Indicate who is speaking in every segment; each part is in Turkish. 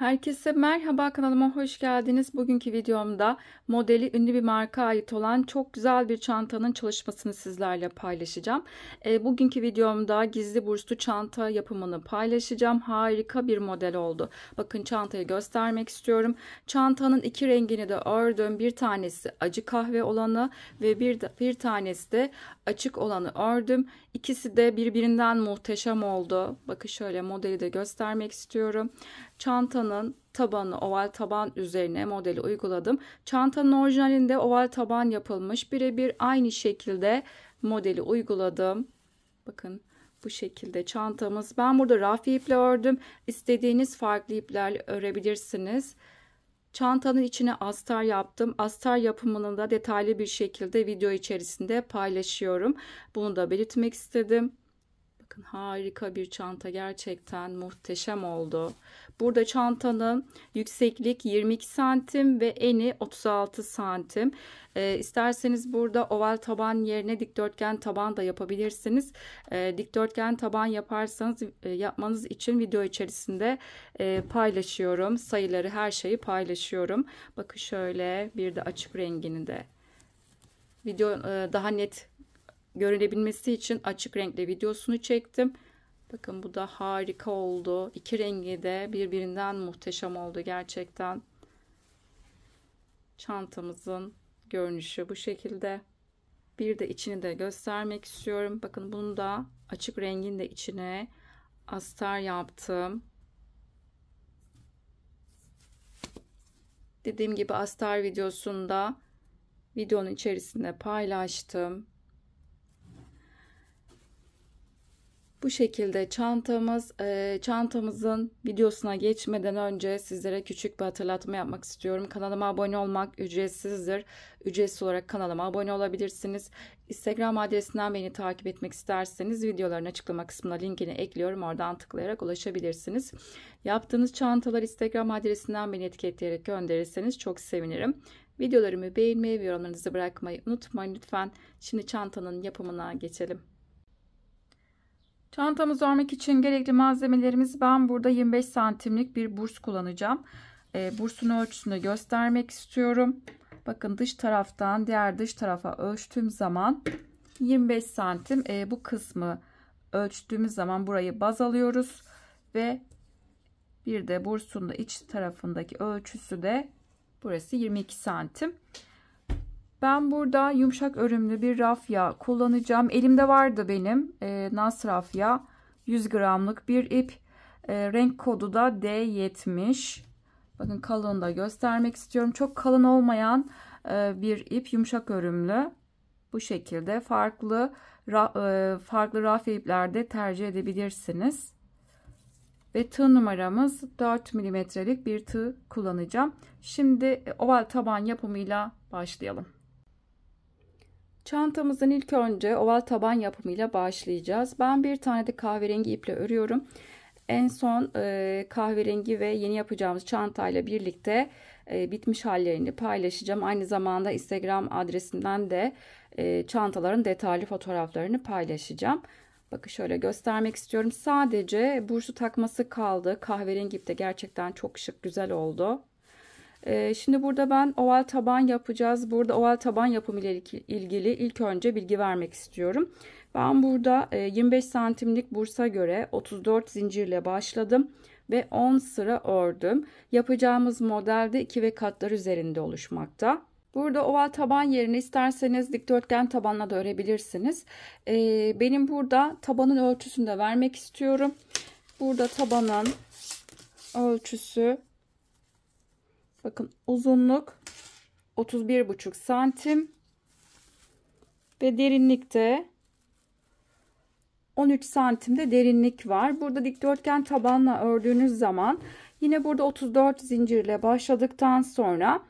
Speaker 1: Herkese merhaba, kanalıma hoş geldiniz. Bugünkü videomda modeli ünlü bir marka ait olan çok güzel bir çantanın çalışmasını sizlerle paylaşacağım. Bugünkü videomda gizli burslu çanta yapımını paylaşacağım. Harika bir model oldu. Bakın, çantayı göstermek istiyorum. Çantanın iki rengini de ördüm. Bir tanesi acı kahve olanı ve bir tanesi de açık olanı ördüm. İkisi de birbirinden muhteşem oldu. Bakın, şöyle modeli de göstermek istiyorum. Çantanın tabanı oval taban üzerine modeli uyguladım. Çantanın orijinalinde oval taban yapılmış. Birebir aynı şekilde modeli uyguladım. Bakın, bu şekilde çantamız. Ben burada rafi iple ördüm. İstediğiniz farklı iplerle örebilirsiniz. Çantanın içine astar yaptım. Astar yapımını da detaylı bir şekilde video içerisinde paylaşıyorum. Bunu da belirtmek istedim. Bakın, harika bir çanta, gerçekten muhteşem oldu. Burada çantanın yükseklik 22 santim ve eni 36 santim. İsterseniz burada oval taban yerine dikdörtgen taban da yapabilirsiniz. Dikdörtgen taban yaparsanız yapmanız için video içerisinde paylaşıyorum. Sayıları, her şeyi paylaşıyorum. Bakın, şöyle bir de açık rengini de video daha net görülebilmesi için açık renkli videosunu çektim. Bakın, bu da harika oldu. İki rengi de birbirinden muhteşem oldu gerçekten. Çantamızın görünüşü bu şekilde. Bir de içini de göstermek istiyorum. Bakın, bunu da açık rengin de içine astar yaptım. Dediğim gibi astar videosunda videonun içerisinde paylaştım. Bu şekilde çantamızın videosuna geçmeden önce sizlere küçük bir hatırlatma yapmak istiyorum. Kanalıma abone olmak ücretsizdir. Ücretsiz olarak kanalıma abone olabilirsiniz. Instagram adresinden beni takip etmek isterseniz videoların açıklama kısmına linkini ekliyorum. Oradan tıklayarak ulaşabilirsiniz. Yaptığınız çantalar Instagram adresinden beni etiketleyerek gönderirseniz çok sevinirim. Videolarımı beğenmeyi ve yorumlarınızı bırakmayı unutmayın lütfen. Şimdi çantanın yapımına geçelim. Çantamızı örmek için gerekli malzemelerimiz, ben burada 25 santimlik bir burs kullanacağım. Bursun ölçüsünü göstermek istiyorum. Bakın, dış taraftan diğer dış tarafa ölçtüğüm zaman 25 santim. Bu kısmı ölçtüğümüz zaman burayı baz alıyoruz. Ve bir de bursun da iç tarafındaki ölçüsü de burası 22 santim. Ben burada yumuşak örümlü bir rafya kullanacağım. Elimde vardı benim Nas rafya. 100 gramlık bir ip. Renk kodu da D70. Bakın, kalınlığını da göstermek istiyorum. Çok kalın olmayan bir ip, yumuşak örümlü. Bu şekilde farklı rafya iplerde tercih edebilirsiniz. Ve tığ numaramız 4 milimetrelik bir tığ kullanacağım. Şimdi oval taban yapımıyla başlayalım. Çantamızın ilk önce oval taban yapımıyla başlayacağız. Ben bir tane de kahverengi iple örüyorum. En son kahverengi ve yeni yapacağımız çantayla birlikte bitmiş hallerini paylaşacağım. Aynı zamanda Instagram adresinden de çantaların detaylı fotoğraflarını paylaşacağım. Bakın, şöyle göstermek istiyorum. Sadece bursu takması kaldı. Kahverengi ip de gerçekten çok şık, güzel oldu. Şimdi burada ben oval taban yapacağız. Burada oval taban yapımı ile ilgili ilk önce bilgi vermek istiyorum. Ben burada 25 santimlik bursa göre 34 zincirle başladım ve 10 sıra ördüm. Yapacağımız modelde 2 ve katlar üzerinde oluşmakta. Burada oval taban yerine isterseniz dikdörtgen tabanla da örebilirsiniz. Benim burada tabanın ölçüsünü de vermek istiyorum. Burada tabanın ölçüsü, bakın, uzunluk 31,5 santim ve derinlikte 13 santimde derinlik var. Burada dikdörtgen tabanla ördüğünüz zaman yine burada 34 zincirle başladıktan sonra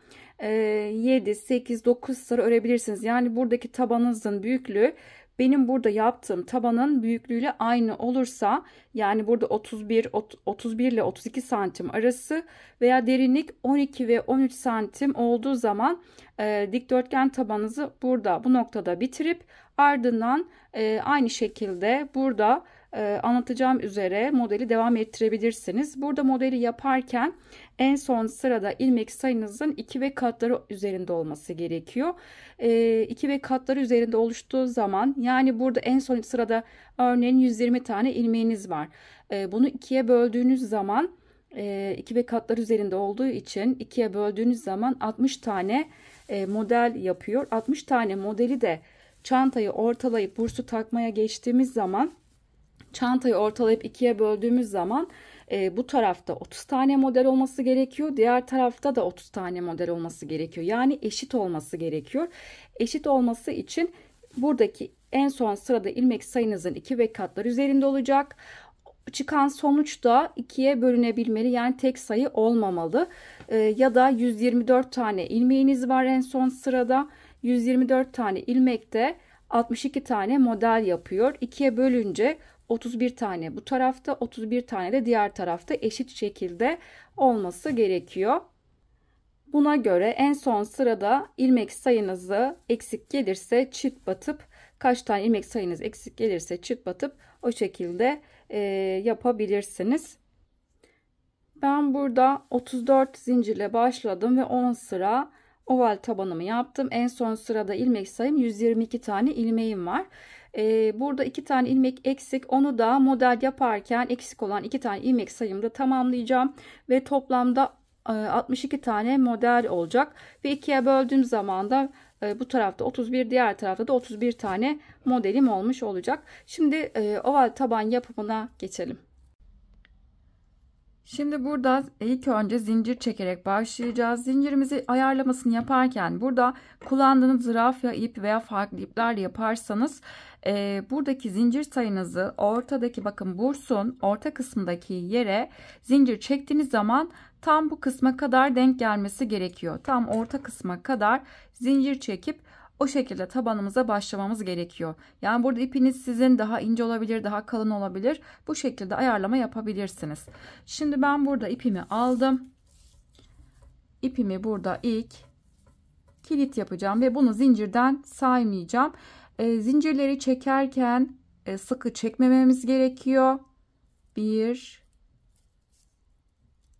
Speaker 1: 7, 8, 9 sıra örebilirsiniz. Yani buradaki tabanınızın büyüklüğü benim burada yaptığım tabanın büyüklüğüyle aynı olursa, yani burada 31 ile 32 santim arası veya derinlik 12 ve 13 santim olduğu zaman dikdörtgen tabanınızı burada bu noktada bitirip ardından aynı şekilde burada anlatacağım üzere modeli devam ettirebilirsiniz. Burada modeli yaparken en son sırada ilmek sayınızın 2 ve katları üzerinde olması gerekiyor. 2 ve katları üzerinde oluştuğu zaman, yani burada en son sırada örneğin 120 tane ilmeğiniz var. Bunu 2'ye böldüğünüz zaman 2 ve katlar üzerinde olduğu için 2'ye böldüğünüz zaman 60 tane model yapıyor. 60 tane modeli de çantayı ortalayıp bursu takmaya geçtiğimiz zaman, çantayı ortalayıp 2'ye böldüğümüz zaman bu tarafta 30 tane model olması gerekiyor. Diğer tarafta da 30 tane model olması gerekiyor. Yani eşit olması gerekiyor. Eşit olması için buradaki en son sırada ilmek sayınızın 2 ve katlar üzerinde olacak. Çıkan sonuç da 2'ye bölünebilmeli, yani tek sayı olmamalı. Ya da 124 tane ilmeğiniz var en son sırada. 124 tane ilmekte 62 tane model yapıyor. 2'ye bölünce 31 tane bu tarafta, 31 tane de diğer tarafta eşit şekilde olması gerekiyor. Buna göre en son sırada ilmek sayınızı eksik gelirse çift batıp, kaç tane ilmek sayınız eksik gelirse çift batıp o şekilde yapabilirsiniz. Ben burada 34 zincirle başladım ve 10 sıra oval tabanımı yaptım. En son sırada ilmek sayım 122 tane ilmeğim var. Burada 2 tane ilmek eksik, onu da model yaparken eksik olan 2 tane ilmek sayımda tamamlayacağım ve toplamda 62 tane model olacak ve 2'ye böldüğüm zaman da bu tarafta 31, diğer tarafta da 31 tane modelim olmuş olacak. Şimdi oval taban yapımına geçelim. Şimdi burada ilk önce zincir çekerek başlayacağız. Zincirimizi ayarlamasını yaparken burada kullandığınız zürafya ip veya farklı iplerle yaparsanız buradaki zincir sayınızı ortadaki, bakın bursun orta kısmındaki yere zincir çektiğiniz zaman tam bu kısma kadar denk gelmesi gerekiyor. Tam orta kısma kadar zincir çekip o şekilde tabanımıza başlamamız gerekiyor. Yani burada ipiniz sizin daha ince olabilir, daha kalın olabilir. Bu şekilde ayarlama yapabilirsiniz. Şimdi ben burada ipimi aldım. İpimi burada ilk kilit yapacağım ve bunu zincirden saymayacağım. Zincirleri çekerken sıkı çekmememiz gerekiyor. 1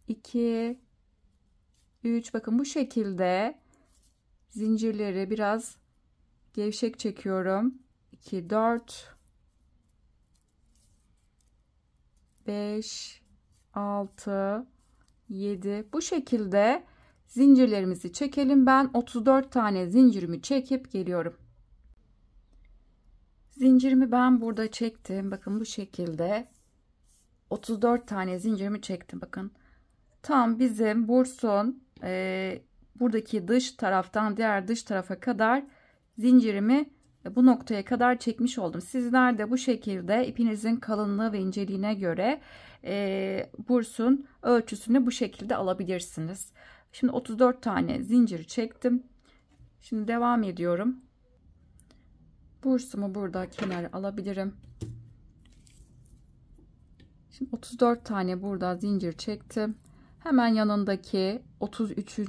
Speaker 1: 2 3, bakın bu şekilde zincirleri biraz gevşek çekiyorum. 2 4 5 6 7, bu şekilde zincirlerimizi çekelim. Ben 34 tane zincirimi çekip geliyorum. Zincirimi ben burada çektim. Bakın bu şekilde 34 tane zincirimi çektim. Bakın tam bizim bursun buradaki dış taraftan diğer dış tarafa kadar zincirimi bu noktaya kadar çekmiş oldum. Sizler de bu şekilde ipinizin kalınlığı ve inceliğine göre bursun ölçüsünü bu şekilde alabilirsiniz. Şimdi 34 tane zincir çektim. Şimdi devam ediyorum. Bursumu burada kenara alabilirim. Şimdi 34 tane burada zincir çektim. Hemen yanındaki 33.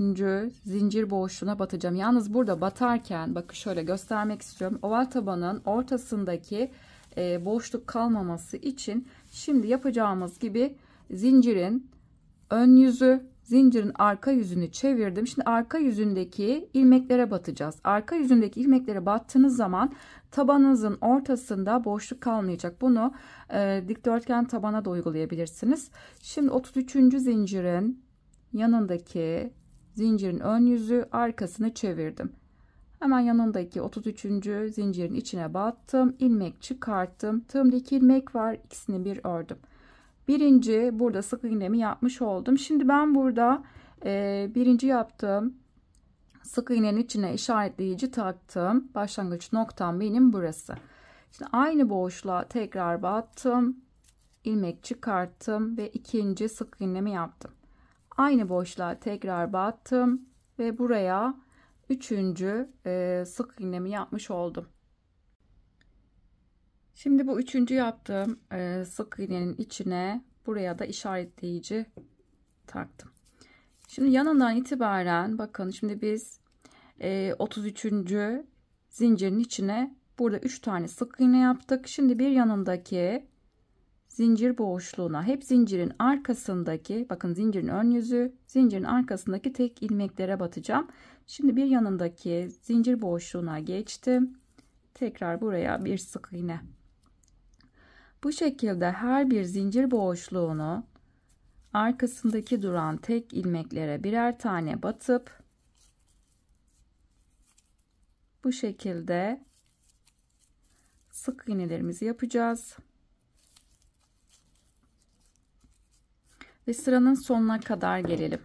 Speaker 1: zincir boşluğuna batacağım. Yalnız burada batarken bakın şöyle göstermek istiyorum. Oval tabanın ortasındaki boşluk kalmaması için şimdi yapacağımız gibi zincirin ön yüzü, zincirin arka yüzünü çevirdim. Şimdi arka yüzündeki ilmeklere batacağız. Arka yüzündeki ilmeklere battığınız zaman tabanınızın ortasında boşluk kalmayacak. Bunu dikdörtgen tabana da uygulayabilirsiniz. Şimdi 33. zincirin yanındaki zincirin ön yüzü, arkasını çevirdim. Hemen yanındaki 33. zincirin içine battım. İlmek çıkarttım. Tığımda 2 ilmek var. İkisini bir ördüm. Birinci burada sık iğnemi yapmış oldum. Şimdi ben burada birinci yaptım. Sık iğnenin içine işaretleyici taktım. Başlangıç noktam benim burası. Şimdi aynı boşluğa tekrar battım. İlmek çıkarttım ve ikinci sık iğnemi yaptım. Aynı boşluğa tekrar battım ve buraya üçüncü sık iğnemi yapmış oldum. Şimdi bu üçüncü yaptığım sık iğnenin içine buraya da işaretleyici taktım. Şimdi yanından itibaren bakın, şimdi biz 33. zincirin içine burada 3 tane sık iğne yaptık. Şimdi bir yanındaki zincir boşluğuna, hep zincirin arkasındaki, bakın zincirin ön yüzü, zincirin arkasındaki tek ilmeklere batacağım. Şimdi bir yanındaki zincir boşluğuna geçtim. Tekrar buraya bir sık iğne. Bu şekilde her bir zincir boşluğunu arkasındaki duran tek ilmeklere birer tane batıp bu şekilde sık iğnelerimizi yapacağız. Ve sıranın sonuna kadar gelelim.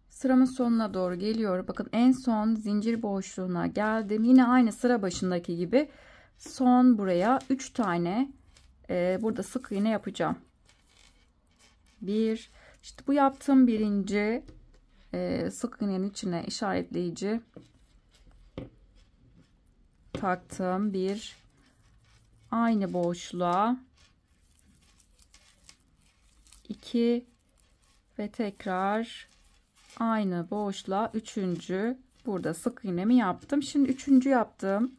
Speaker 1: Sıramın sonuna doğru geliyorum. Bakın en son zincir boşluğuna geldim. Yine aynı sıra başındaki gibi son buraya 3 tane burada sık iğne yapacağım. İşte bu yaptığım birinci sık iğnenin içine işaretleyici taktım. Aynı boşluğa 2 ve tekrar aynı boşluğa 3. burada sık iğnemi yaptım. Şimdi 3. yaptım.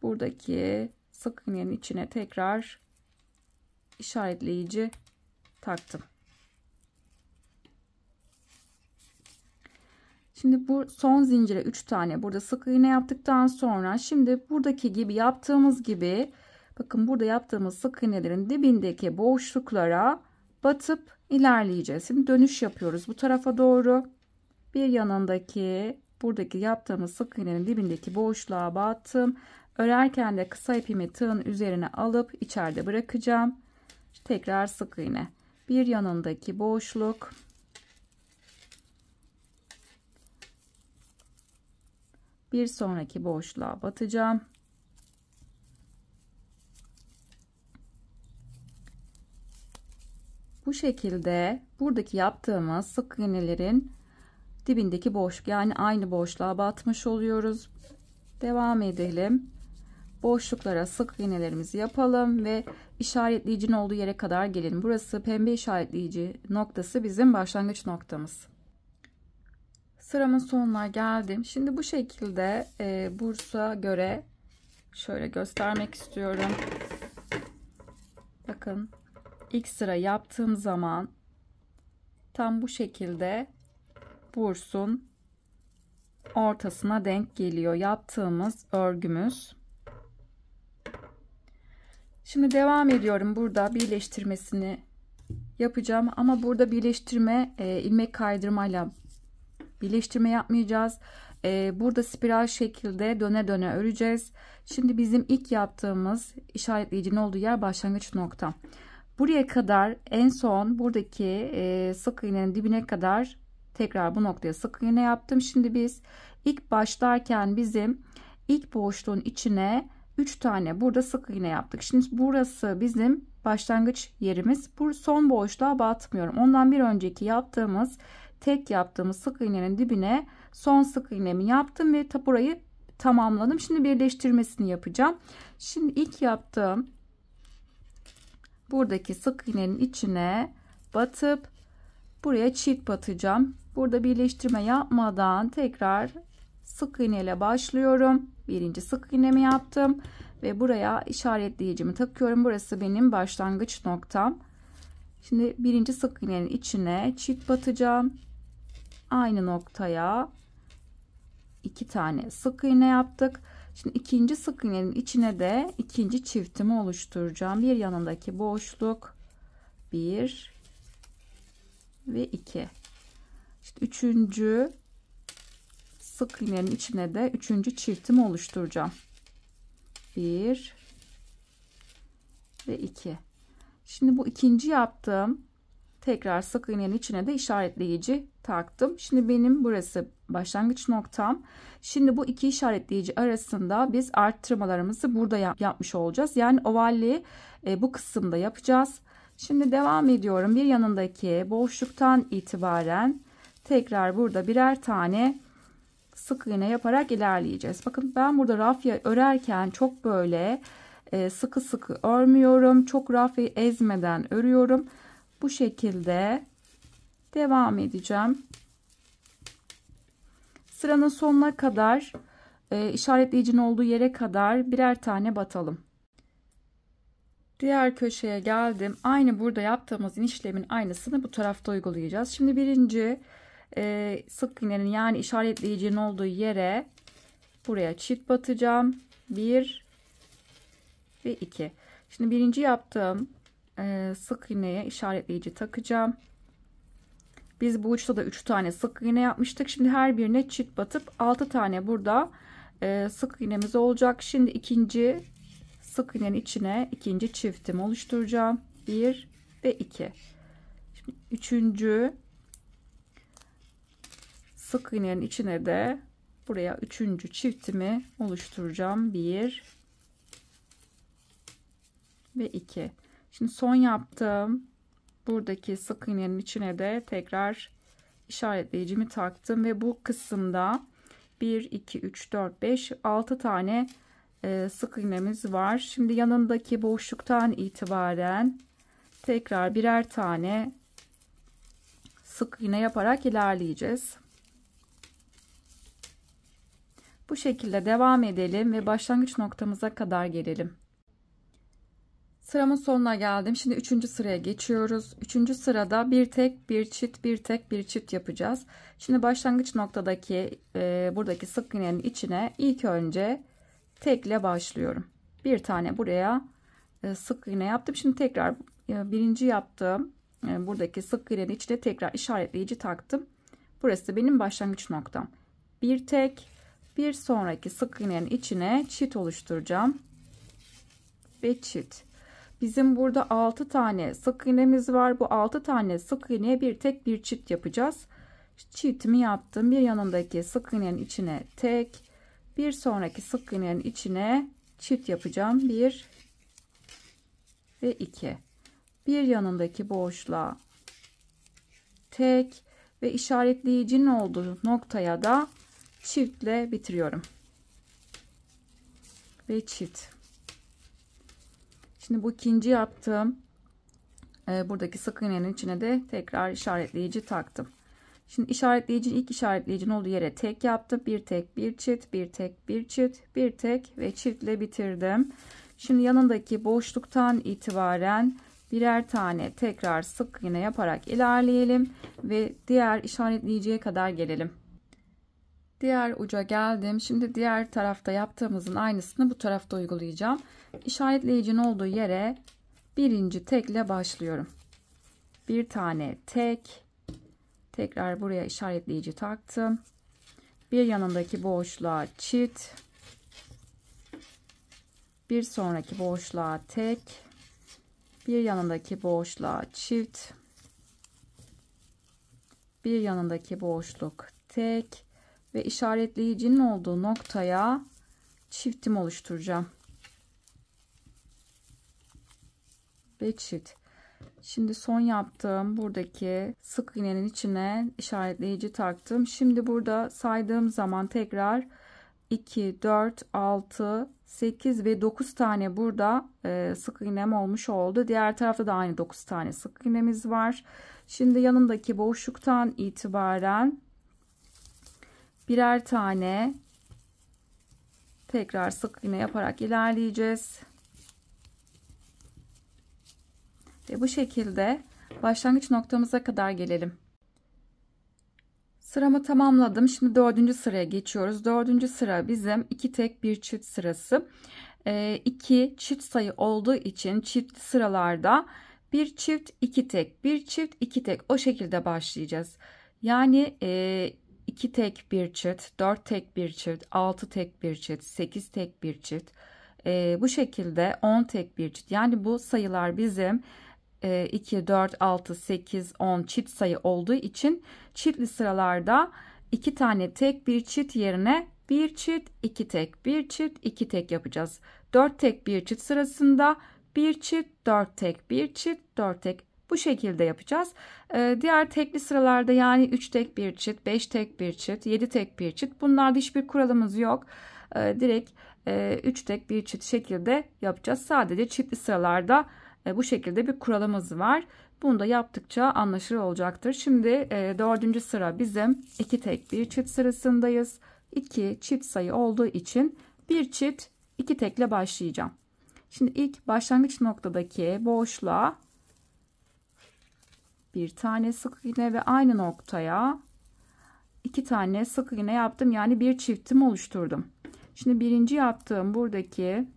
Speaker 1: Buradaki sık iğnenin içine tekrar işaretleyici taktım. Şimdi bu son zincire 3 tane burada sık iğne yaptıktan sonra şimdi buradaki gibi yaptığımız gibi, bakın burada yaptığımız sık iğnelerin dibindeki boşluklara batıp ilerleyeceğiz. Şimdi dönüş yapıyoruz bu tarafa doğru. Bir yanındaki buradaki yaptığımız sık iğnenin dibindeki boşluğa battım. Örerken de kısa ipimi tığın üzerine alıp içeride bırakacağım. Tekrar sık iğne. Bir yanındaki boşluk. Bir sonraki boşluğa batacağım. Bu şekilde buradaki yaptığımız sık iğnelerin dibindeki boşluk, yani aynı boşluğa batmış oluyoruz. Devam edelim. Boşluklara sık iğnelerimizi yapalım ve işaretleyicinin olduğu yere kadar gelelim. Burası pembe işaretleyici noktası bizim başlangıç noktamız. Sıramın sonuna geldim. Şimdi bu şekilde bursa göre şöyle göstermek istiyorum. Bakın ilk sıra yaptığım zaman tam bu şekilde bursun ortasına denk geliyor yaptığımız örgümüz. Şimdi devam ediyorum. Burada birleştirmesini yapacağım ama burada birleştirme ilmek kaydırmayla birleştirme yapmayacağız. Burada spiral şekilde döne döne öreceğiz. Şimdi bizim ilk yaptığımız işaretleyicinin olduğu yer başlangıç nokta. Buraya kadar en son buradaki sık iğnenin dibine kadar tekrar bu noktaya sık iğne yaptım. Şimdi biz ilk başlarken bizim ilk boşluğun içine 3 tane burada sık iğne yaptık. Şimdi burası bizim başlangıç yerimiz. Bu son boşluğa batmıyorum. Ondan bir önceki yaptığımız tek yaptığımız sık iğnenin dibine son sık iğnemi yaptım ve burayı tamamladım. Şimdi birleştirmesini yapacağım. Şimdi ilk yaptığım buradaki sık iğnenin içine batıp buraya çift batacağım. Burada birleştirme yapmadan tekrar sık iğne ile başlıyorum. Birinci sık iğnemi yaptım ve buraya işaretleyicimi takıyorum. Burası benim başlangıç noktam. Şimdi birinci sık iğnenin içine çift batacağım. Aynı noktaya 2 tane sık iğne yaptık. Şimdi ikinci sık iğnenin içine de ikinci çiftimi oluşturacağım. Bir yanındaki boşluk 1 ve 2. İşte üçüncü sık iğnenin içine de üçüncü çiftimi oluşturacağım. 1 ve 2. Şimdi bu ikinci yaptığım tekrar sık iğnenin içine de işaretleyici taktım. Şimdi benim burası başlangıç noktam. Şimdi bu iki işaretleyici arasında biz arttırmalarımızı burada yapmış olacağız. Yani ovalliği bu kısımda yapacağız. Şimdi devam ediyorum. Bir yanındaki boşluktan itibaren tekrar burada birer tane sık iğne yaparak ilerleyeceğiz. Bakın ben burada rafya örerken çok böyle sıkı sıkı örmüyorum. Çok rafyayı ezmeden örüyorum. Bu şekilde devam edeceğim. Sıranın sonuna kadar işaretleyicinin olduğu yere kadar birer tane batalım. Diğer köşeye geldim. Aynı burada yaptığımız işlemin aynısını bu tarafta uygulayacağız. Şimdi birinci sık iğnenin yani işaretleyicinin olduğu yere buraya çift batacağım. 1 ve 2. Şimdi birinci yaptığım sık iğneye işaretleyici takacağım. Biz bu uçta da 3 tane sık iğne yapmıştık. Şimdi her birine çift batıp 6 tane burada sık iğnemiz olacak. Şimdi ikinci sık iğnenin içine ikinci çiftimi oluşturacağım. 1 ve 2. Şimdi üçüncü sık iğnenin içine de buraya üçüncü çiftimi oluşturacağım. 1 ve 2. Şimdi son yaptığım buradaki sık iğnenin içine de tekrar işaretleyicimi taktım ve bu kısımda 1 2 3 4 5 6 tane sık iğnemiz var. Şimdi yanındaki boşluktan itibaren tekrar birer tane sık iğne yaparak ilerleyeceğiz. Bu şekilde devam edelim ve başlangıç noktamıza kadar gelelim. Sıramın sonuna geldim. Şimdi 3. sıraya geçiyoruz. 3. sırada bir tek bir çift bir tek bir çift yapacağız. Şimdi başlangıç noktadaki buradaki sık iğnenin içine ilk önce tekle başlıyorum. Bir tane buraya sık iğne yaptım. Şimdi tekrar birinci yaptığım buradaki sık iğnenin içine tekrar işaretleyici taktım. Burası benim başlangıç noktam. Bir tek, bir sonraki sık iğnenin içine çift oluşturacağım ve çift. Bizim burada 6 tane sık iğnemiz var. Bu 6 tane sık iğneye bir tek bir çift yapacağız. Çiftimi yaptım. Bir yanındaki sık iğnenin içine tek, bir sonraki sık iğnenin içine çift yapacağım. 1 ve 2. Bir yanındaki boşluğa tek ve işaretleyicinin olduğu noktaya da çiftle bitiriyorum. Ve çift. Şimdi bu ikinci yaptığım buradaki sık iğnenin içine de tekrar işaretleyici taktım. Şimdi ilk işaretleyicinin olduğu yere tek yaptım. Bir tek bir çift, bir tek bir çift, bir tek ve çiftle bitirdim. Şimdi yanındaki boşluktan itibaren birer tane tekrar sık iğne yaparak ilerleyelim ve diğer işaretleyiciye kadar gelelim. Diğer uca geldim. Şimdi diğer tarafta yaptığımızın aynısını bu tarafta uygulayacağım. İşaretleyicinin olduğu yere birinci tekle başlıyorum. Bir tane tek, tekrar buraya işaretleyici taktım. Bir yanındaki boşluğa çift, bir sonraki boşluğa tek, bir yanındaki boşluğa çift, bir yanındaki boşluk tek ve işaretleyicinin olduğu noktaya çiftim oluşturacağım. Ve çift. Şimdi son yaptığım buradaki sık iğnenin içine işaretleyici taktım. Şimdi burada saydığım zaman tekrar 2, 4, 6, 8 ve 9 tane burada sık iğnem olmuş oldu. Diğer tarafta da aynı 9 tane sık iğnemiz var. Şimdi yanındaki boşluktan itibaren birer tane tekrar sık iğne yaparak ilerleyeceğiz. Ve bu şekilde başlangıç noktamıza kadar gelelim. Sıramı tamamladım. Şimdi 4. sıraya geçiyoruz. 4. sıra bizim 2 tek bir çift sırası. 2 çift sayı olduğu için çift sıralarda bir çift 2 tek, bir çift 2 tek o şekilde başlayacağız. Yani 2 tek bir çift, 4 tek bir çift, 6 tek bir çift, 8 tek bir çift. Bu şekilde 10 tek bir çift. Yani bu sayılar bizim 2, 4, 6, 8, 10 çift sayı olduğu için çiftli sıralarda 2 tane tek bir çift yerine bir çift 2 tek, bir çift 2 tek yapacağız. 4 tek bir çift sırasında bir çift 4 tek, bir çift 4 tek bu şekilde yapacağız. Diğer tekli sıralarda yani 3 tek bir çift, 5 tek bir çift, 7 tek bir çift bunlarda hiçbir kuralımız yok. Direkt 3 tek bir çift şekilde yapacağız. Sadece çiftli sıralarda bu şekilde bir kuralımız var. Bunu da yaptıkça anlaşılır olacaktır. Şimdi 4. sıra bizim 2 tek bir çift sırasındayız. 2 çift sayı olduğu için bir çift 2 tekle başlayacağım. Şimdi ilk başlangıç noktadaki boşluğa bir tane sık iğne ve aynı noktaya 2 tane sık iğne yaptım. Yani bir çiftim oluşturdum. Şimdi birinci yaptığım buradaki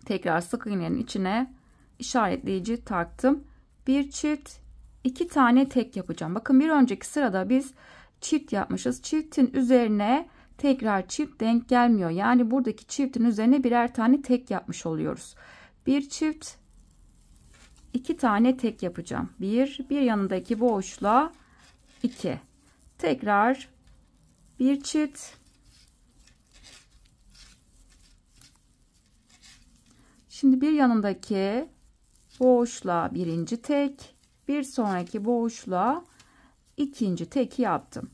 Speaker 1: tekrar sık iğnenin içine işaretleyici taktım. Bir çift, 2 tane tek yapacağım. Bakın bir önceki sırada biz çift yapmışız. Çiftin üzerine tekrar çift denk gelmiyor. Yani buradaki çiftin üzerine birer tane tek yapmış oluyoruz. Bir çift, 2 tane tek yapacağım. Bir yanındaki boşluğa 2. Tekrar bir çift, şimdi bir yanındaki boşluğa birinci tek, bir sonraki boşluğa ikinci teki yaptım.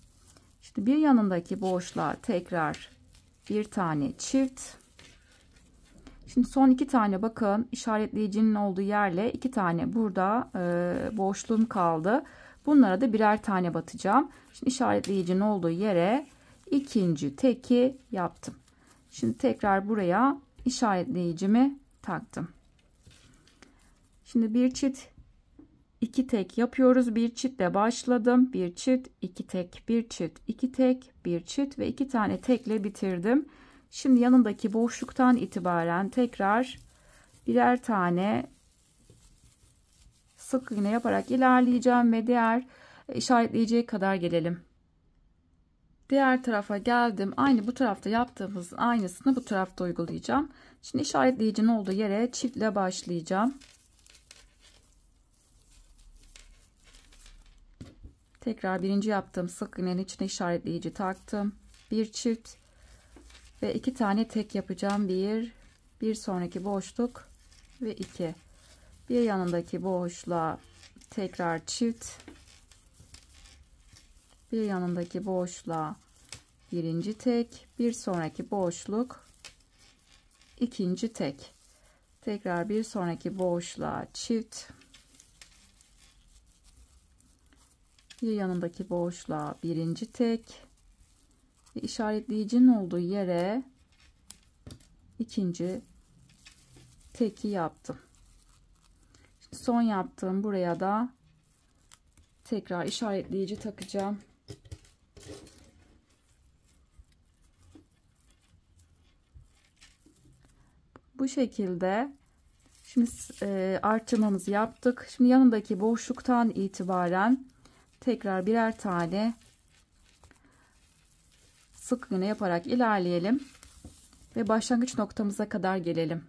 Speaker 1: Şimdi bir yanındaki boşluğa tekrar bir tane çift. Şimdi son 2 tane bakın işaretleyicinin olduğu yerle 2 tane burada boşluğum kaldı. Bunlara da birer tane batacağım. Şimdi işaretleyicinin olduğu yere ikinci teki yaptım. Şimdi tekrar buraya işaretleyicimi taktım. Şimdi bir çift, 2 tek yapıyoruz. Bir çiftle başladım. Bir çift, 2 tek, bir çift, 2 tek, bir çift ve 2 tane tekle bitirdim. Şimdi yanındaki boşluktan itibaren tekrar birer tane sık iğne yaparak ilerleyeceğim ve diğer işaretleyiciye kadar gelelim. Diğer tarafa geldim. Aynı bu tarafta yaptığımızın aynısını bu tarafta uygulayacağım. Şimdi işaretleyicinin olduğu yere çiftle başlayacağım. Tekrar birinci yaptığım sık iğnenin içine işaretleyici taktım. Bir çift ve 2 tane tek yapacağım. Bir sonraki boşluk ve 2. Bir yanındaki boşluğa tekrar çift. Bir yanındaki boşluğa birinci tek, bir sonraki boşluk ikinci tek. Tekrar bir sonraki boşluğa çift. Bir yanındaki boşluğa birinci tek ve işaretleyicinin olduğu yere ikinci teki yaptım. Şimdi son yaptığım buraya da tekrar işaretleyici takacağım. Bu şekilde şimdi artırmamızı yaptık. Şimdi yanındaki boşluktan itibaren tekrar birer tane sık iğne yaparak ilerleyelim ve başlangıç noktamıza kadar gelelim.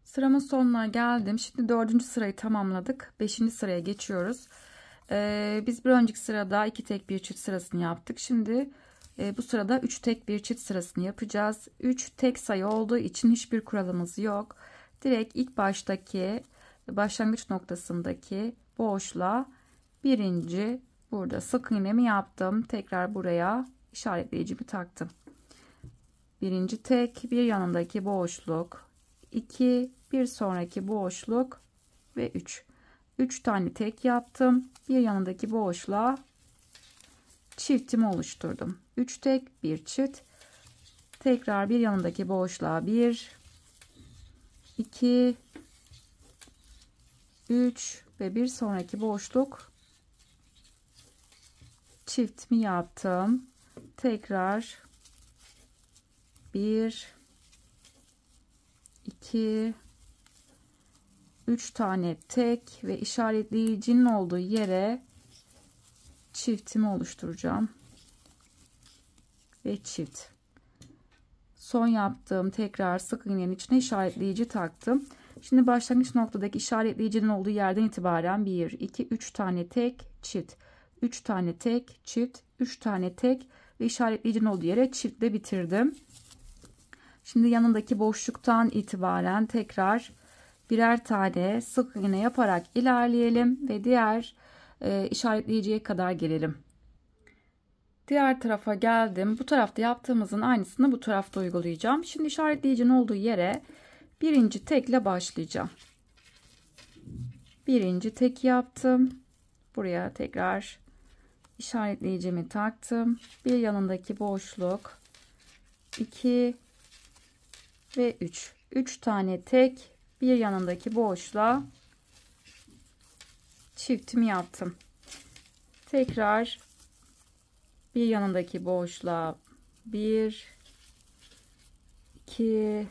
Speaker 1: Sıramın sonuna geldim. Şimdi 4. sırayı tamamladık. 5. sıraya geçiyoruz. Biz bir önceki sırada 2 tek bir çift sırasını yaptık. Şimdi bu sırada 3 tek bir çift sırasını yapacağız. 3 tek sayı olduğu için hiçbir kuralımız yok. Direkt ilk baştaki başlangıç noktasındaki boşluğa birinci burada sık iğnemi yaptım. Tekrar buraya işaretleyicimi taktım. Birinci tek, bir yanındaki boşluk, 2, bir sonraki boşluk ve 3. 3 tane tek yaptım. Bir yanındaki boşluğa çiftimi oluşturdum. 3 tek, bir çift. Tekrar bir yanındaki boşluğa 1, 2, 3 ve bir sonraki boşluk çiftimi yaptım. Tekrar 1, 2, 3 tane tek ve işaretleyicinin olduğu yere çiftimi oluşturacağım ve çift. Son yaptığım tekrar sık iğnenin içine işaretleyici taktım. Şimdi başlangıç noktadaki işaretleyicinin olduğu yerden itibaren 1, 2, 3 tane tek, çift, 3 tane tek, çift, 3 tane tek ve işaretleyicinin olduğu yere çiftle bitirdim. Şimdi yanındaki boşluktan itibaren tekrar birer tane sık iğne yaparak ilerleyelim ve diğer işaretleyiciye kadar gelelim. Diğer tarafa geldim. Bu tarafta yaptığımızın aynısını bu tarafta uygulayacağım. Şimdi işaretleyicinin olduğu yere birinci tekle başlayacağım. Birinci tek yaptım. Buraya tekrar işaretleyicimi taktım. Bir yanındaki boşluk 2 ve 3. 3 tane tek, bir yanındaki boşluğa çiftimi yaptım. Tekrar bir yanındaki boşluğa 1 2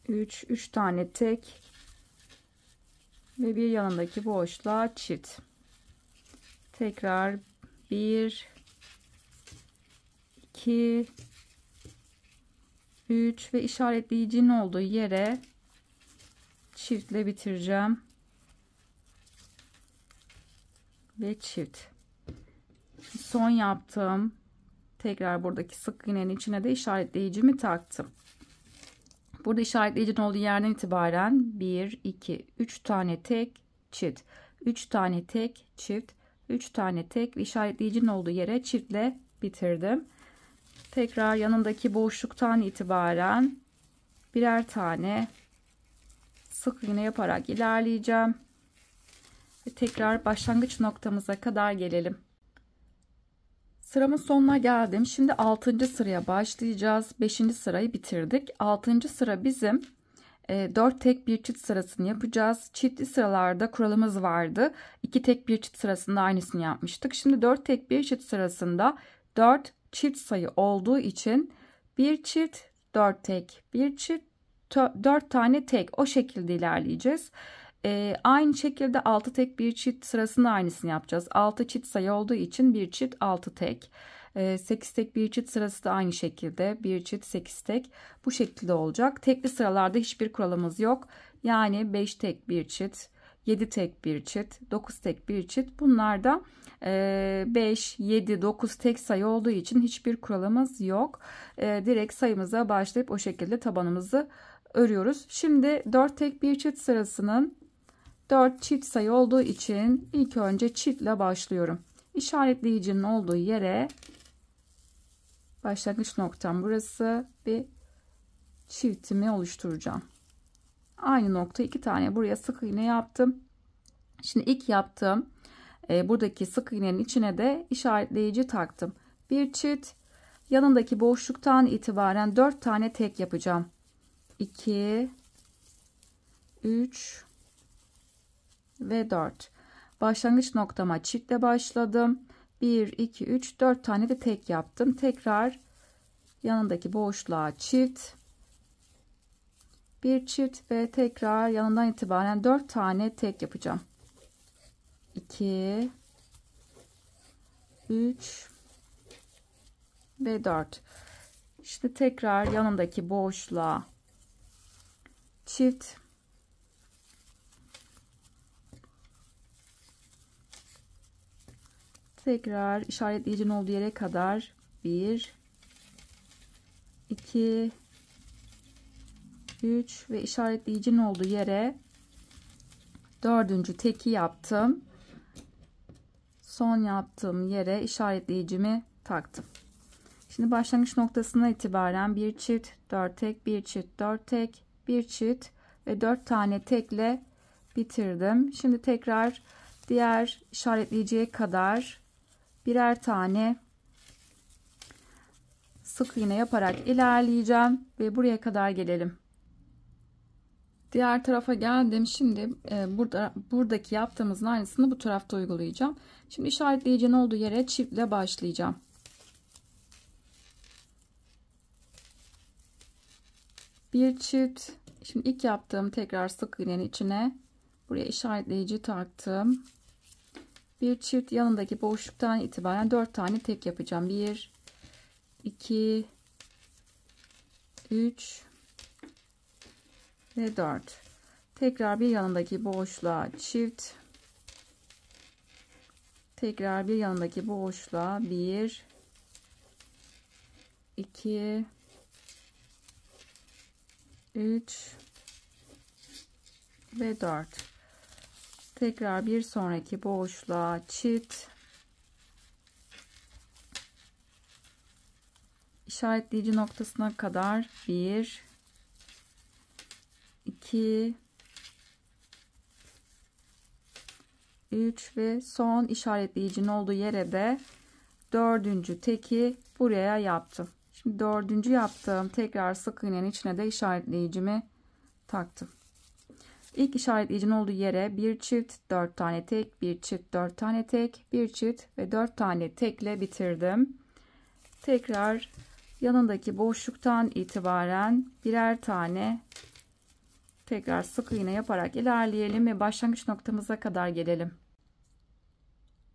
Speaker 1: 3 tane tek ve bir yanındaki boşluğa çift. Tekrar 1 2 3 ve işaretleyicinin olduğu yere çiftle bitireceğim ve çift. Son yaptım. Tekrar buradaki sık iğnenin içine de işaretleyicimi taktım. Burada işaretleyicinin olduğu yerden itibaren 1 2 3 tane tek çift, 3 tane tek çift, 3 tane tek ve işaretleyicinin olduğu yere çiftle bitirdim. Tekrar yanındaki boşluktan itibaren birer tane sık iğne yaparak ilerleyeceğim. Ve tekrar başlangıç noktamıza kadar gelelim. Sıramın sonuna geldim. Şimdi 6. sıraya başlayacağız. 5. sırayı bitirdik. 6. sıra bizim 4 tek bir çift sırasını yapacağız. Çiftli sıralarda kuralımız vardı. 2 tek bir çift sırasında aynısını yapmıştık. Şimdi 4 tek bir çift sırasında 4 çift sayı olduğu için bir çift, 4 tek, bir çift, 4 tane tek, o şekilde ilerleyeceğiz. Aynı şekilde 6 tek bir çift sırasında aynısını yapacağız. 6 çift sayı olduğu için bir çift 6 tek. 8 tek bir çift sırası da aynı şekilde bir çift 8 tek, bu şekilde olacak. Tekli sıralarda hiçbir kuralımız yok. Yani 5 tek bir çift, 7 tek bir çift, 9 tek bir çift, bunlar da 5 7 9 tek sayı olduğu için hiçbir kuralımız yok. Direkt sayımıza başlayıp o şekilde tabanımızı örüyoruz. Şimdi 4 tek bir çift sırasının 4 çift sayı olduğu için ilk önce çiftle başlıyorum. İşaretleyicinin olduğu yere, başlangıç noktam burası, bir çiftimi oluşturacağım. Aynı nokta 2 tane buraya sık iğne yaptım. Şimdi ilk yaptığım buradaki sık iğnenin içine de işaretleyici taktım. Bir çift, yanındaki boşluktan itibaren 4 tane tek yapacağım. 2 3 ve 4. Başlangıç noktama çiftle başladım. 1 2 3 4 tane de tek yaptım. Tekrar yanındaki boşluğa çift, bir çift ve tekrar yanından itibaren 4 tane tek yapacağım. 2 3 ve 4. Şimdi tekrar yanındaki boşluğa çift, tekrar işaretleyicinin olduğu yere kadar 1 2 3 ve işaretleyicinin olduğu yere 4. teki yaptım. Son yaptığım yere işaretleyicimi taktım. Şimdi başlangıç noktasına itibaren bir çift, 4 tek, bir çift, 4 tek, bir çift ve 4 tane tekle bitirdim. Şimdi tekrar diğer işaretleyiciye kadar birer tane sık iğne yaparak ilerleyeceğim ve buraya kadar gelelim. Diğer tarafa geldim. Şimdi buradaki yaptığımızın aynısını bu tarafta uygulayacağım. Şimdi işaretleyicinin olduğu yere çiftle başlayacağım. Bir çift. Şimdi ilk yaptığım tekrar sık iğnenin içine buraya işaretleyici taktım. Bir çift, yanındaki boşluktan itibaren 4 tane tek yapacağım. 1 2 3 ve 4. Tekrar bir yanındaki boşluğa çift, tekrar bir yanındaki boşluğa 1 2 3 ve 4. Tekrar bir sonraki boşluğa çift, işaretleyici noktasına kadar 1 2 3 ve son işaretleyicinin olduğu yere de 4. teki buraya yaptım. Şimdi dördüncü yaptım. Tekrar sık iğnenin içine de işaretleyicimi taktım. İlk işaretleyicinin olduğu yere bir çift, 4 tane tek, bir çift, 4 tane tek, bir çift ve 4 tane tekle bitirdim. Tekrar yanındaki boşluktan itibaren birer tane tekrar sık iğne yaparak ilerleyelim ve başlangıç noktamıza kadar gelelim.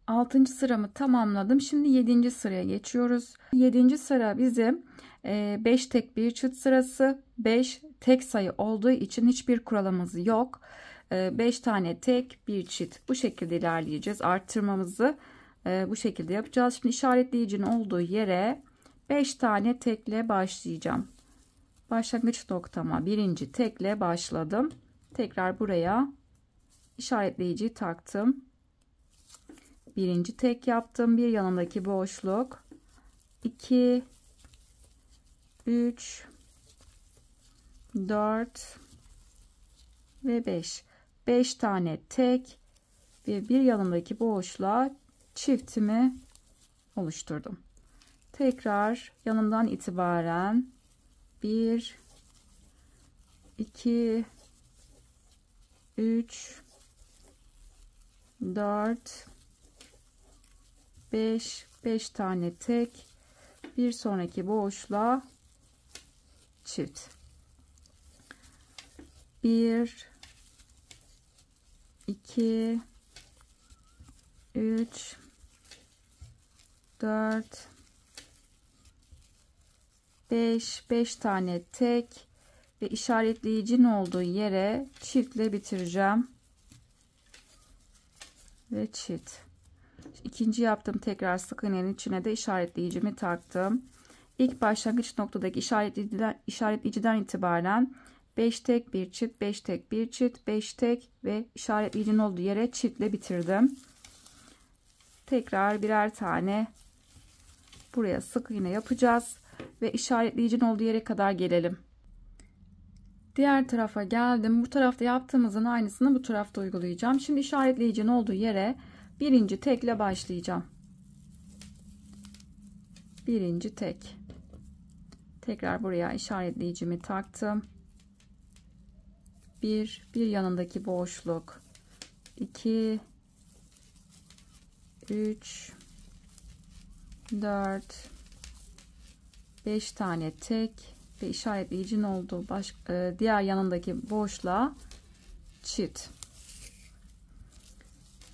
Speaker 1: 6. sıramı tamamladım. Şimdi 7. sıraya geçiyoruz. 7. sıra bizim 5 tek bir çift sırası. 5 tek sayı olduğu için hiçbir kuralımız yok. 5 tane tek bir çift, bu şekilde ilerleyeceğiz. Arttırmamızı bu şekilde yapacağız. Şimdi işaretleyicinin olduğu yere 5 tane tekle başlayacağım. Başlangıç noktama birinci tekle başladım. Tekrar buraya işaretleyiciyi taktım. Birinci tek yaptım. Bir yanındaki boşluk. 2 3 4 ve 5. 5 tane tek ve bir yanındaki boşluğa çiftimi oluşturdum. Tekrar yanından itibaren 1 2 3 4 5 tane tek, bir sonraki boşluğa çift. 1 2 3 4 5 tane tek ve işaretleyicinin olduğu yere çiftle bitireceğim ve çift. İkinci yaptım. Tekrar sık iğnenin içine de işaretleyicimi taktım. İlk başlangıç noktadaki işaretleyiciden itibaren 5 tek bir çift, 5 tek bir çift, 5 tek ve işaretleyicinin olduğu yere çiftle bitirdim. Tekrar birer tane buraya sık iğne yapacağız ve işaretleyicinin olduğu yere kadar gelelim. Diğer tarafa geldim. Bu tarafta yaptığımızın aynısını bu tarafta uygulayacağım. Şimdi işaretleyicinin olduğu yere birinci tekle başlayacağım. Birinci tek. Tekrar buraya işaretleyicimi taktım. Bir yanındaki boşluk. 2 3 4 5 tane tek ve işaretleyicinin olduğu diğer yanındaki boşluğa çift.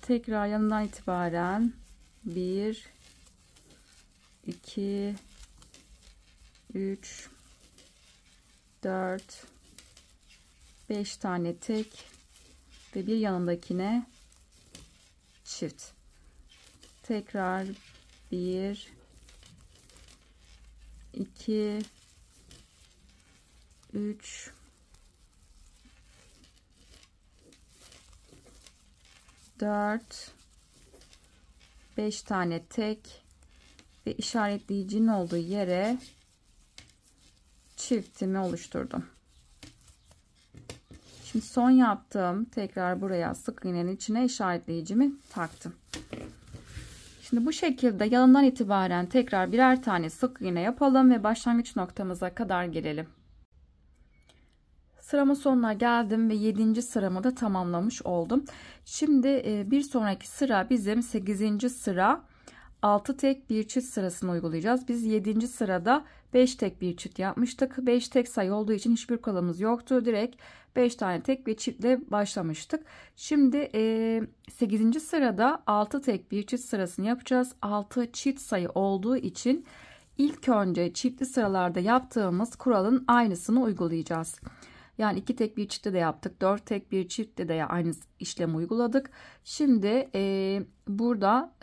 Speaker 1: Tekrar yanından itibaren 1 2 3 4 5 tane tek ve bir yanındakine çift. Tekrar 1 2 3 4 5 tane tek ve işaretleyicinin olduğu yere çiftimi oluşturdum. Şimdi son yaptığım, tekrar buraya sık iğnenin içine işaretleyicimi taktım. Şimdi bu şekilde yanından itibaren tekrar birer tane sık iğne yapalım ve başlangıç noktamıza kadar gelelim. Sıramın sonuna geldim ve 7. sıramı da tamamlamış oldum. Şimdi bir sonraki sıra bizim 8. sıra 6 tek bir çift sırasını uygulayacağız. Biz 7. sırada 5 tek bir çift yapmıştık. 5 tek sayı olduğu için hiçbir kuralımız yoktu. Direkt 5 tane tek ve çiftle başlamıştık. Şimdi 8. sırada 6 tek bir çift sırasını yapacağız. 6 çift sayı olduğu için ilk önce çiftli sıralarda yaptığımız kuralın aynısını uygulayacağız. Yani 2 tek bir çiftte de yaptık. 4 tek bir çiftte de aynı işlemi uyguladık. Şimdi burada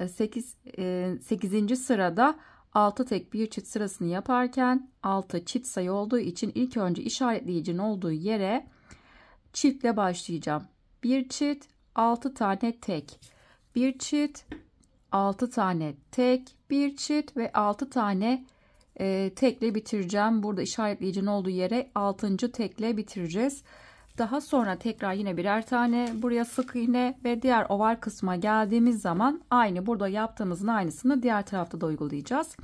Speaker 1: 8. sırada 6 tek bir çift sırasını yaparken 6 çift sayı olduğu için ilk önce işaretleyicinin olduğu yere çiftle başlayacağım. Bir çift 6 tane tek. Bir çift 6 tane tek. Bir çift ve 6 tane tekle bitireceğim. Burada işaretleyicinin olduğu yere 6. tekle bitireceğiz. Daha sonra tekrar yine birer tane buraya sık iğne ve diğer oval kısma geldiğimiz zaman aynı burada yaptığımızın aynısını diğer tarafta da uygulayacağız.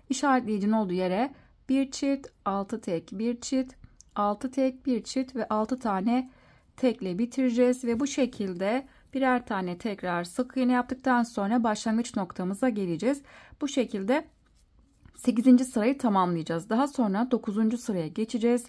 Speaker 1: İşaretleyicinin olduğu yere bir çift, 6 tek, bir çift, 6 tek, bir çift ve 6 tane tekle bitireceğiz ve bu şekilde birer tane tekrar sık iğne yaptıktan sonra başlangıç noktamıza geleceğiz. Bu şekilde 8. sırayı tamamlayacağız. Daha sonra 9. sıraya geçeceğiz.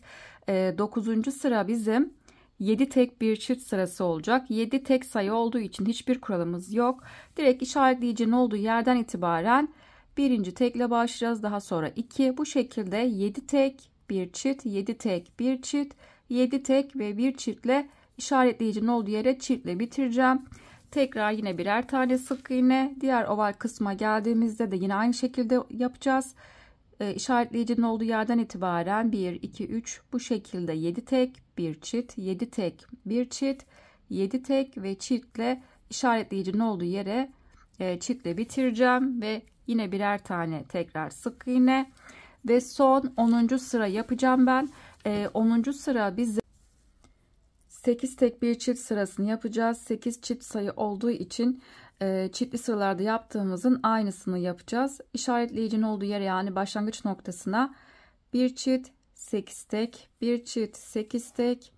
Speaker 1: 9. sıra bizim 7 tek bir çift sırası olacak. 7 tek sayı olduğu için hiçbir kuralımız yok. Direkt işaretleyicinin olduğu yerden itibaren birinci tekle başlayacağız. Daha sonra 2. Bu şekilde 7 tek bir çift, 7 tek bir çift, 7 tek ve bir çiftle işaretleyicinin olduğu yere çiftle bitireceğim. Tekrar yine birer tane sık iğne. Diğer oval kısma geldiğimizde de yine aynı şekilde yapacağız. İşaretleyicinin olduğu yerden itibaren 1, 2, 3 bu şekilde 7 tek bir çift, 7 tek bir çift, 7 tek ve çiftle işaretleyicinin olduğu yere çiftle bitireceğim ve yine birer tane tekrar sık iğne ve son 10. sıra yapacağım ben. 10. sıra bize 8 tek bir çift sırasını yapacağız. 8 çift sayı olduğu için çiftli sıralarda yaptığımızın aynısını yapacağız. İşaretleyicinin olduğu yere yani başlangıç noktasına bir çift 8 tek, bir çift 8 tek,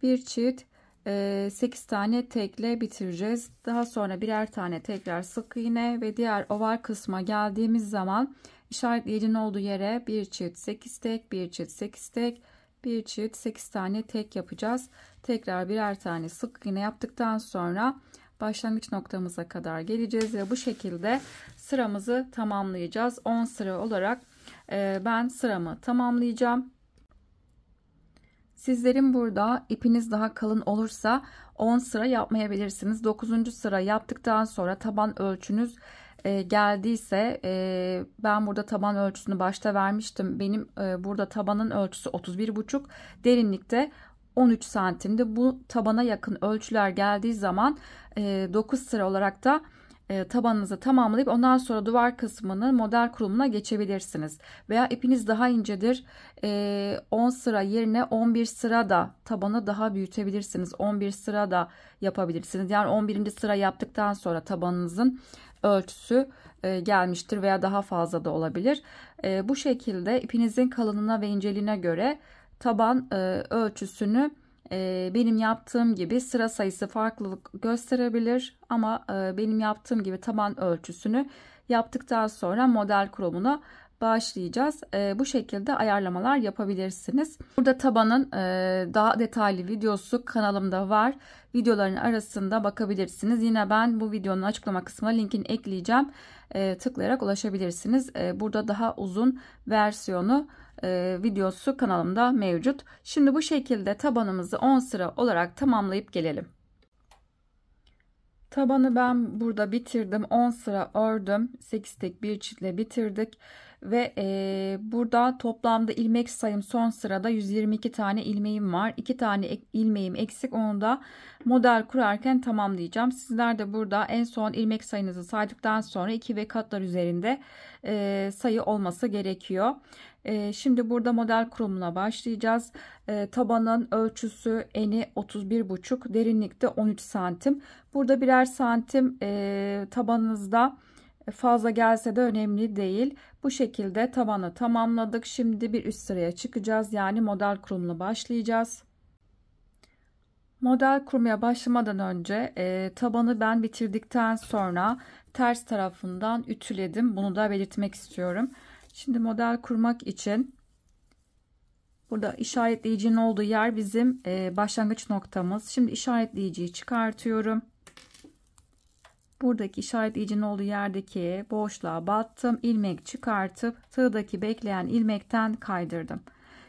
Speaker 1: bir çift 8 tane tekle bitireceğiz. Daha sonra birer tane tekrar sık iğne ve diğer oval kısma geldiğimiz zaman işaretleyicinin olduğu yere bir çift 8 tek, bir çift 8 tek, bir çift 8 tane tek yapacağız. Tekrar birer tane sık iğne yaptıktan sonra başlangıç noktamıza kadar geleceğiz ve bu şekilde sıramızı tamamlayacağız. 10 sıra olarak ben sıramı tamamlayacağım. Sizlerin burada ipiniz daha kalın olursa 10 sıra yapmayabilirsiniz. 9. sıra yaptıktan sonra taban ölçünüz geldiyse ben burada taban ölçüsünü başta vermiştim. Benim burada tabanın ölçüsü 31,5, derinlikte 13 santimdi. Bu tabana yakın ölçüler geldiği zaman 9 sıra olarak da tabanınızı tamamlayıp ondan sonra duvar kısmını model kurulumuna geçebilirsiniz. Veya ipiniz daha incedir, 10 sıra yerine 11 sıra da tabanı daha büyütebilirsiniz. 11 sıra da yapabilirsiniz. Yani 11. sıra yaptıktan sonra tabanınızın ölçüsü gelmiştir veya daha fazla da olabilir. Bu şekilde ipinizin kalınlığına ve inceliğine göre taban ölçüsünü benim yaptığım gibi sıra sayısı farklılık gösterebilir ama benim yaptığım gibi taban ölçüsünü yaptıktan sonra model kurumuna başlayacağız. Bu şekilde ayarlamalar yapabilirsiniz. Burada tabanın daha detaylı videosu kanalımda var. Videoların arasında bakabilirsiniz. Yine ben bu videonun açıklama kısmına linkini ekleyeceğim. Tıklayarak ulaşabilirsiniz. Burada daha uzun versiyonu videosu kanalımda mevcut. Şimdi bu şekilde tabanımızı 10 sıra olarak tamamlayıp gelelim. Tabanı ben burada bitirdim. 10 sıra ördüm. 8 tek bir çiftle bitirdik. Ve burada toplamda ilmek sayım son sırada 122 tane ilmeğim var. 2 tane ilmeğim eksik. Onu da model kurarken tamamlayacağım. Sizler de burada en son ilmek sayınızı saydıktan sonra 2 ve katlar üzerinde sayı olması gerekiyor. Şimdi burada model kurumuna başlayacağız. Tabanın ölçüsü eni 31,5, derinlikte 13 santim. Burada birer santim tabanınızda fazla gelse de önemli değil. Bu şekilde tabanı tamamladık. Şimdi bir üst sıraya çıkacağız. Yani model kurumuna başlayacağız. Model kurmaya başlamadan önce tabanı ben bitirdikten sonra ters tarafından ütüledim. Bunu da belirtmek istiyorum. Şimdi model kurmak için burada işaretleyicinin olduğu yer bizim başlangıç noktamız. Şimdi işaretleyiciyi çıkartıyorum. Buradaki işaretleyicinin olduğu yerdeki boşluğa battım. İlmek çıkartıp tığdaki bekleyen ilmekten kaydırdım.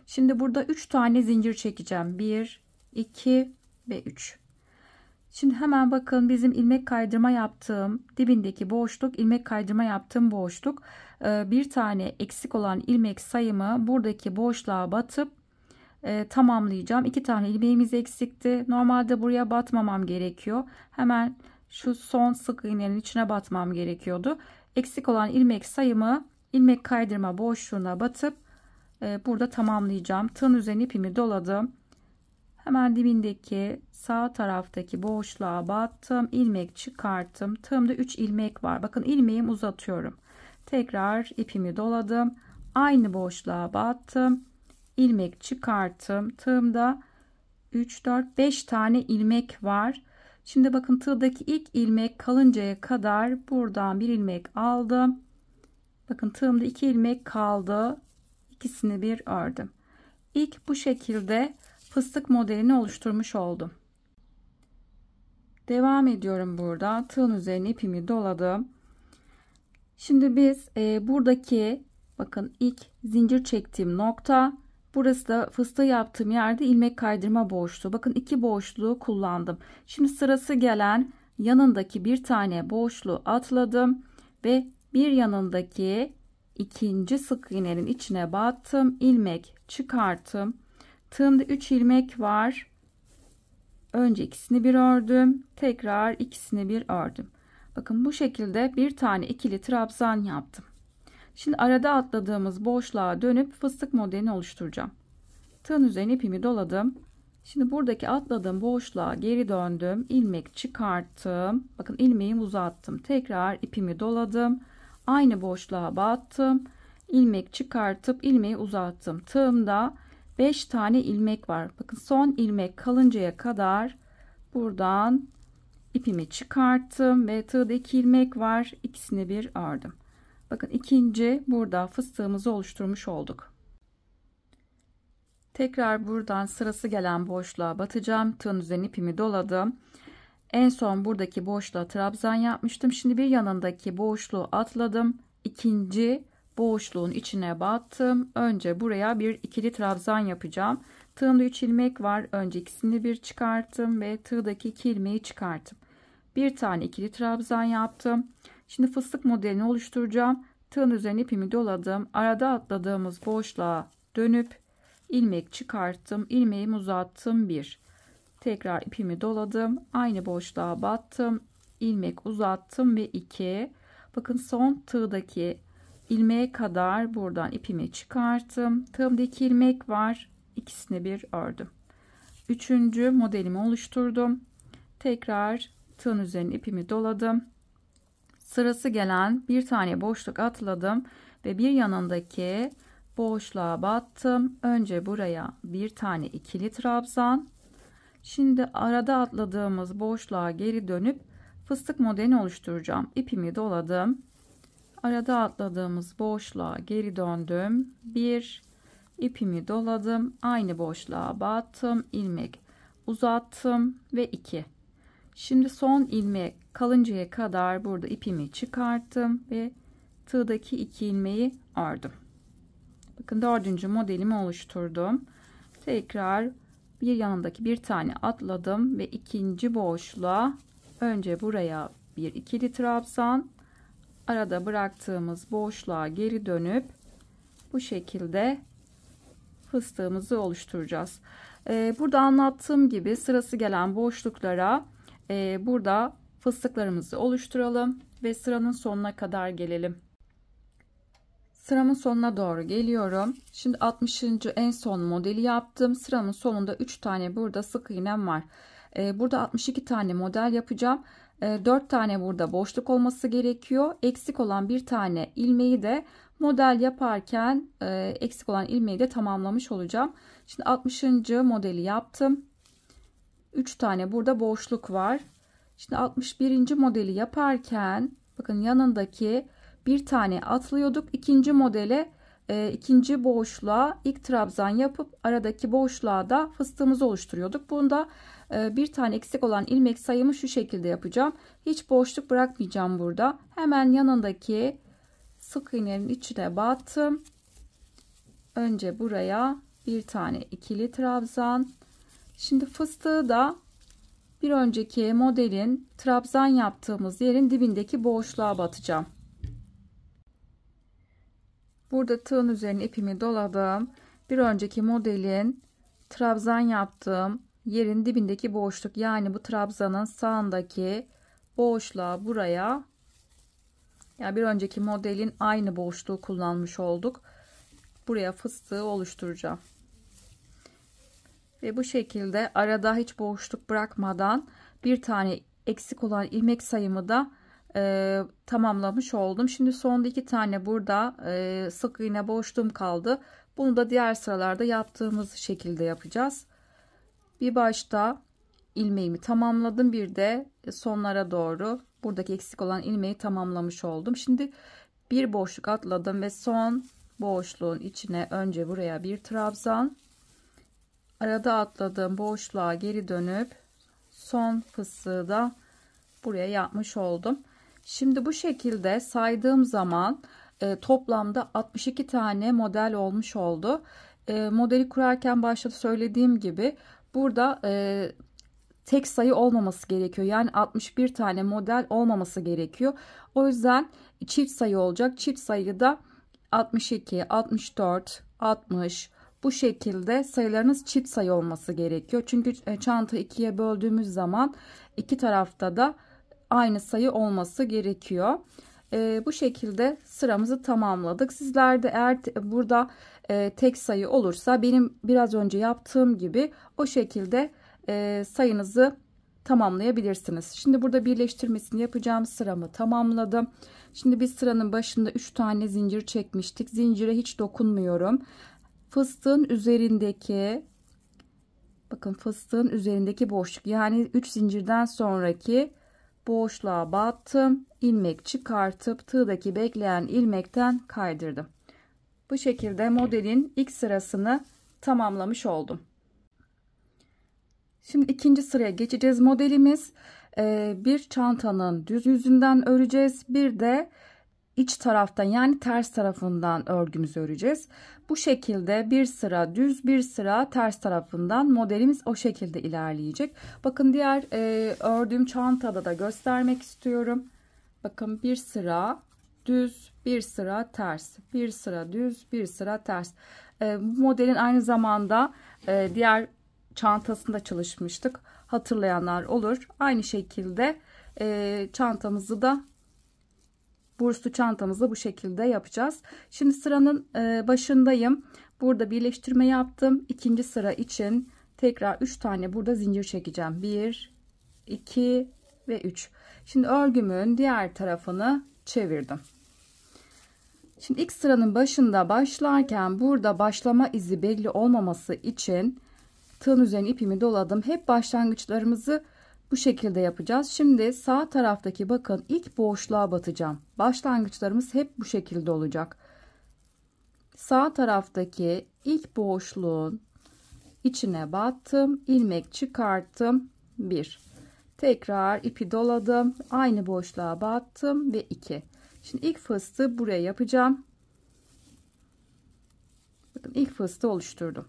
Speaker 1: Şimdi burada 3 tane zincir çekeceğim. 1, 2 ve 3. Şimdi hemen bakın bizim ilmek kaydırma yaptığım dibindeki boşluk, ilmek kaydırma yaptığım boşluk. Bir tane eksik olan ilmek sayımı buradaki boşluğa batıp tamamlayacağım. 2 tane ilmeğimiz eksikti. Normalde buraya batmamam gerekiyor. Hemen şu son sık iğnenin içine batmam gerekiyordu. Eksik olan ilmek sayımı ilmek kaydırma boşluğuna batıp burada tamamlayacağım. Tığın üzerine ipimi doladım. Hemen dibindeki sağ taraftaki boşluğa battım. İlmek çıkarttım. Tığımda 3 ilmek var. Bakın ilmeğimi uzatıyorum. Tekrar ipimi doladım. Aynı boşluğa battım. İlmek çıkarttım. Tığımda 3, 4, 5 tane ilmek var. Şimdi bakın tığdaki ilk ilmek kalıncaya kadar buradan bir ilmek aldım. Bakın tığımda 2 ilmek kaldı. İkisini bir ördüm. İlk bu şekilde fıstık modelini oluşturmuş oldum. Devam ediyorum burada. Tığın üzerine ipimi doladım. Şimdi biz buradaki bakın ilk zincir çektiğim nokta, burası da fıstığı yaptığım yerde ilmek kaydırma boşluğu. Bakın iki boşluğu kullandım. Şimdi sırası gelen yanındaki bir tane boşluğu atladım ve bir yanındaki ikinci sık iğnenin içine battım. İlmek çıkarttım. Tığımda 3 ilmek var. Önce ikisini bir ördüm. Tekrar ikisini bir ördüm. Bakın bu şekilde bir tane ikili trabzan yaptım. Şimdi arada atladığımız boşluğa dönüp fıstık modelini oluşturacağım. Tığın üzerine ipimi doladım. Şimdi buradaki atladığım boşluğa geri döndüm. İlmek çıkarttım. Bakın ilmeğimi uzattım. Tekrar ipimi doladım. Aynı boşluğa battım. İlmek çıkartıp ilmeği uzattım. Tığımda 5 tane ilmek var. Bakın son ilmek kalıncaya kadar buradan ipimi çıkarttım ve tığda 2 ilmek var. İkisini bir ördüm. Bakın ikinci burada fıstığımızı oluşturmuş olduk. Tekrar buradan sırası gelen boşluğa batacağım. Tığın üzerine ipimi doladım. En son buradaki boşluğa trabzan yapmıştım. Şimdi bir yanındaki boşluğu atladım. İkinci boşluğun içine battım. Önce buraya bir ikili trabzan yapacağım. Tığımda 3 ilmek var. Önce ikisini bir çıkarttım ve tığdaki 2 ilmeği çıkarttım. Bir tane ikili trabzan yaptım. Şimdi fıstık modelini oluşturacağım. Tığın üzerine ipimi doladım. Arada atladığımız boşluğa dönüp ilmek çıkarttım. İlmeğimi uzattım. 1. Tekrar ipimi doladım. Aynı boşluğa battım. İlmek uzattım ve 2. Bakın son tığdaki ilmeğe kadar buradan ipimi çıkarttım. Tığımda 2 ilmek var. İkisini bir ördüm. Üçüncü modelimi oluşturdum. Tekrar tığın üzerine ipimi doladım. Sırası gelen bir tane boşluk atladım ve bir yanındaki boşluğa battım. Önce buraya bir tane ikili trabzan. Şimdi arada atladığımız boşluğa geri dönüp fıstık modelini oluşturacağım. İpimi doladım. Arada atladığımız boşluğa geri döndüm. Bir ipimi doladım. Aynı boşluğa battım. İlmek uzattım ve 2. Şimdi son ilmek kalıncaya kadar burada ipimi çıkarttım ve tığdaki 2 ilmeği ördüm. Bakın dördüncü modelimi oluşturdum. Tekrar bir yanındaki bir tane atladım ve ikinci boşluğa önce buraya bir ikili trabzan, arada bıraktığımız boşluğa geri dönüp bu şekilde fıstığımızı oluşturacağız. Burada anlattığım gibi sırası gelen boşluklara burada fıstıklarımızı oluşturalım ve sıranın sonuna kadar gelelim. Sıramın sonuna doğru geliyorum. Şimdi 60. en son modeli yaptım. Sıramın sonunda 3 tane burada sık iğnem var. Burada 62 tane model yapacağım. 4 tane burada boşluk olması gerekiyor. Eksik olan bir tane ilmeği de model yaparken eksik olan ilmeği de tamamlamış olacağım. Şimdi 60. modeli yaptım. 3 tane burada boşluk var. Şimdi 61. modeli yaparken bakın yanındaki bir tane atlıyorduk. İkinci modele ikinci boşluğa ilk trabzan yapıp aradaki boşluğa da fıstığımızı oluşturuyorduk. Bunda bir tane eksik olan ilmek sayımı şu şekilde yapacağım. Hiç boşluk bırakmayacağım burada. Hemen yanındaki sık iğnenin içine battım. Önce buraya bir tane ikili trabzan. Şimdi fıstığı da bir önceki modelin trabzan yaptığımız yerin dibindeki boşluğa batacağım. Burada tığın üzerine ipimi doladım. Bir önceki modelin trabzan yaptığım yerin dibindeki boşluk, yani bu trabzanın sağındaki boşluğa buraya, yani bir önceki modelin aynı boşluğu kullanmış olduk. Buraya fıstığı oluşturacağım. Ve bu şekilde arada hiç boşluk bırakmadan bir tane eksik olan ilmek sayımı da tamamlamış oldum. Şimdi sonda 2 tane burada sık iğne boşluğum kaldı. Bunu da diğer sıralarda yaptığımız şekilde yapacağız. Bir başta ilmeğimi tamamladım. Bir de sonlara doğru buradaki eksik olan ilmeği tamamlamış oldum. Şimdi bir boşluk atladım ve son boşluğun içine önce buraya bir trabzan, arada atladığım boşluğa geri dönüp son fıstığı da buraya yapmış oldum. Şimdi bu şekilde saydığım zaman toplamda 62 tane model olmuş oldu. Modeli kurarken başta söylediğim gibi burada tek sayı olmaması gerekiyor. Yani 61 tane model olmaması gerekiyor. O yüzden çift sayı olacak. Çift sayı da 62, 64, 60 bu şekilde sayılarınız çift sayı olması gerekiyor. Çünkü çanta ikiye böldüğümüz zaman iki tarafta da aynı sayı olması gerekiyor. Bu şekilde sıramızı tamamladık. Sizler de eğer burada tek sayı olursa benim biraz önce yaptığım gibi o şekilde sayınızı tamamlayabilirsiniz. Şimdi burada birleştirmesini yapacağım. Sıramı tamamladım. Şimdi biz sıranın başında 3 tane zincir çekmiştik. Zincire hiç dokunmuyorum. Fıstığın üzerindeki, bakın fıstığın üzerindeki boşluk, yani 3 zincirden sonraki boşluğa battım. İlmek çıkartıp tığdaki bekleyen ilmekten kaydırdım. Bu şekilde modelin ilk sırasını tamamlamış oldum. Şimdi ikinci sıraya geçeceğiz. Modelimiz bir çantanın düz yüzünden öreceğiz. Bir de iç taraftan, yani ters tarafından örgümüzü öreceğiz. Bu şekilde bir sıra düz, bir sıra ters tarafından modelimiz o şekilde ilerleyecek. Bakın diğer ördüğüm çantada da göstermek istiyorum. Bakın bir sıra düz, bir sıra ters, bir sıra düz, bir sıra ters. Bu modelin aynı zamanda diğer çantasında çalışmıştık. Hatırlayanlar olur. Aynı şekilde çantamızı da, burslu çantamızı bu şekilde yapacağız. Şimdi sıranın başındayım. Burada birleştirme yaptım. İkinci sıra için tekrar 3 tane burada zincir çekeceğim. 1, 2 ve 3. Şimdi örgümün diğer tarafını çevirdim. Şimdi ilk sıranın başında başlarken burada başlama izi belli olmaması için tığın üzerine ipimi doladım. Hep başlangıçlarımızı bu şekilde yapacağız. Şimdi sağ taraftaki, bakın, ilk boşluğa batacağım. Başlangıçlarımız hep bu şekilde olacak. Sağ taraftaki ilk boşluğun içine battım. İlmek çıkarttım. 1. Tekrar ipi doladım. Aynı boşluğa battım ve 2. Şimdi ilk fıstığı buraya yapacağım. Bakın ilk fıstığı oluşturdum.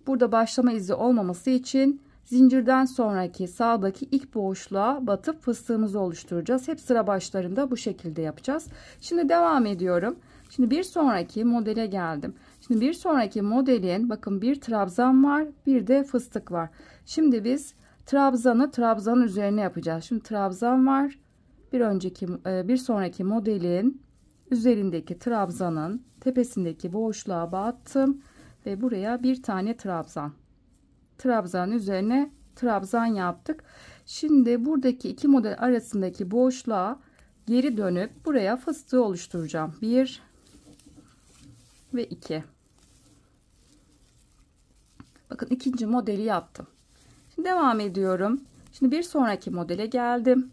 Speaker 1: Burada başlama izi olmaması için zincirden sonraki sağdaki ilk boşluğa batıp fıstığımızı oluşturacağız. Hep sıra başlarında bu şekilde yapacağız. Şimdi devam ediyorum. Şimdi bir sonraki modele geldim. Şimdi bir sonraki modelin, bakın, bir trabzan var, bir de fıstık var. Şimdi biz trabzanın üzerine yapacağız. Şimdi trabzan var. Bir sonraki modelin üzerindeki trabzanın tepesindeki boşluğa battım ve buraya bir tane trabzanın üzerine trabzan yaptık. Şimdi buradaki iki model arasındaki boşluğa geri dönüp buraya fıstığı oluşturacağım. 1 ve 2. Bakın ikinci modeli yaptım. Şimdi devam ediyorum. Şimdi bir sonraki modele geldim.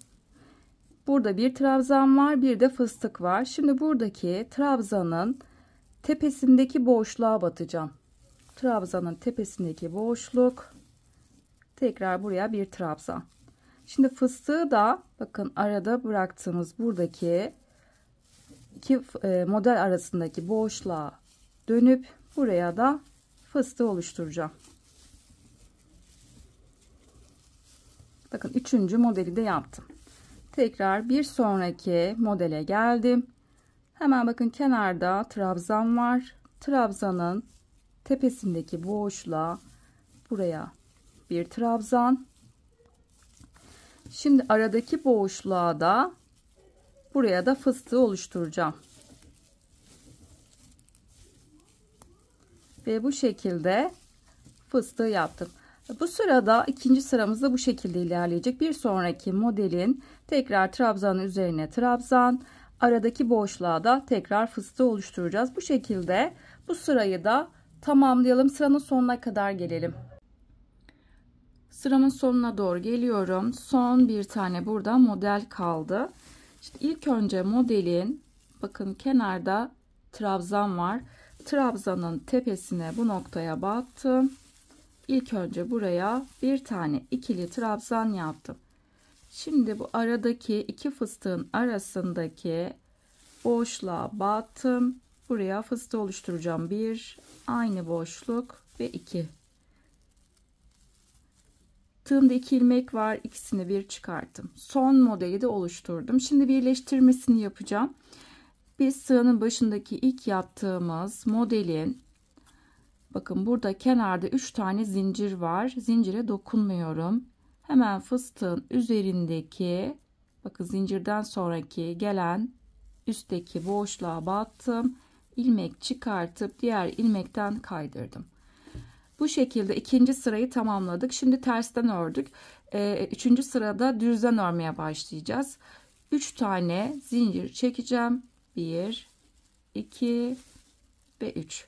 Speaker 1: Burada bir trabzan var, bir de fıstık var. Şimdi buradaki trabzanın tepesindeki boşluğa batacağım. Trabzanın tepesindeki boşluk, tekrar buraya bir trabzan. Şimdi fıstığı da, bakın, arada bıraktığımız buradaki iki model arasındaki boşluğa dönüp buraya da fıstığı oluşturacağım. Bakın üçüncü modeli de yaptım. Tekrar bir sonraki modele geldim. Hemen bakın kenarda trabzan var. Trabzanın tepesindeki boşluğa buraya bir trabzan. Şimdi aradaki boşluğa da buraya da fıstığı oluşturacağım. Ve bu şekilde fıstığı yaptım. Bu sırada ikinci sıramızda bu şekilde ilerleyecek. Bir sonraki modelin tekrar trabzanın üzerine trabzan, aradaki boşluğa da tekrar fıstığı oluşturacağız. Bu şekilde bu sırayı da tamamlayalım. Sıranın sonuna kadar gelelim. Sıramın sonuna doğru geliyorum. Son bir tane burada model kaldı. İşte ilk önce modelin, bakın kenarda trabzan var. Trabzanın tepesine bu noktaya battım. İlk önce buraya bir tane ikili trabzan yaptım. Şimdi bu aradaki iki fıstığın arasındaki boşluğa battım. Buraya fıstığı oluşturacağım. Bir, aynı boşluk ve iki. Tığımda 2 ilmek var. İkisini bir çıkarttım. Son modeli de oluşturdum. Şimdi birleştirmesini yapacağım. Biz sıranın başındaki ilk yaptığımız modelin, bakın burada kenarda 3 tane zincir var. Zincire dokunmuyorum. Hemen fıstığın üzerindeki, bakın zincirden sonraki gelen üstteki boşluğa battım. İlmek çıkartıp diğer ilmekten kaydırdım. Bu şekilde ikinci sırayı tamamladık. Şimdi tersten ördük. Üçüncü sırada düzden örmeye başlayacağız. 3 tane zincir çekeceğim. 1, 2 ve 3.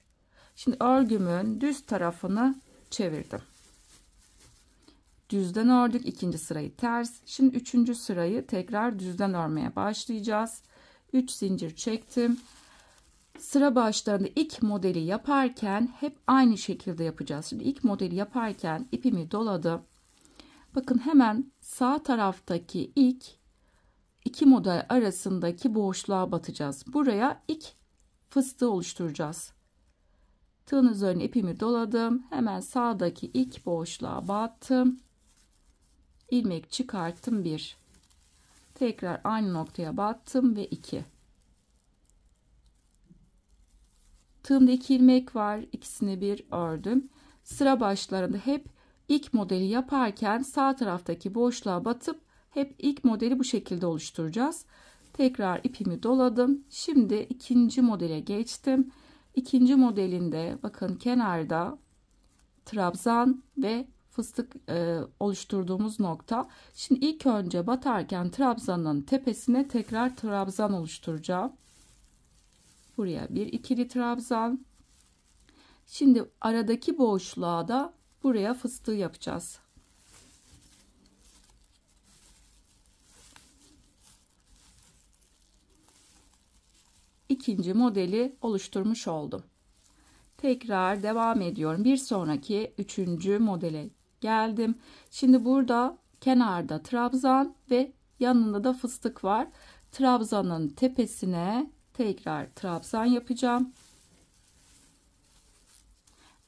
Speaker 1: Şimdi örgümün düz tarafını çevirdim. Düzden ördük. İkinci sırayı ters. Şimdi üçüncü sırayı tekrar düzden örmeye başlayacağız. 3 zincir çektim. Sıra başlarında ilk modeli yaparken hep aynı şekilde yapacağız. Şimdi ilk modeli yaparken ipimi doladım. Bakın hemen sağ taraftaki ilk iki model arasındaki boşluğa batacağız. Buraya ilk fıstığı oluşturacağız. Tığın üzerine ipimi doladım. Hemen sağdaki ilk boşluğa battım. İlmek çıkarttım 1. Tekrar aynı noktaya battım ve 2. Tığımda 2 ilmek var. İkisini bir ördüm. Sıra başlarında hep ilk modeli yaparken sağ taraftaki boşluğa batıp hep ilk modeli bu şekilde oluşturacağız. Tekrar ipimi doladım. Şimdi ikinci modele geçtim. İkinci modelinde bakın kenarda trabzan ve fıstık oluşturduğumuz nokta. Şimdi ilk önce batarken trabzanın tepesine tekrar trabzan oluşturacağım. Buraya bir ikili trabzan. Şimdi aradaki boşluğa da buraya fıstığı yapacağız. İkinci modeli oluşturmuş oldum. Tekrar devam ediyorum. Bir sonraki üçüncü modele geldim. Şimdi burada kenarda trabzan ve yanında da fıstık var. Trabzanın tepesine tekrar trabzan yapacağım.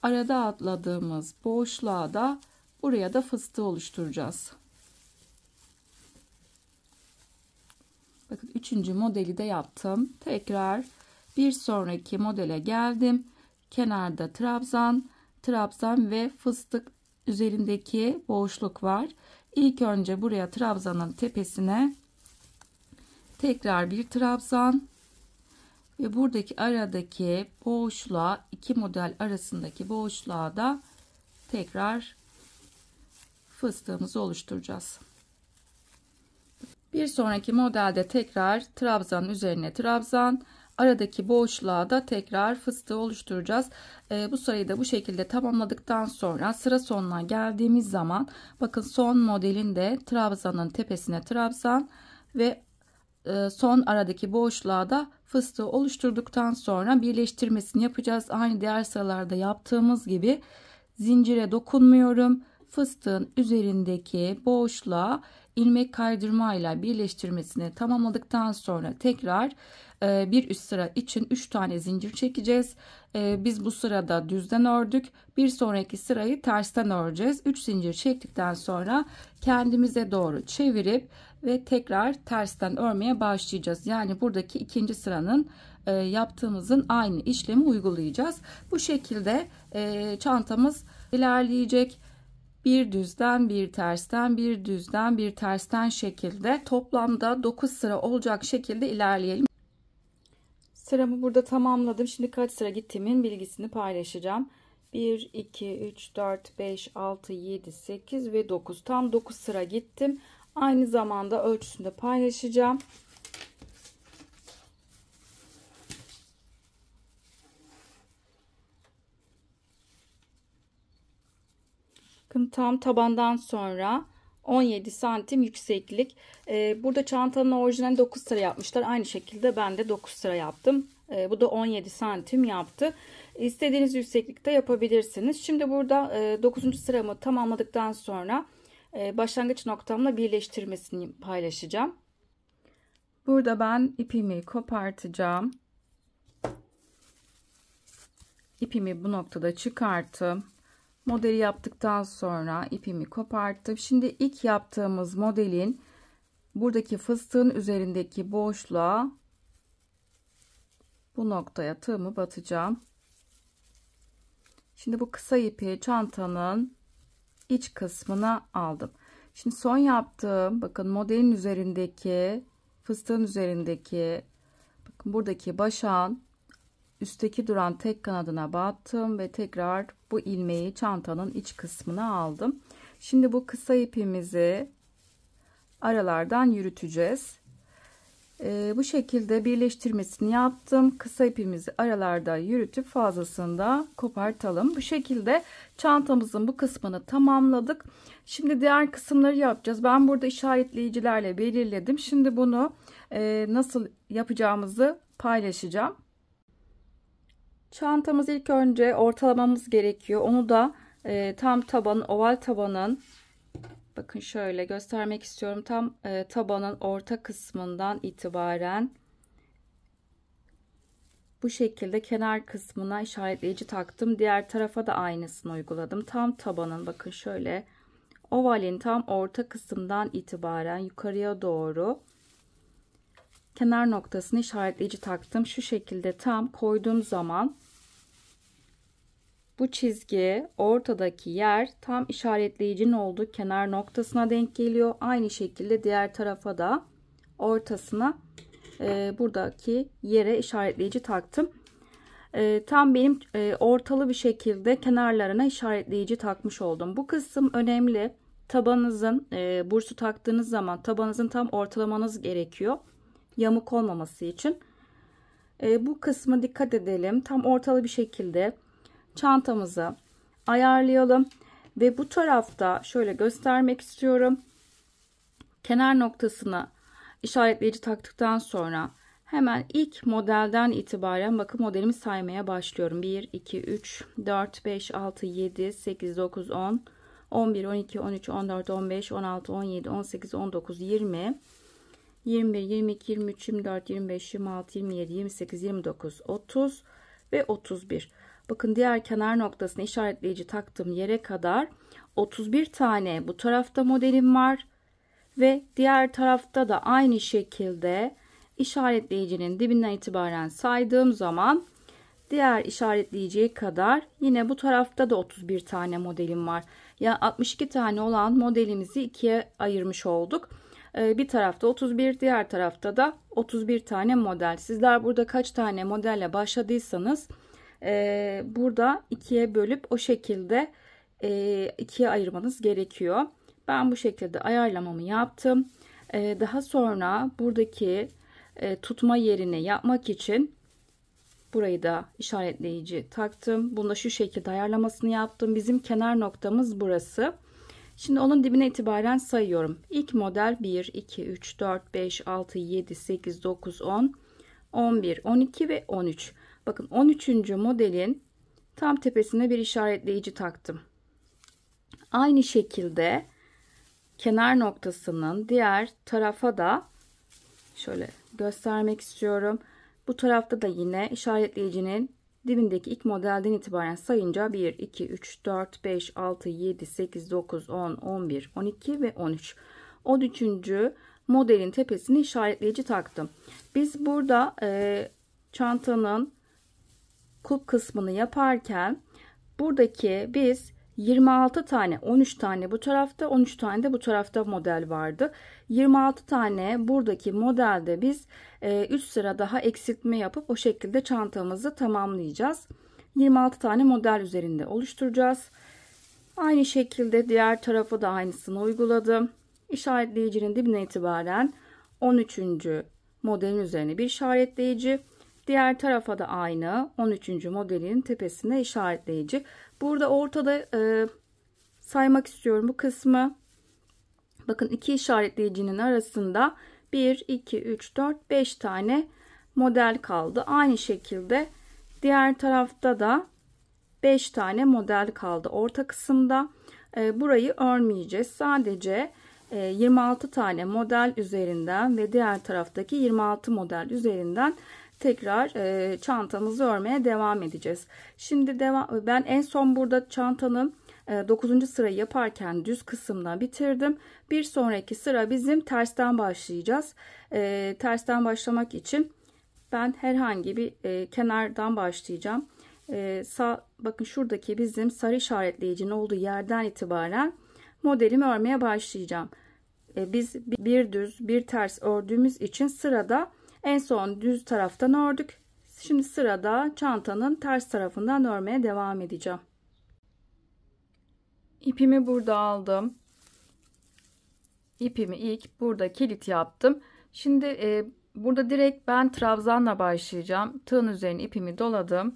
Speaker 1: Arada atladığımız boşluğa da buraya da fıstığı oluşturacağız. Bakın üçüncü modeli de yaptım. Tekrar bir sonraki modele geldim. Kenarda trabzan, trabzan ve fıstık üzerindeki boşluk var. İlk önce buraya trabzanın tepesine tekrar bir trabzan ve buradaki aradaki boşluğa, iki model arasındaki boşluğa da tekrar fıstığımızı oluşturacağız. Bir sonraki modelde tekrar trabzanın üzerine trabzan, aradaki boşluğa da tekrar fıstığı oluşturacağız. Bu sırayı da bu şekilde tamamladıktan sonra sıra sonuna geldiğimiz zaman bakın son modelin de trabzanın tepesine trabzan ve son aradaki boşluğa da fıstığı oluşturduktan sonra birleştirmesini yapacağız. Aynı diğer sıralarda yaptığımız gibi zincire dokunmuyorum. Fıstığın üzerindeki boşluğa ilmek kaydırma ile birleştirmesini tamamladıktan sonra tekrar bir üst sıra için 3 tane zincir çekeceğiz. Biz bu sırada düzden ördük. Bir sonraki sırayı tersten öreceğiz. 3 zincir çektikten sonra kendimize doğru çevirip ve tekrar tersten örmeye başlayacağız. Yani buradaki ikinci sıranın yaptığımızın aynı işlemi uygulayacağız. Bu şekilde çantamız ilerleyecek. Bir düzden bir tersten, bir düzden bir tersten şekilde toplamda 9 sıra olacak şekilde ilerleyelim. Sıramı burada tamamladım. Şimdi kaç sıra gittiğimin bilgisini paylaşacağım. 1, 2, 3, 4, 5, 6, 7, 8 ve 9. Tam 9 sıra gittim. Aynı zamanda ölçüsünü de paylaşacağım. Bakın tam tabandan sonra 17 santim yükseklik. Burada çantanın orijinali 9 sıra yapmışlar. Aynı şekilde ben de 9 sıra yaptım. Bu da 17 santim yaptı. İstediğiniz yükseklikte yapabilirsiniz. Şimdi burada 9. sıramı tamamladıktan sonra başlangıç noktamla birleştirmesini paylaşacağım. Burada ben ipimi kopartacağım. İpimi bu noktada çıkarttım. Modeli yaptıktan sonra ipimi koparttım. Şimdi ilk yaptığımız modelin buradaki fıstığın üzerindeki boşluğa bu noktaya tığımı batacağım. Şimdi bu kısa ipi çantanın iç kısmına aldım. Şimdi son yaptığım, bakın modelin üzerindeki fıstığın üzerindeki, bakın buradaki başağın üstteki duran tek kanadına battım ve tekrar bu ilmeği çantanın iç kısmına aldım. Şimdi bu kısa ipimizi aralardan yürüteceğiz. Bu şekilde birleştirmesini yaptım. Kısa ipimizi aralarda yürütüp fazlasını da kopartalım. Bu şekilde çantamızın bu kısmını tamamladık. Şimdi diğer kısımları yapacağız. Ben burada işaretleyicilerle belirledim. Şimdi bunu nasıl yapacağımızı paylaşacağım. Çantamızı ilk önce ortalamamız gerekiyor. Onu da tam tabanın, oval tabanın, bakın şöyle göstermek istiyorum. Tam tabanın orta kısmından itibaren bu şekilde kenar kısmına işaretleyici taktım. Diğer tarafa da aynısını uyguladım. Tam tabanın, bakın şöyle ovalin tam orta kısımdan itibaren yukarıya doğru kenar noktasını işaretleyici taktım. Şu şekilde tam koyduğum zaman bu çizgi, ortadaki yer tam işaretleyicinin olduğu kenar noktasına denk geliyor. Aynı şekilde diğer tarafa da ortasına buradaki yere işaretleyici taktım. Tam benim ortalı bir şekilde kenarlarına işaretleyici takmış oldum. Bu kısım önemli. Tabanınızın bursu taktığınız zaman tabanınızın tam ortalamanız gerekiyor. Yamuk olmaması için. Bu kısmı dikkat edelim. Tam ortalı bir şekilde çantamızı ayarlayalım ve bu tarafta şöyle göstermek istiyorum. Kenar noktasına işaretleyici taktıktan sonra hemen ilk modelden itibaren bakın modelimi saymaya başlıyorum. 1, 2, 3, 4, 5, 6, 7, 8, 9, 10, 11, 12, 13, 14, 15, 16, 17, 18, 19, 20, 21, 22, 23, 24, 25, 26, 27, 28, 29, 30 ve 31. Bakın diğer kenar noktasına işaretleyici taktığım yere kadar 31 tane bu tarafta modelim var. Ve diğer tarafta da aynı şekilde işaretleyicinin dibinden itibaren saydığım zaman diğer işaretleyiciye kadar yine bu tarafta da 31 tane modelim var. Yani 62 tane olan modelimizi ikiye ayırmış olduk. Bir tarafta 31, diğer tarafta da 31 tane model. Sizler burada kaç tane modelle başladıysanız burada ikiye bölüp o şekilde ikiye ayırmanız gerekiyor. Ben bu şekilde ayarlamamı yaptım. Daha sonra buradaki tutma yerini yapmak için burayı da işaretleyici taktım. Bunu da şu şekilde ayarlamasını yaptım. Bizim kenar noktamız burası. Şimdi onun dibine itibaren sayıyorum. İlk model 1, 2, 3, 4, 5, 6, 7, 8, 9, 10, 11, 12 ve 13. Bakın 13. modelin tam tepesine bir işaretleyici taktım. Aynı şekilde kenar noktasının diğer tarafa da şöyle göstermek istiyorum. Bu tarafta da yine işaretleyicinin dibindeki ilk modelden itibaren sayınca 1, 2, 3, 4, 5, 6, 7, 8, 9, 10, 11, 12 ve 13. 13. modelin tepesine işaretleyici taktım. Biz burada çantanın kulp kısmını yaparken buradaki biz 26 tane, 13 tane bu tarafta, 13 tane de bu tarafta model vardı. 26 tane buradaki modelde biz 3 sıra daha eksiltme yapıp o şekilde çantamızı tamamlayacağız. 26 tane model üzerinde oluşturacağız. Aynı şekilde diğer tarafa da aynısını uyguladım. İşaretleyicinin dibinden itibaren 13. modelin üzerine bir işaretleyici. Diğer tarafa da aynı 13. modelin tepesine işaretleyici. Burada ortada saymak istiyorum bu kısmı. Bakın iki işaretleyicinin arasında 1, 2, 3, 4, 5 tane model kaldı. Aynı şekilde diğer tarafta da 5 tane model kaldı orta kısımda. Burayı örmeyeceğiz. Sadece 26 tane model üzerinden ve diğer taraftaki 26 model üzerinden tekrar çantamızı örmeye devam edeceğiz. Şimdi ben en son burada çantanın 9. sırayı yaparken düz kısımdan bitirdim. Bir sonraki sıra bizim tersten başlayacağız. Tersten başlamak için ben herhangi bir kenardan başlayacağım. Bakın şuradaki bizim sarı işaretleyicinin olduğu yerden itibaren modelimi örmeye başlayacağım. Biz bir düz bir ters ördüğümüz için sırada en son düz taraftan ördük. Şimdi sırada çantanın ters tarafından örmeye devam edeceğim. İpimi burada aldım. İpimi ilk burada kilit yaptım. Şimdi burada direkt ben trabzanla başlayacağım. Tığın üzerine ipimi doladım.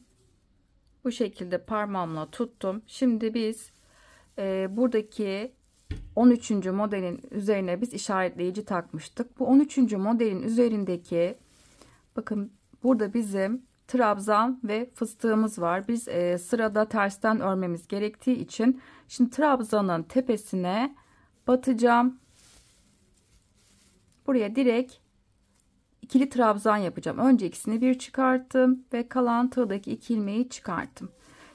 Speaker 1: Bu şekilde parmağımla tuttum. Şimdi biz buradaki 13. modelin üzerine biz işaretleyici takmıştık. Bu 13. modelin üzerindeki bakın burada bizim trabzan ve fıstığımız var. Biz sırada tersten örmemiz gerektiği için şimdi trabzanın tepesine batacağım. Buraya direkt ikili trabzan yapacağım. Önce ikisini bir çıkarttım ve kalan tığdaki 2 ilmeği çıkarttım.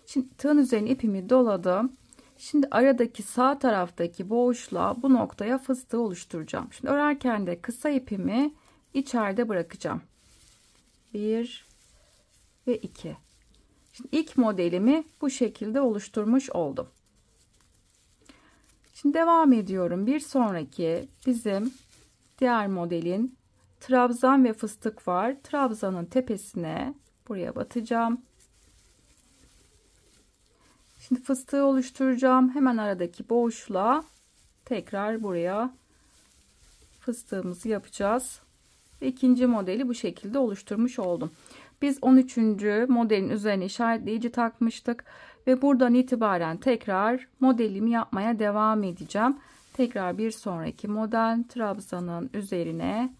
Speaker 1: Şimdi tığın üzerine ipimi doladım. Şimdi aradaki sağ taraftaki boşluğa bu noktaya fıstığı oluşturacağım. Şimdi örerken de kısa ipimi içeride bırakacağım. 1 ve 2. Şimdi ilk modelimi bu şekilde oluşturmuş oldum. Şimdi devam ediyorum. Bir sonraki bizim diğer modelin trabzan ve fıstık var. Trabzanın tepesine buraya batacağım. Şimdi fıstığı oluşturacağım. Hemen aradaki boşluğa tekrar buraya fıstığımızı yapacağız. Ve ikinci modeli bu şekilde oluşturmuş oldum. Biz 13. modelin üzerine işaretleyici takmıştık. Ve buradan itibaren tekrar modelimi yapmaya devam edeceğim. Tekrar bir sonraki model trabzanın üzerine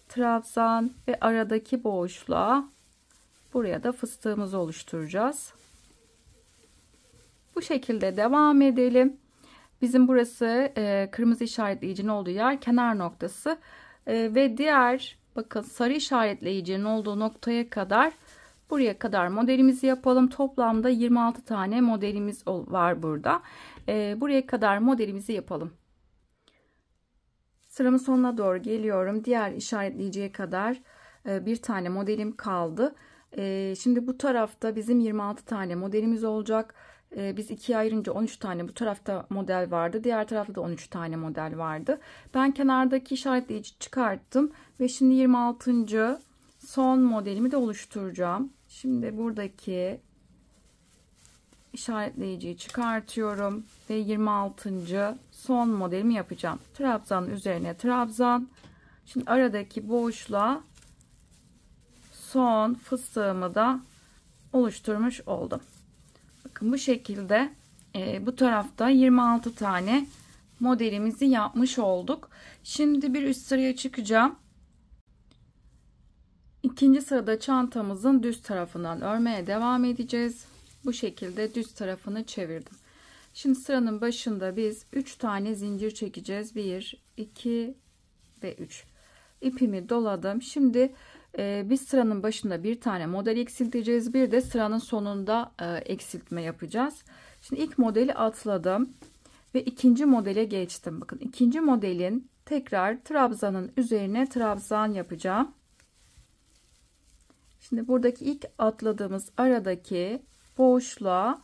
Speaker 1: trabzan ve aradaki boşluğa buraya da fıstığımızı oluşturacağız. Bu şekilde devam edelim. Bizim burası kırmızı işaretleyicinin olduğu yer kenar noktası ve diğer bakın sarı işaretleyicinin olduğu noktaya kadar buraya kadar modelimizi yapalım. Toplamda 26 tane modelimiz var burada. Buraya kadar modelimizi yapalım. Sıramın sonuna doğru geliyorum. Diğer işaretleyiciye kadar bir tane modelim kaldı. Şimdi bu tarafta bizim 26 tane modelimiz olacak. Biz ikiye ayırınca 13 tane bu tarafta model vardı. Diğer tarafta da 13 tane model vardı. Ben kenardaki işaretleyici çıkarttım. Ve şimdi 26. son modelimi de oluşturacağım. Şimdi buradaki işaretleyiciyi çıkartıyorum. Ve 26. son modelimi yapacağım. Trabzanın üzerine trabzan. Şimdi aradaki boşluğa son fıstığımı da oluşturmuş oldum. Bakın bu şekilde bu tarafta 26 tane modelimizi yapmış olduk. Şimdi bir üst sıraya çıkacağım. İkinci sırada çantamızın düz tarafından örmeye devam edeceğiz. Bu şekilde düz tarafını çevirdim. Şimdi sıranın başında biz 3 tane zincir çekeceğiz. 1, 2 ve 3. İpimi doladım. Şimdi biz sıranın başında bir tane model eksilteceğiz. Bir de sıranın sonunda eksiltme yapacağız. Şimdi ilk modeli atladım ve ikinci modele geçtim. Bakın ikinci modelin tekrar trabzanın üzerine trabzan yapacağım. Şimdi buradaki ilk atladığımız aradaki boşluğa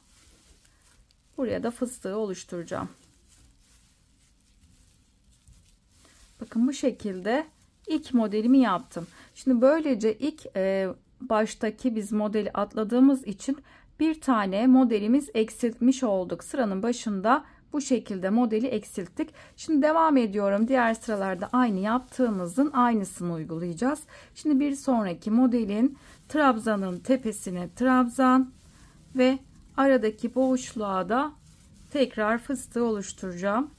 Speaker 1: buraya da fıstığı oluşturacağım. Bakın bu şekilde ilk modelimi yaptım. Şimdi böylece ilk baştaki biz modeli atladığımız için bir tane modelimiz eksiltmiş olduk. Sıranın başında bu şekilde modeli eksilttik. Şimdi devam ediyorum. Diğer sıralarda aynı yaptığımızın aynısını uygulayacağız. Şimdi bir sonraki modelin trabzanın tepesine trabzan ve aradaki boşluğa da tekrar fıstığı oluşturacağım.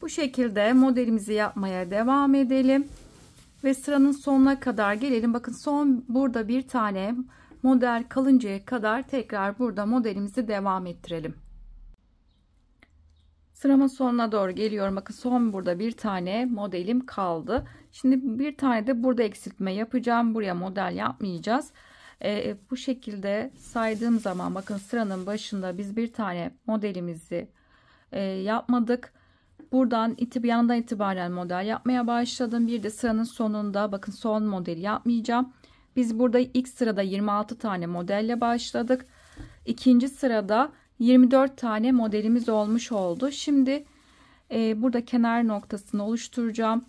Speaker 1: Bu şekilde modelimizi yapmaya devam edelim ve sıranın sonuna kadar gelelim. Bakın son burada bir tane model kalıncaya kadar tekrar burada modelimizi devam ettirelim. Sıramın sonuna doğru geliyorum. Bakın son burada bir tane modelim kaldı. Şimdi bir tane de burada eksiltme yapacağım. Buraya model yapmayacağız. Bu şekilde saydığım zaman bakın sıranın başında biz bir tane modelimizi yapmadık. Buradan yandan itibaren model yapmaya başladım. Bir de sıranın sonunda bakın son modeli yapmayacağım. Biz burada ilk sırada 26 tane modelle başladık. İkinci sırada 24 tane modelimiz olmuş oldu. Şimdi burada kenar noktasını oluşturacağım.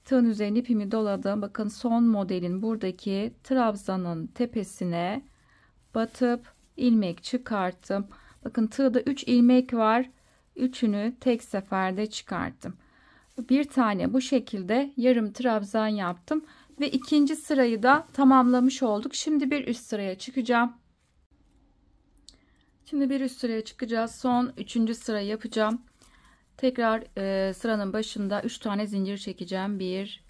Speaker 1: Tığın üzerine ipimi doladım. Bakın son modelin buradaki trabzanın tepesine batıp ilmek çıkarttım. Bakın tığda 3 ilmek var. Üçünü tek seferde çıkarttım. Bir tane bu şekilde yarım trabzan yaptım ve ikinci sırayı da tamamlamış olduk. Şimdi bir üst sıraya çıkacağım. Şimdi bir üst sıraya çıkacağız. Son 3. sırayı yapacağım. Tekrar sıranın başında 3 tane zincir çekeceğim. 1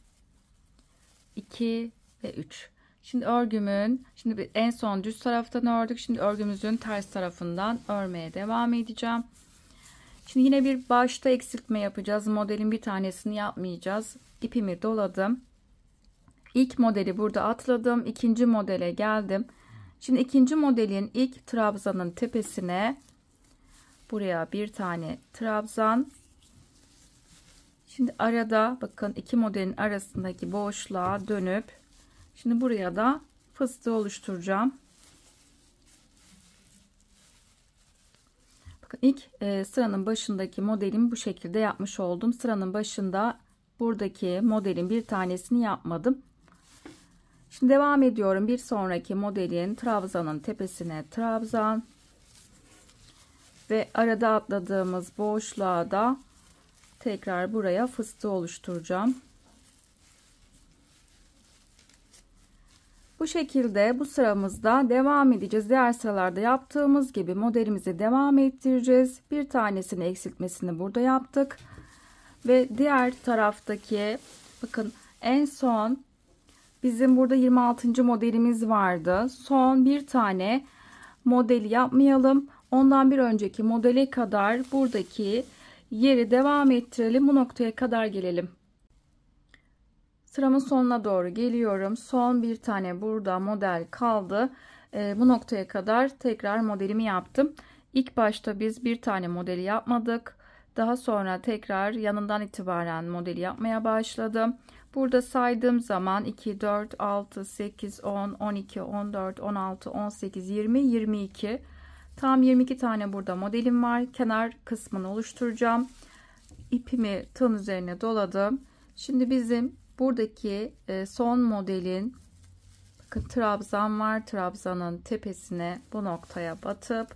Speaker 1: 2 ve 3. Şimdi en son düz taraftan ördük. Şimdi örgümüzün ters tarafından örmeye devam edeceğim. Şimdi yine bir başta eksiltme yapacağız. Modelin bir tanesini yapmayacağız. İpimi doladım. İlk modeli burada atladım. İkinci modele geldim. Şimdi ikinci modelin ilk trabzanın tepesine buraya bir tane trabzan. Şimdi arada bakın iki modelin arasındaki boşluğa dönüp şimdi buraya da fıstığı oluşturacağım. Bakın ilk sıranın başındaki modelimi bu şekilde yapmış oldum. Sıranın başında buradaki modelin bir tanesini yapmadım. Şimdi devam ediyorum. Bir sonraki modelin trabzanın tepesine trabzan ve arada atladığımız boşluğa da tekrar buraya fıstığı oluşturacağım. Bu şekilde bu sıramızda devam edeceğiz. Diğer sıralarda yaptığımız gibi modelimizi devam ettireceğiz. Bir tanesini eksiltmesini burada yaptık. Ve diğer taraftaki bakın en son bizim burada 26. modelimiz vardı. Son bir tane modeli yapmayalım. Ondan bir önceki modele kadar buradaki yeri devam ettirelim. Bu noktaya kadar gelelim. Sıramın sonuna doğru geliyorum. Son bir tane burada model kaldı. Bu noktaya kadar tekrar modelimi yaptım. İlk başta biz bir tane modeli yapmadık. Daha sonra tekrar yanından itibaren modeli yapmaya başladım. Burada saydığım zaman 2, 4, 6, 8, 10, 12, 14, 16, 18, 20, 22. Tam 22 tane burada modelim var. Kenar kısmını oluşturacağım. İpimi tığın üzerine doladım. Şimdi bizim buradaki son modelin bakın trabzan var. Trabzanın tepesine bu noktaya batıp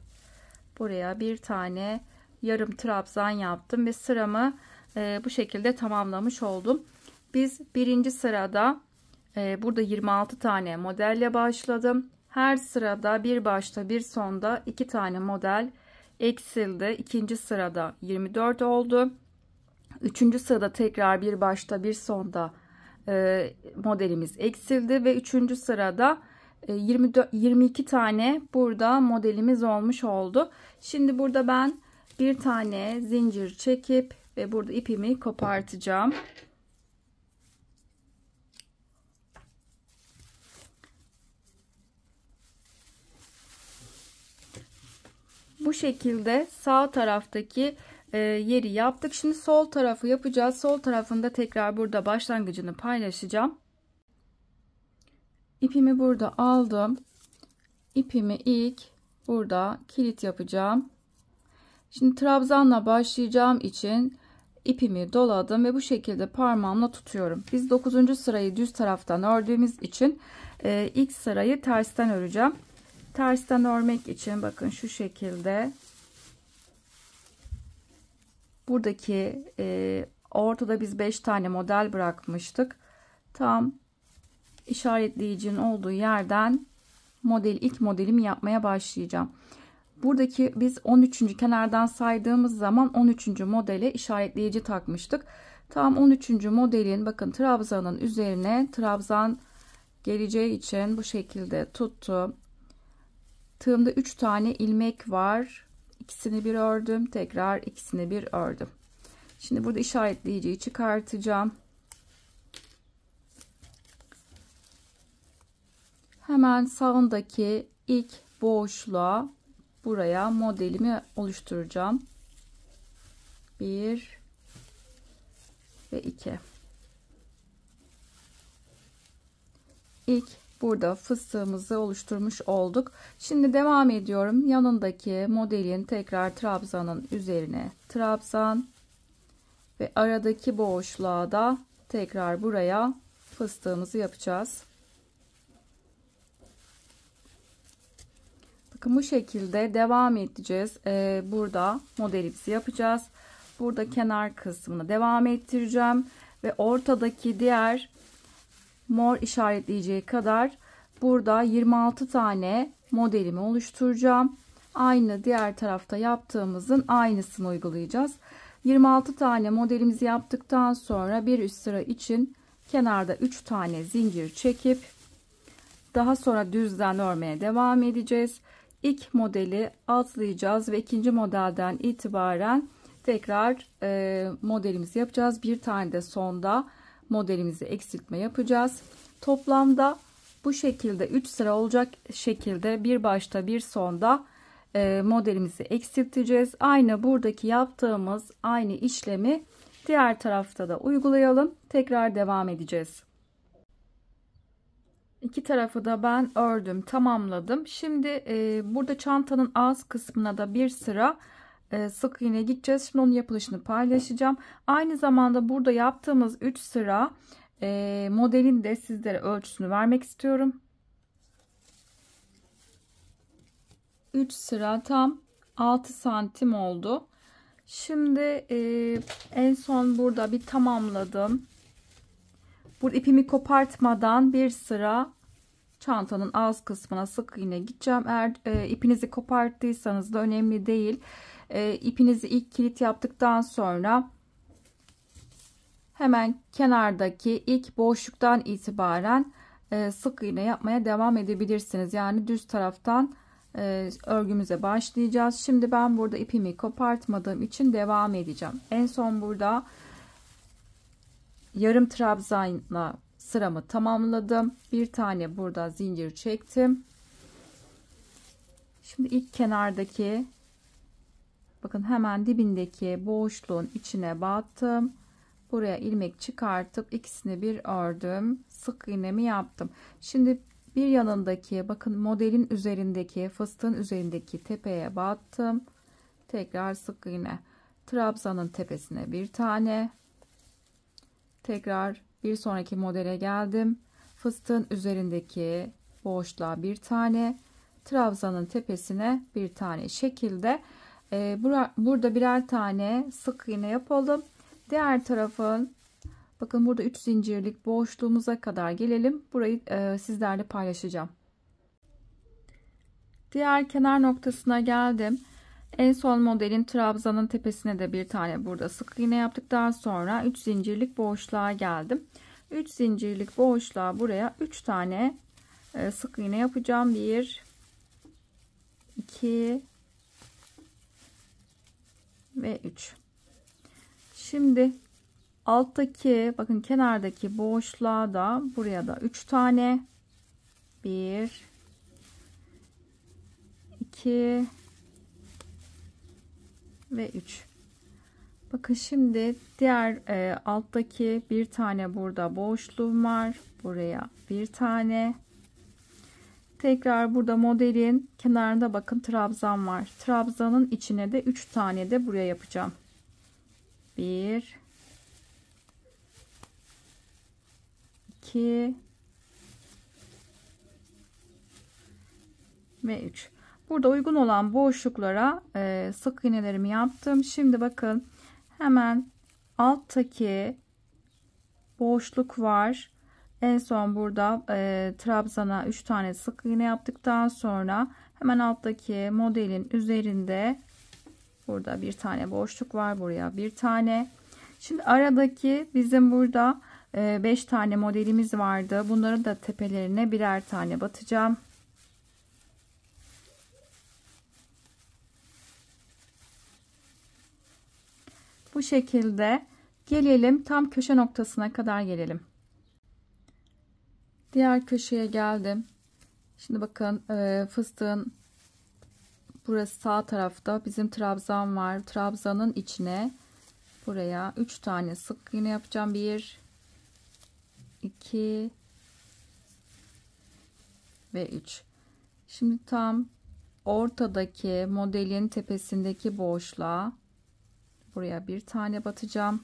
Speaker 1: buraya bir tane yarım trabzan yaptım ve sıramı bu şekilde tamamlamış oldum. Biz birinci sırada burada 26 tane modelle başladım. Her sırada bir başta bir sonda 2 tane model eksildi. İkinci sırada 24 oldu. Üçüncü sırada tekrar bir başta bir sonda modelimiz eksildi ve üçüncü sırada 22 tane burada modelimiz olmuş oldu. Şimdi burada ben bir tane zincir çekip ve burada ipimi kopartacağım. Bu şekilde sağ taraftaki yeri yaptık. Şimdi sol tarafı yapacağız. Sol tarafında tekrar burada başlangıcını paylaşacağım. İpimi burada aldım. İpimi ilk burada kilit yapacağım. Şimdi trabzanla başlayacağım için ipimi doladım ve bu şekilde parmağımla tutuyorum. Biz 9. sırayı düz taraftan ördüğümüz için ilk sırayı tersten öreceğim. Tersten örmek için bakın şu şekilde buradaki ortada biz 5 tane model bırakmıştık. Tam işaretleyicinin olduğu yerden ilk modelimi yapmaya başlayacağım. Buradaki biz 13. kenardan saydığımız zaman 13. modele işaretleyici takmıştık. Tam 13. modelin bakın trabzanın üzerine trabzan geleceği için bu şekilde tuttum. Tığımda 3 tane ilmek var. İkisini bir ördüm. Tekrar ikisini bir ördüm. Şimdi burada işaretleyiciyi çıkartacağım. Hemen sağındaki ilk boşluğa buraya modelimi oluşturacağım. 1 ve 2. İlk burada fıstığımızı oluşturmuş olduk. Şimdi devam ediyorum. Yanındaki modelin tekrar trabzanın üzerine trabzan ve aradaki boşluğa da tekrar buraya fıstığımızı yapacağız. Bakın bu şekilde devam edeceğiz. Burada modelimizi yapacağız. Burada kenar kısmını devam ettireceğim ve ortadaki diğer mor işaretleyeceği kadar burada 26 tane modelimi oluşturacağım. Aynı diğer tarafta yaptığımızın aynısını uygulayacağız. 26 tane modelimizi yaptıktan sonra bir üst sıra için kenarda 3 tane zincir çekip daha sonra düzden örmeye devam edeceğiz. İlk modeli atlayacağız ve ikinci modelden itibaren tekrar modelimizi yapacağız. Bir tane de sonda modelimizi eksiltme yapacağız. Toplamda bu şekilde 3 sıra olacak şekilde bir başta bir sonda modelimizi eksilteceğiz. Aynı buradaki yaptığımız aynı işlemi diğer tarafta da uygulayalım. Tekrar devam edeceğiz. İki tarafı da ben ördüm, tamamladım. Şimdi burada çantanın ağız kısmına da bir sıra sık iğne gideceğiz. Şimdi onun yapılışını paylaşacağım. Aynı zamanda burada yaptığımız 3 sıra modelin de sizlere ölçüsünü vermek istiyorum. 3 sıra tam 6 santim oldu. Şimdi en son burada bir tamamladım. Burada ipimi kopartmadan bir sıra çantanın ağız kısmına sık iğne gideceğim. Eğer ipinizi koparttıysanız da önemli değil. İpinizi ilk kilit yaptıktan sonra hemen kenardaki ilk boşluktan itibaren sık iğne yapmaya devam edebilirsiniz. Yani düz taraftan örgümüze başlayacağız. Şimdi ben burada ipimi kopartmadığım için devam edeceğim. En son burada yarım trabzanla sıramı tamamladım. Bir tane burada zincir çektim. Şimdi ilk kenardaki bakın hemen dibindeki boşluğun içine battım. Buraya ilmek çıkartıp ikisini bir ördüm. Sık iğnemi yaptım. Şimdi bir yanındaki bakın modelin üzerindeki fıstığın üzerindeki tepeye battım. Tekrar sık iğne. Trabzanın tepesine bir tane. Tekrar bir sonraki modele geldim. Fıstığın üzerindeki boşluğa bir tane. Trabzanın tepesine bir tane şekilde. Burada birer tane sık iğne yapalım. Diğer tarafın bakın burada 3 zincirlik boşluğumuza kadar gelelim. Burayı sizlerle paylaşacağım. Diğer kenar noktasına geldim. En son modelin trabzanın tepesine de bir tane burada sık iğne yaptıktan sonra 3 zincirlik boşluğa geldim. 3 zincirlik boşluğa buraya 3 tane sık iğne yapacağım. 1 2 ve 3. Şimdi alttaki bakın kenardaki boşluğa da buraya da 3 tane 1 2 ve 3. Bakın şimdi diğer alttaki bir tane burada boşluğum var. Buraya bir tane. Tekrar burada modelin kenarında bakın trabzan var. Trabzanın içine de 3 tane de buraya yapacağım. 1 2 ve 3. Burada uygun olan boşluklara sık iğnelerimi yaptım. Şimdi bakın hemen alttaki boşluk var. En son burada trabzana 3 tane sık iğne yaptıktan sonra hemen alttaki modelin üzerinde burada bir tane boşluk var. Buraya bir tane. Şimdi aradaki bizim burada 5 tane modelimiz vardı. Bunların da tepelerine birer tane batacağım. Bu şekilde gelelim, tam köşe noktasına kadar gelelim. Diğer köşeye geldim. Şimdi bakın fıstığın burası sağ tarafta bizim trabzan var. Trabzanın içine buraya 3 tane sık iğne yapacağım. 1 2 ve 3. Şimdi tam ortadaki modelin tepesindeki boşluğa buraya bir tane batacağım.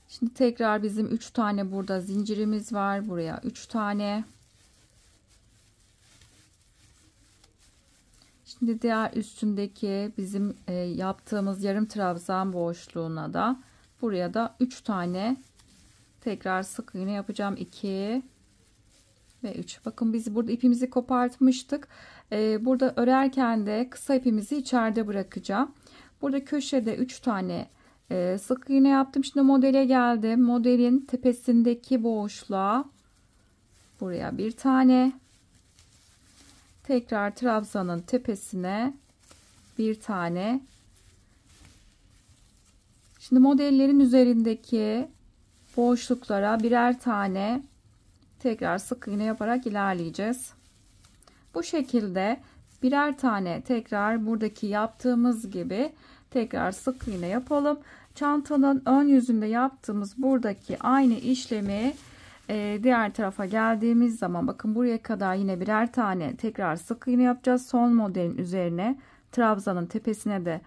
Speaker 1: Şimdi tekrar bizim 3 tane burada zincirimiz var. Buraya 3 tane. Şimdi diğer üstündeki bizim yaptığımız yarım trabzan boşluğuna da buraya da 3 tane tekrar sık iğne yapacağım. 2 ve 3. Bakın biz burada ipimizi kopartmıştık. Burada örerken de kısa ipimizi içeride bırakacağım. Burada köşede 3 tane sık iğne yaptım. Şimdi modele geldim. Modelin tepesindeki boşluğa buraya bir tane, tekrar trabzanın tepesine bir tane. Şimdi modellerin üzerindeki boşluklara birer tane tekrar sık iğne yaparak ilerleyeceğiz. Bu şekilde birer tane tekrar buradaki yaptığımız gibi tekrar sık iğne yapalım. Çantanın ön yüzünde yaptığımız buradaki aynı işlemi diğer tarafa geldiğimiz zaman bakın buraya kadar yine birer tane tekrar sık iğne yapacağız. Son modelin üzerine trabzanın tepesine de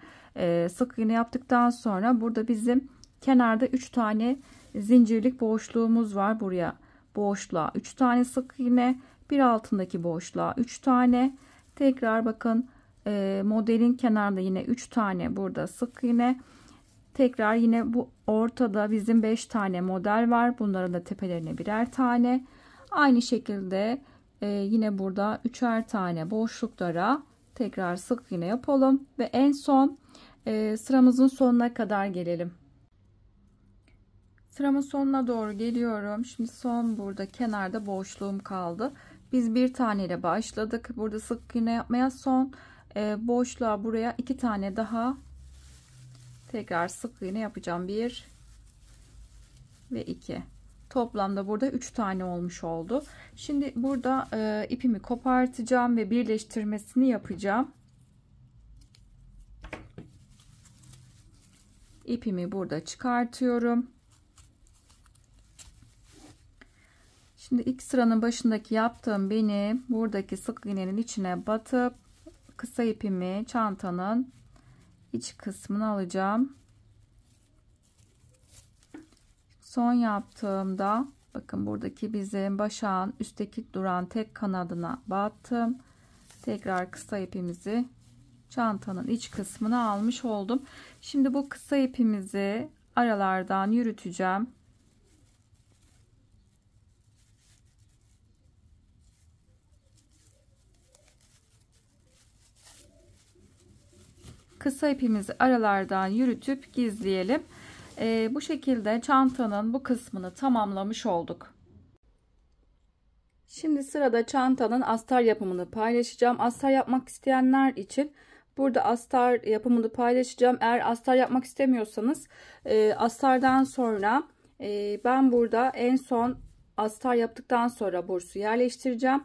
Speaker 1: sık iğne yaptıktan sonra burada bizim kenarda 3 tane zincirlik boşluğumuz var. Buraya boşluğa 3 tane sık iğne, bir altındaki boşluğa 3 tane, tekrar bakın modelin kenarında yine 3 tane burada sık iğne, tekrar yine bu ortada bizim 5 tane model var. Bunların da tepelerine birer tane. Aynı şekilde yine burada 3'er tane boşluklara tekrar sık iğne yapalım ve en son sıramızın sonuna kadar gelelim. Sıramın sonuna doğru geliyorum. Şimdi son burada kenarda boşluğum kaldı. Biz bir tane ile başladık. Burada sık iğne yapmaya, son boşluğa buraya 2 tane daha tekrar sık iğne yapacağım. 1 ve 2. Toplamda burada 3 tane olmuş oldu. Şimdi burada ipimi kopartacağım ve birleştirmesini yapacağım. İpimi burada çıkartıyorum. Şimdi ilk sıranın başındaki yaptığım benim buradaki sık iğnenin içine batıp kısa ipimi çantanın iç kısmına alacağım. Son yaptığımda bakın buradaki bizim başağın üstteki duran tek kanadına battım. Tekrar kısa ipimizi çantanın iç kısmına almış oldum. Şimdi bu kısa ipimizi aralardan yürüteceğim. Kısa ipimizi aralardan yürütüp gizleyelim. Bu şekilde çantanın bu kısmını tamamlamış olduk. Şimdi sırada çantanın astar yapımını paylaşacağım. Astar yapmak isteyenler için burada astar yapımını paylaşacağım. Eğer astar yapmak istemiyorsanız astardan sonra ben burada en son astar yaptıktan sonra bursu yerleştireceğim.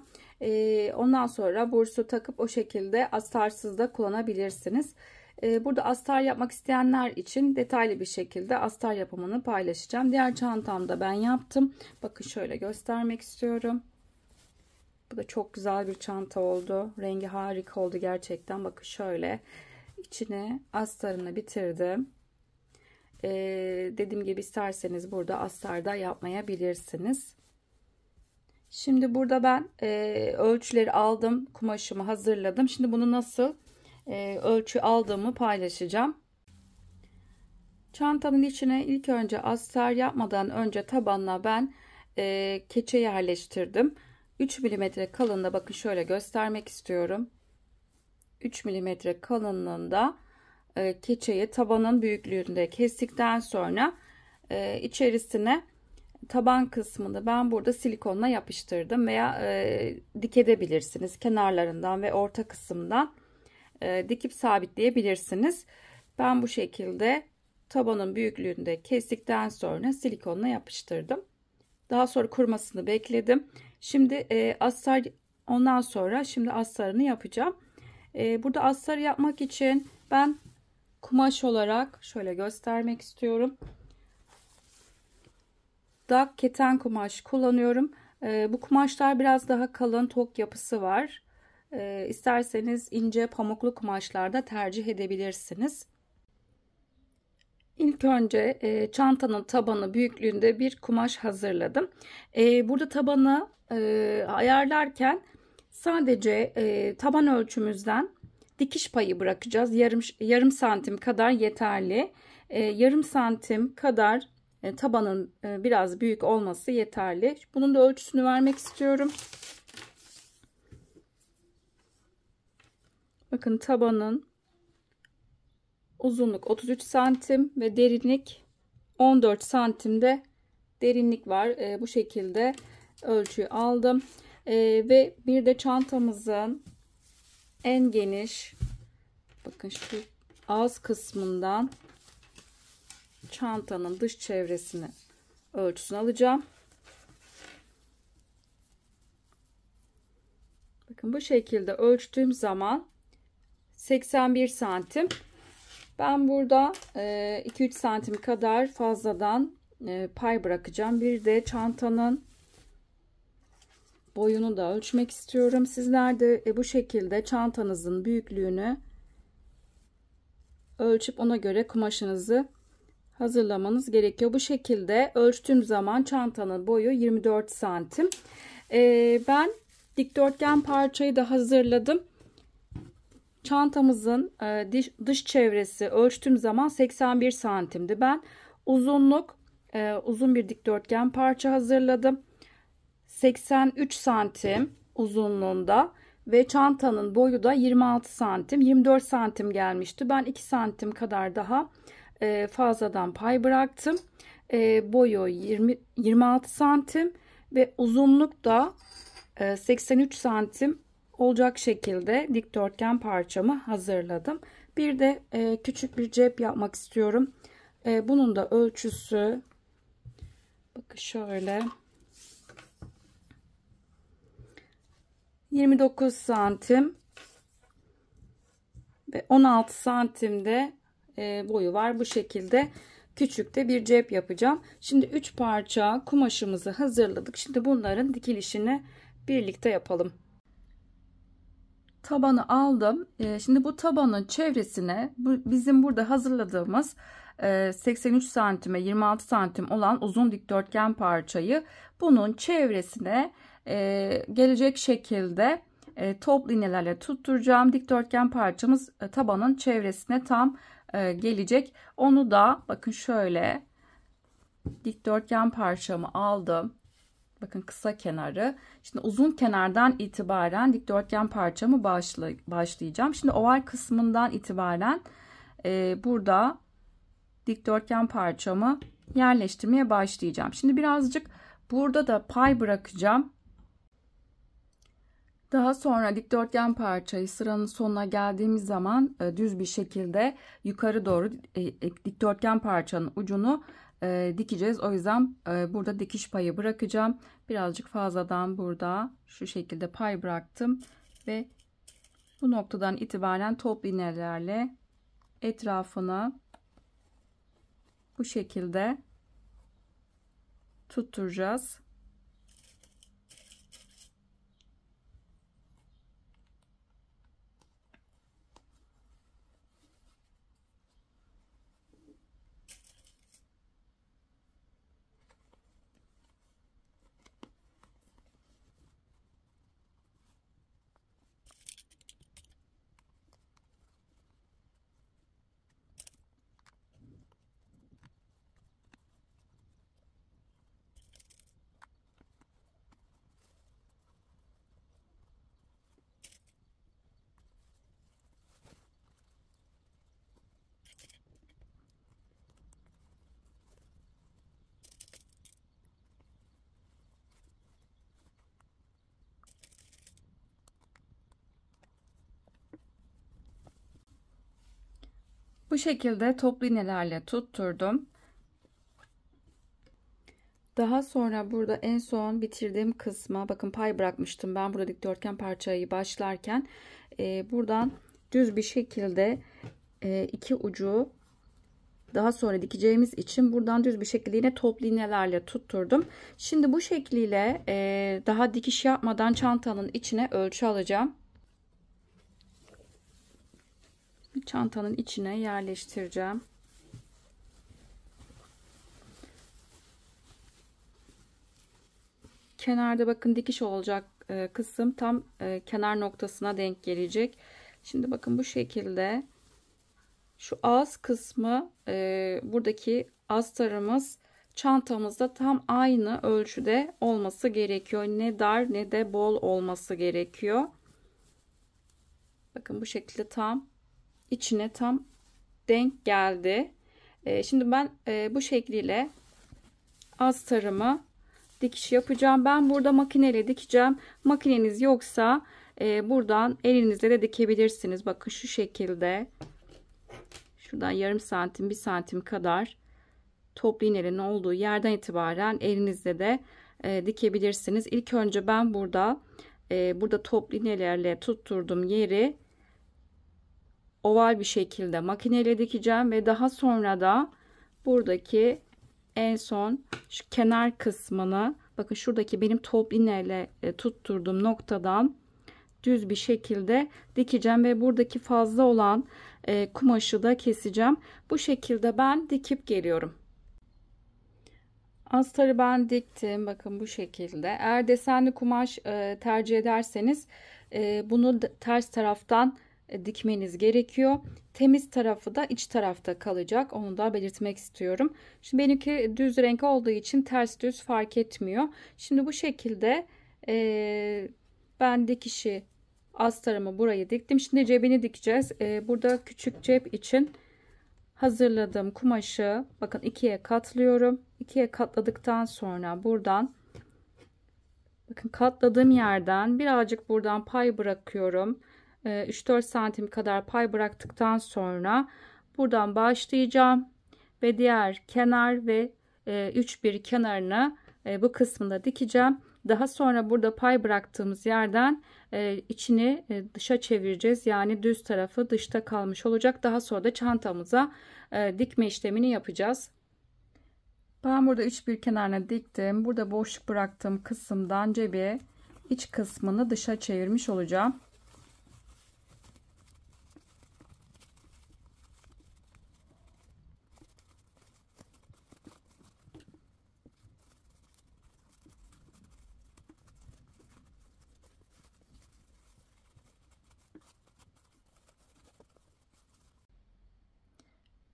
Speaker 1: Ondan sonra bursu takıp o şekilde astarsız da kullanabilirsiniz. Burada astar yapmak isteyenler için detaylı bir şekilde astar yapımını paylaşacağım. Diğer çantamda ben yaptım. Bakın şöyle göstermek istiyorum. Bu da çok güzel bir çanta oldu. Rengi harika oldu gerçekten. Bakın şöyle. İçine astarını bitirdim. Dediğim gibi isterseniz burada astar da yapmayabilirsiniz. Şimdi burada ben ölçüleri aldım. Kumaşımı hazırladım. Şimdi bunu nasıl ölçü aldığımı paylaşacağım. Çantanın içine ilk önce astar yapmadan önce tabanına ben keçe yerleştirdim. 3 milimetre kalınlığında, bakın şöyle göstermek istiyorum. 3 milimetre kalınlığında keçeyi tabanın büyüklüğünde kestikten sonra içerisine taban kısmını ben burada silikonla yapıştırdım veya dikebilirsiniz. Kenarlarından ve orta kısımdan dikip sabitleyebilirsiniz. Ben bu şekilde tabanın büyüklüğünde kestikten sonra silikonla yapıştırdım. Daha sonra kurumasını bekledim. Şimdi astar, ondan sonra şimdi astarını yapacağım. Burada astarı yapmak için ben kumaş olarak şöyle göstermek istiyorum. Dak keten kumaş kullanıyorum. Bu kumaşlar biraz daha kalın, tok yapısı var. İsterseniz ince pamuklu kumaşlarda tercih edebilirsiniz. İlk önce çantanın tabanı büyüklüğünde bir kumaş hazırladım. Burada tabanı ayarlarken sadece taban ölçümüzden dikiş payı bırakacağız. Yarım santim kadar yeterli. Yarım santim kadar tabanın biraz büyük olması yeterli. Bunun da ölçüsünü vermek istiyorum. Bakın tabanın uzunluk 33 santim ve derinlik 14 santimde derinlik var. Bu şekilde ölçüyü aldım. Ve bir de çantamızın en geniş, bakın şu ağız kısmından çantanın dış çevresini ölçüsünü alacağım. Bakın bu şekilde ölçtüğüm zaman 81 santim. Ben burada 2-3 santim kadar fazladan pay bırakacağım. Bir de çantanın boyunu da ölçmek istiyorum. Sizler de bu şekilde çantanızın büyüklüğünü ölçüp ona göre kumaşınızı hazırlamanız gerekiyor. Bu şekilde ölçtüğüm zaman çantanın boyu 24 santim. Ben dikdörtgen parçayı da hazırladım. Çantamızın dış çevresi ölçtüğüm zaman 81 santimdi. Ben uzun bir dikdörtgen parça hazırladım. 83 santim uzunluğunda ve çantanın boyu da 26 santim, 24 santim gelmişti. Ben 2 santim kadar daha fazladan pay bıraktım. Boyu 26 santim ve uzunluk da 83 santim olacak şekilde dikdörtgen parçamı hazırladım. Bir de küçük bir cep yapmak istiyorum. Bunun da ölçüsü, bakın şöyle, 29 santim ve 16 santimde boyu var. Bu şekilde küçük de bir cep yapacağım. Şimdi 3 parça kumaşımızı hazırladık. Şimdi bunların dikilişini birlikte yapalım. Tabanı aldım. Şimdi bu tabanın çevresine bizim burada hazırladığımız 83 santime 26 santim olan uzun dikdörtgen parçayı bunun çevresine gelecek şekilde toplu iğnelerle tutturacağım. Dikdörtgen parçamız tabanın çevresine tam gelecek. Onu da bakın şöyle dikdörtgen parçamı aldım. Bakın kısa kenarı. Şimdi uzun kenardan itibaren dikdörtgen parçamı başlayacağım. Şimdi oval kısmından itibaren burada dikdörtgen parçamı yerleştirmeye başlayacağım. Şimdi birazcık burada da pay bırakacağım. Daha sonra dikdörtgen parçayı sıranın sonuna geldiğimiz zaman düz bir şekilde yukarı doğru dikdörtgen parçanın ucunu dikeceğiz. O yüzden burada dikiş payı bırakacağım. Birazcık fazladan burada şu şekilde pay bıraktım ve bu noktadan itibaren toplu iğnelerle etrafını bu şekilde tutturacağız. Bu şekilde toplu iğnelerle tutturdum. Daha sonra burada en son bitirdiğim kısma bakın pay bırakmıştım. Ben burada dikdörtgen parçayı başlarken buradan düz bir şekilde iki ucu daha sonra dikeceğimiz için buradan düz bir şekilde yine toplu iğnelerle tutturdum. Şimdi bu şekliyle daha dikiş yapmadan çantanın içine ölçü alacağım. Çantanın içine yerleştireceğim. Kenarda bakın dikiş olacak kısım tam kenar noktasına denk gelecek. Şimdi bakın bu şekilde şu ağız kısmı buradaki astarımız çantamızda tam aynı ölçüde olması gerekiyor. Ne dar ne de bol olması gerekiyor. Bakın bu şekilde tam içine tam denk geldi. Şimdi ben bu şekliyle astarımı dikiş yapacağım. Ben burada makineyle dikeceğim. Makineniz yoksa buradan elinizle de dikebilirsiniz. Bakın şu şekilde. Şuradan yarım santim, bir santim kadar toplu iğnenin olduğu yerden itibaren elinizle de dikebilirsiniz. İlk önce ben burada toplu iğnelerle tutturdum yeri oval bir şekilde makineyle dikeceğim ve daha sonra da buradaki en son şu kenar kısmını bakın şuradaki benim toplu iğneyle tutturduğum noktadan düz bir şekilde dikeceğim ve buradaki fazla olan kumaşı da keseceğim. Bu şekilde ben dikip geliyorum. Astarı ben diktim. Bakın bu şekilde. Eğer desenli kumaş tercih ederseniz bunu ters taraftan dikmeniz gerekiyor. Temiz tarafı da iç tarafta kalacak. Onu da belirtmek istiyorum. Şimdi benimki düz renk olduğu için ters düz fark etmiyor. Şimdi bu şekilde ben dikişi astarımı burayı diktim. Şimdi cebini dikeceğiz. Burada küçük cep için hazırladığım kumaşı bakın ikiye katlıyorum. İkiye katladıktan sonra buradan bakın katladığım yerden birazcık buradan pay bırakıyorum. 3-4 santim kadar pay bıraktıktan sonra buradan başlayacağım ve diğer kenar ve 3-1 kenarını bu kısmında dikeceğim. Daha sonra burada pay bıraktığımız yerden içini dışa çevireceğiz. Yani düz tarafı dışta kalmış olacak. Daha sonra da çantamıza dikme işlemini yapacağız. Ben burada 3-1 kenarına diktim. Burada boşluk bıraktığım kısımdan cebi iç kısmını dışa çevirmiş olacağım.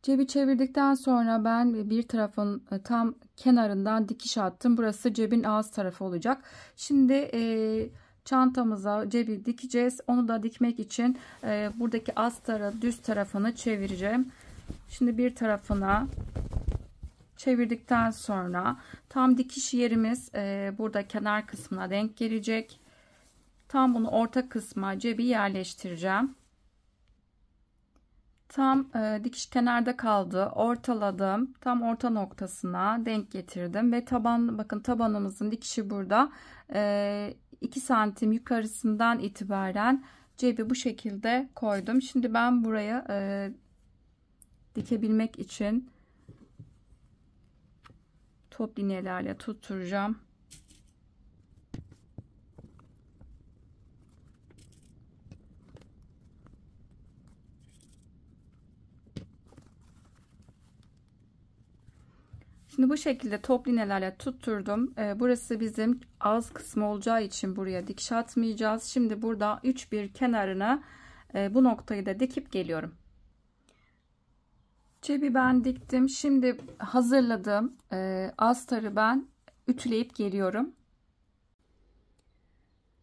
Speaker 1: Cebi çevirdikten sonra ben bir tarafın tam kenarından dikiş attım. Burası cebin ağız tarafı olacak. Şimdi çantamıza cebi dikeceğiz. Onu da dikmek için buradaki astarı düz tarafını çevireceğim. Şimdi bir tarafına çevirdikten sonra tam dikiş yerimiz burada kenar kısmına denk gelecek. Tam bunu orta kısma cebi yerleştireceğim. Tam dikiş kenarda kaldı. Ortaladım. Tam orta noktasına denk getirdim ve bakın tabanımızın dikişi burada 2 santim yukarısından itibaren cebi bu şekilde koydum. Şimdi ben buraya dikebilmek için toplu iğnelerle tutturacağım. Şimdi bu şekilde toplu iğnelerle tutturdum. Burası bizim ağız kısmı olacağı için buraya dikiş atmayacağız. Şimdi burada 3-1 kenarına bu noktayı da dikip geliyorum. Cebi ben diktim. Şimdi hazırladığım astarı ben ütüleyip geliyorum.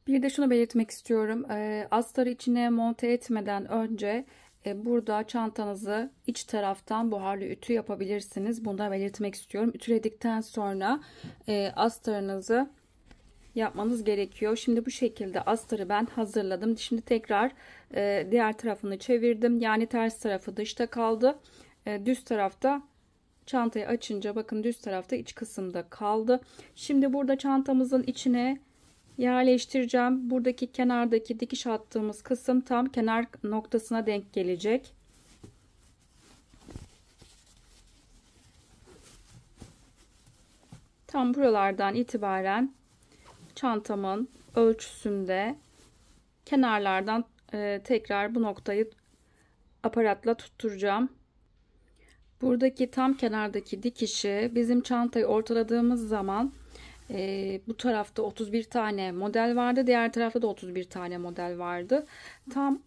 Speaker 1: Bir de şunu belirtmek istiyorum. Astarı içine monte etmeden önce burada çantanızı iç taraftan buharlı ütü yapabilirsiniz. Bunu da belirtmek istiyorum. Ütüledikten sonra astarınızı yapmanız gerekiyor. Şimdi bu şekilde astarı ben hazırladım. Şimdi tekrar diğer tarafını çevirdim. Yani ters tarafı dışta kaldı. Düz tarafta çantayı açınca bakın düz tarafta iç kısımda kaldı. Şimdi burada çantamızın içine yerleştireceğim. Buradaki kenardaki dikiş attığımız kısım tam kenar noktasına denk gelecek. Tam buralardan itibaren çantamın ölçüsünde kenarlardan tekrar bu noktayı aparatla tutturacağım. Buradaki tam kenardaki dikişi bizim çantayı ortaladığımız zaman bu tarafta 31 tane model vardı. Diğer tarafta da 31 tane model vardı. Tam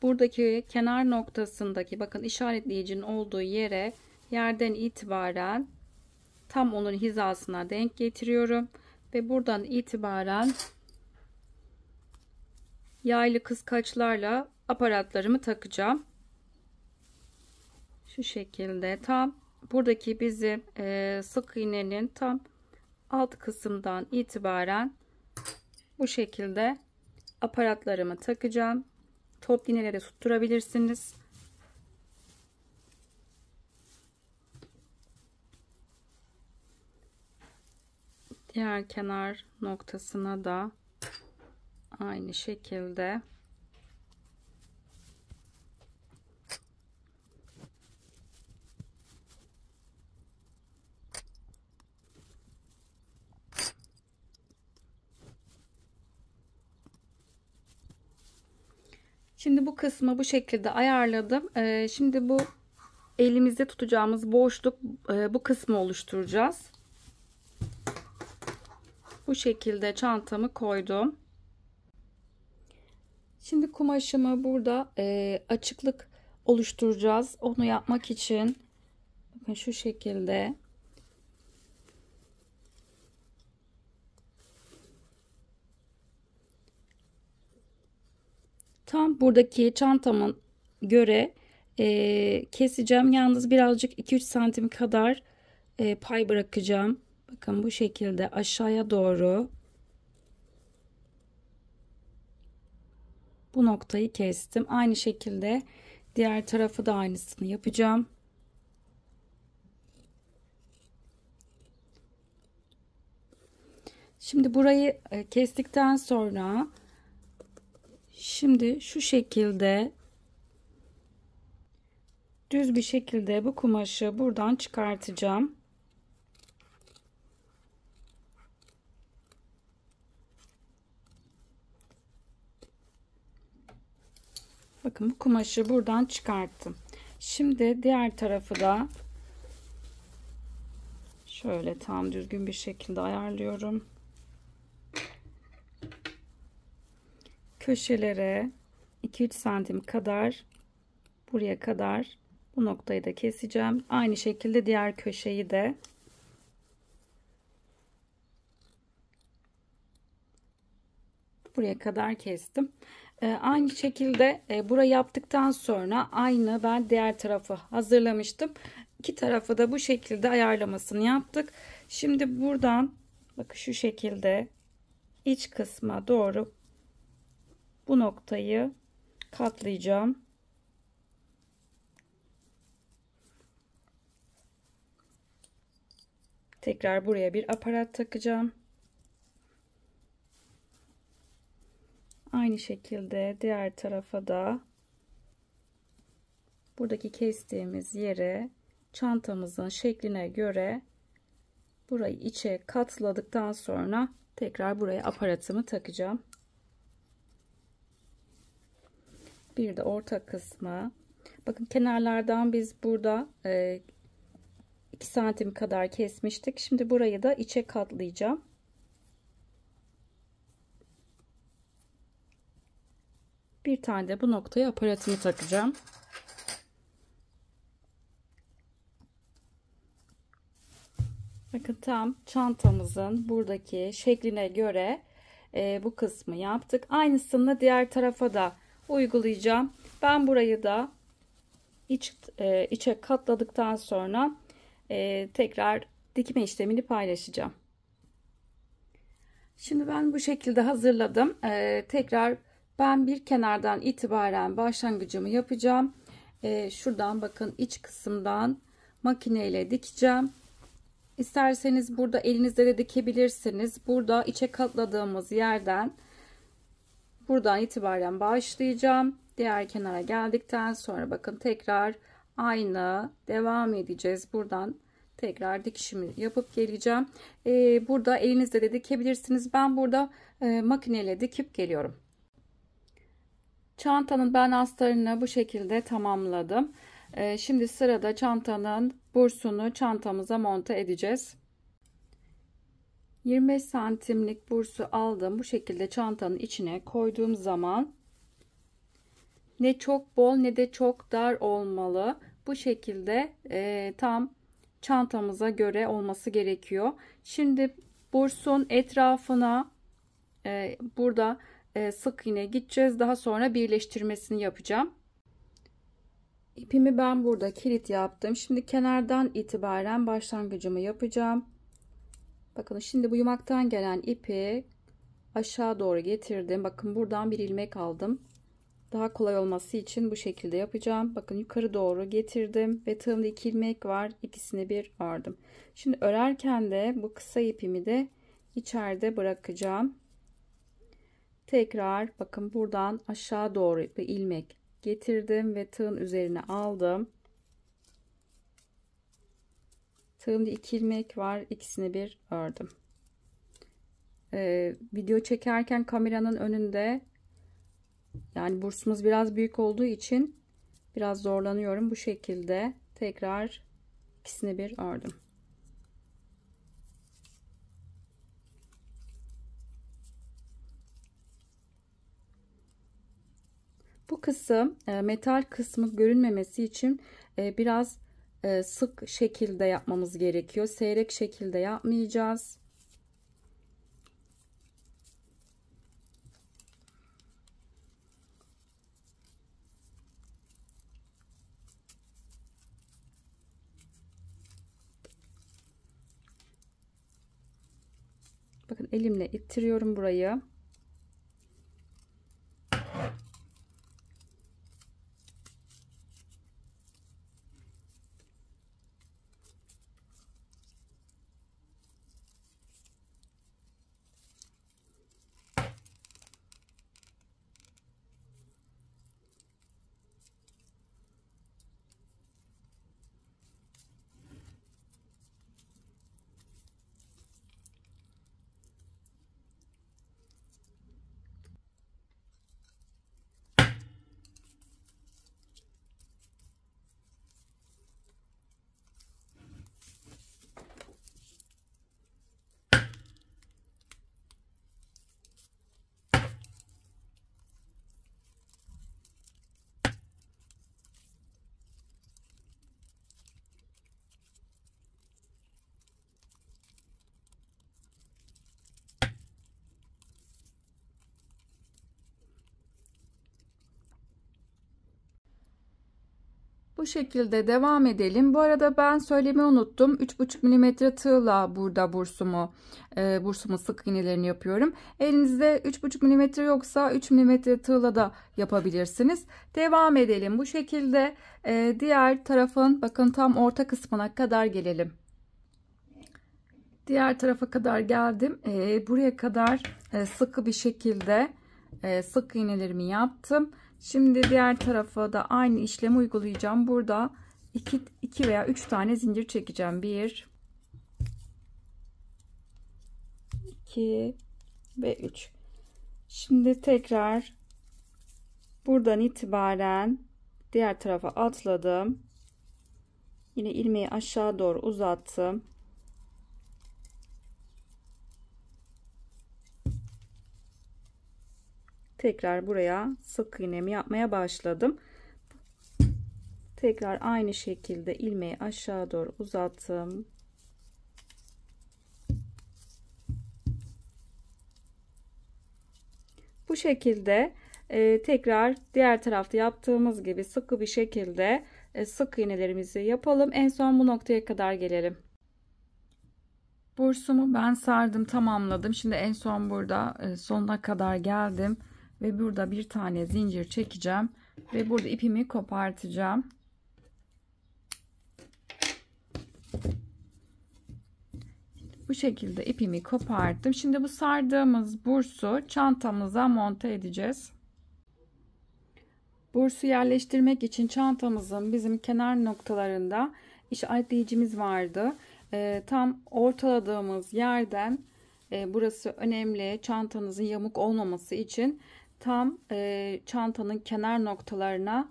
Speaker 1: buradaki kenar noktasındaki bakın işaretleyicinin olduğu yerden itibaren tam onun hizasına denk getiriyorum. Ve buradan itibaren yaylı kıskaçlarla aparatlarımı takacağım. Şu şekilde tam buradaki bizim sık iğnenin tam alt kısımdan itibaren bu şekilde aparatlarımı takacağım. Top iğneleri tutturabilirsiniz. Diğer kenar noktasına da aynı şekilde şimdi bu kısmı bu şekilde ayarladım. Şimdi bu elimizde tutacağımız boşluk bu kısmı oluşturacağız. Bu şekilde çantamı koydum. Şimdi kumaşımı burada açıklık oluşturacağız. Onu yapmak için bakın şu şekilde tam buradaki çantamın göre keseceğim. Yalnız birazcık 2-3 santim kadar pay bırakacağım. Bakın bu şekilde aşağıya doğru bu noktayı kestim. Aynı şekilde diğer tarafı da aynısını yapacağım. Şimdi burayı kestikten sonra şimdi şu şekilde düz bir şekilde bu kumaşı buradan çıkartacağım. Bakın bu kumaşı buradan çıkarttım. Şimdi diğer tarafı da şöyle tam düzgün bir şekilde ayarlıyorum. Köşelere 2-3 santim kadar buraya kadar bu noktayı da keseceğim. Aynı şekilde diğer köşeyi de buraya kadar kestim. Aynı şekilde burayı yaptıktan sonra aynı ben diğer tarafı hazırlamıştım. İki tarafı da bu şekilde ayarlamasını yaptık. Şimdi buradan bakın şu şekilde iç kısma doğru bu noktayı katlayacağım. Tekrar buraya bir aparat takacağım. Aynı şekilde diğer tarafa da buradaki kestiğimiz yere çantamızın şekline göre burayı içe katladıktan sonra tekrar buraya aparatımı takacağım. Bir de orta kısmı. Bakın kenarlardan biz burada 2 santim kadar kesmiştik. Şimdi burayı da içe katlayacağım. Bir tane de bu noktaya aparatımı takacağım. Bakın tam çantamızın buradaki şekline göre bu kısmı yaptık. Aynısını diğer tarafa da uygulayacağım. Ben burayı da içe katladıktan sonra tekrar dikme işlemini paylaşacağım. Şimdi ben bu şekilde hazırladım. Tekrar ben bir kenardan itibaren başlangıcımı yapacağım. Şuradan bakın, iç kısımdan makineyle dikeceğim. İsterseniz burada elinizle de dikebilirsiniz. Burada içe katladığımız yerden buradan itibaren başlayacağım. Diğer kenara geldikten sonra bakın tekrar aynı devam edeceğiz. Buradan tekrar dikişimi yapıp geleceğim. Burada elinizle de dikebilirsiniz. Ben burada makineyle dikip geliyorum. Çantanın ben astarını bu şekilde tamamladım. Şimdi sırada çantanın bursunu çantamıza monte edeceğiz. 25 santimlik bursu aldım. Bu şekilde çantanın içine koyduğum zaman ne çok bol ne de çok dar olmalı. Bu şekilde tam çantamıza göre olması gerekiyor. Şimdi bursun etrafına burada sık iğne gideceğiz. Daha sonra birleştirmesini yapacağım. İpimi ben burada kilit yaptım. Şimdi kenardan itibaren başlangıcımı yapacağım. Bakın şimdi bu yumaktan gelen ipi aşağı doğru getirdim. Bakın buradan bir ilmek aldım. Daha kolay olması için bu şekilde yapacağım. Bakın yukarı doğru getirdim ve tığımda 2 ilmek var. İkisini bir ördüm. Şimdi örerken de bu kısa ipimi de içeride bırakacağım. Tekrar bakın buradan aşağı doğru bir ilmek getirdim ve tığın üzerine aldım. Tığımda 2 ilmek var. İkisini bir ördüm. Video çekerken kameranın önünde, yani bursumuz biraz büyük olduğu için biraz zorlanıyorum. Bu şekilde tekrar ikisini bir ördüm. Bu kısım metal kısmı görünmemesi için biraz sık şekilde yapmamız gerekiyor. Seyrek şekilde yapmayacağız. Bakın elimle ittiriyorum burayı. Bu şekilde devam edelim. Bu arada ben söylemeyi unuttum. 3,5 mm tığla burada bursumu sık iğnelerini yapıyorum. Elinizde 3,5 mm yoksa 3 mm tığla da yapabilirsiniz. Devam edelim. Bu şekilde diğer tarafın bakın tam orta kısmına kadar gelelim. Diğer tarafa kadar geldim. Buraya kadar sıkı bir şekilde sık iğnelerimi yaptım. Şimdi diğer tarafa da aynı işlemi uygulayacağım. Burada 2 veya 3 tane zincir çekeceğim. 1 2 ve 3. Şimdi tekrar buradan itibaren diğer tarafa atladım. Yine ilmeği aşağı doğru uzattım. Tekrar buraya sık iğnemi yapmaya başladım. Tekrar aynı şekilde ilmeği aşağı doğru uzattım. Bu şekilde tekrar diğer tarafta yaptığımız gibi sıkı bir şekilde sık iğnelerimizi yapalım. En son bu noktaya kadar gelelim. Bursumu ben sardım, tamamladım. Şimdi en son burada sonuna kadar geldim ve burada bir tane zincir çekeceğim ve burada ipimi kopartacağım. Bu şekilde ipimi koparttım. Şimdi bu sardığımız bursu çantamıza monte edeceğiz. Bursu yerleştirmek için çantamızın bizim kenar noktalarında işaretleyicimiz vardı. Tam ortaladığımız yerden burası önemli, çantanızın yamuk olmaması için tam çantanın kenar noktalarına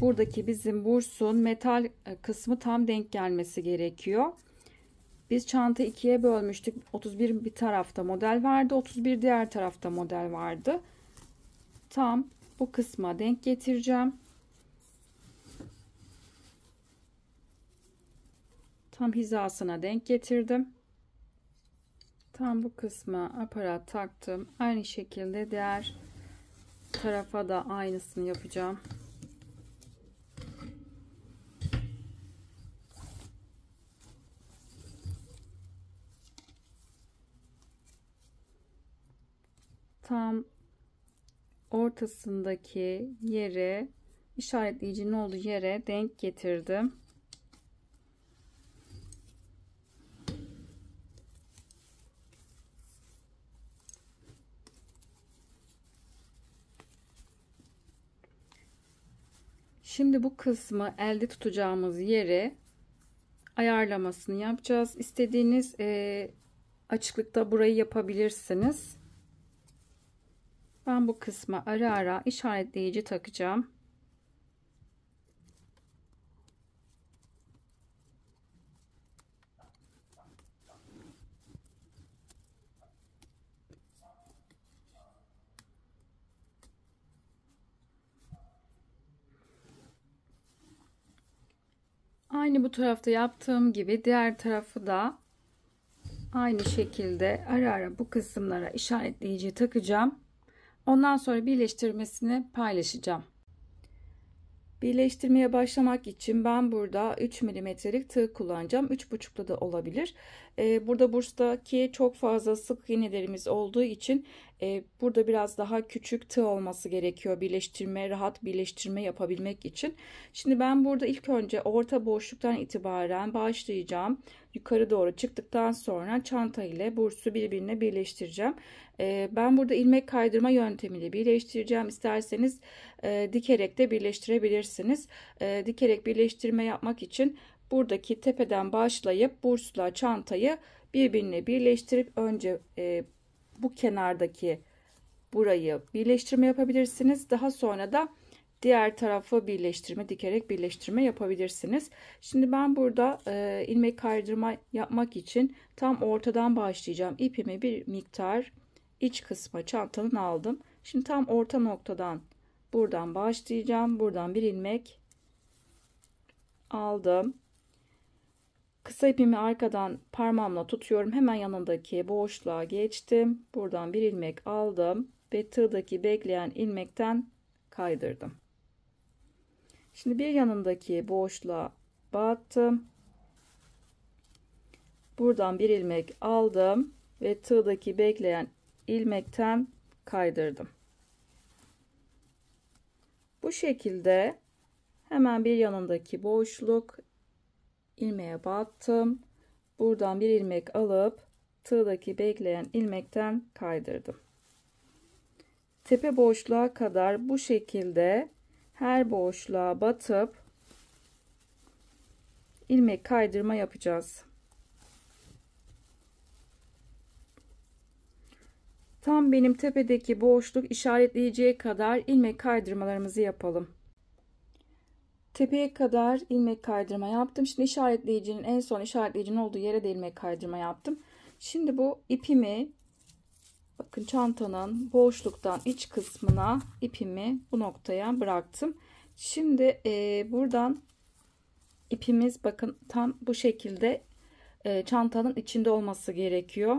Speaker 1: buradaki bizim bursun metal kısmı tam denk gelmesi gerekiyor. Biz çanta ikiye bölmüştük. 31 bir tarafta model vardı, 31 diğer tarafta model vardı. Tam bu kısma denk getireceğim. Tam hizasına denk getirdim. Tam bu kısma aparat taktım. Aynı şekilde diğer tarafa da aynısını yapacağım. Tam ortasındaki yere, işaretleyicinin olduğu yere denk getirdim. Şimdi bu kısmı elde tutacağımız yere ayarlamasını yapacağız. İstediğiniz açıklıkta burayı yapabilirsiniz. Ben bu kısma ara ara işaretleyici takacağım. Aynı bu tarafta yaptığım gibi diğer tarafı da aynı şekilde ara ara bu kısımlara işaretleyici takacağım. Ondan sonra birleştirmesini paylaşacağım. Birleştirmeye başlamak için ben burada 3 milimetrelik tığ kullanacağım. 3,5'da da olabilir. Burada burstaki çok fazla sık iğnelerimiz olduğu için burada biraz daha küçük tığ olması gerekiyor. Rahat birleştirme yapabilmek için. Şimdi ben burada ilk önce orta boşluktan itibaren başlayacağım. Yukarı doğru çıktıktan sonra çanta ile bursu birbirine birleştireceğim. Ben burada ilmek kaydırma yöntemiyle birleştireceğim. İsterseniz dikerek de birleştirebilirsiniz. Dikerek birleştirme yapmak için buradaki tepeden başlayıp bursla çantayı birbirine birleştirip önce bu kenardaki burayı birleştirme yapabilirsiniz. Daha sonra da diğer tarafı dikerek birleştirme yapabilirsiniz. Şimdi ben burada ilmek kaydırma yapmak için tam ortadan başlayacağım. İpimi bir miktar iç kısma çantanın aldım. Şimdi tam orta noktadan buradan başlayacağım. Buradan bir ilmek aldım. Kısa ipimi arkadan parmağımla tutuyorum. Hemen yanındaki boşluğa geçtim. Buradan bir ilmek aldım ve tığdaki bekleyen ilmekten kaydırdım. Şimdi bir yanındaki boşluğa battım. Buradan bir ilmek aldım ve tığdaki bekleyen ilmekten kaydırdım. Bu şekilde hemen bir yanındaki boşluk ilmeğe battım. Buradan bir ilmek alıp tığdaki bekleyen ilmekten kaydırdım. Tepe boşluğa kadar bu şekilde her boşluğa batıp ilmek kaydırma yapacağız. Tam benim tepedeki boşluk işaretleyeceği kadar ilmek kaydırmalarımızı yapalım. Tepeye kadar ilmek kaydırma yaptım. Şimdi en son işaretleyicinin olduğu yere de ilmek kaydırma yaptım. Şimdi bu ipimi, bakın çantanın boşluktan iç kısmına ipimi bu noktaya bıraktım. Şimdi buradan ipimiz bakın tam bu şekilde çantanın içinde olması gerekiyor.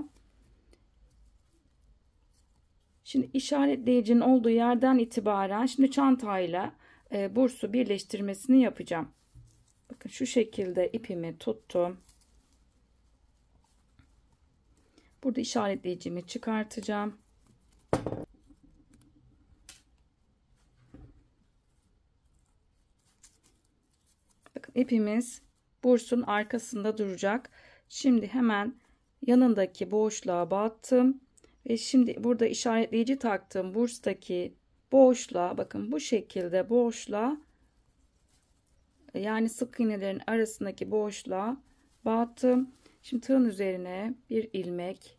Speaker 1: Şimdi işaretleyicinin olduğu yerden itibaren şimdi çantayla bursu birleştirmesini yapacağım. Bakın şu şekilde ipimi tuttum. Burada işaretleyicimi çıkartacağım. Bakın ipimiz bursun arkasında duracak. Şimdi hemen yanındaki boşluğa battım. Ve şimdi burada işaretleyici taktığım burstaki boşluğa, bakın bu şekilde boşluğa, yani sık iğnelerin arasındaki boşluğa battım. Şimdi tığın üzerine bir ilmek,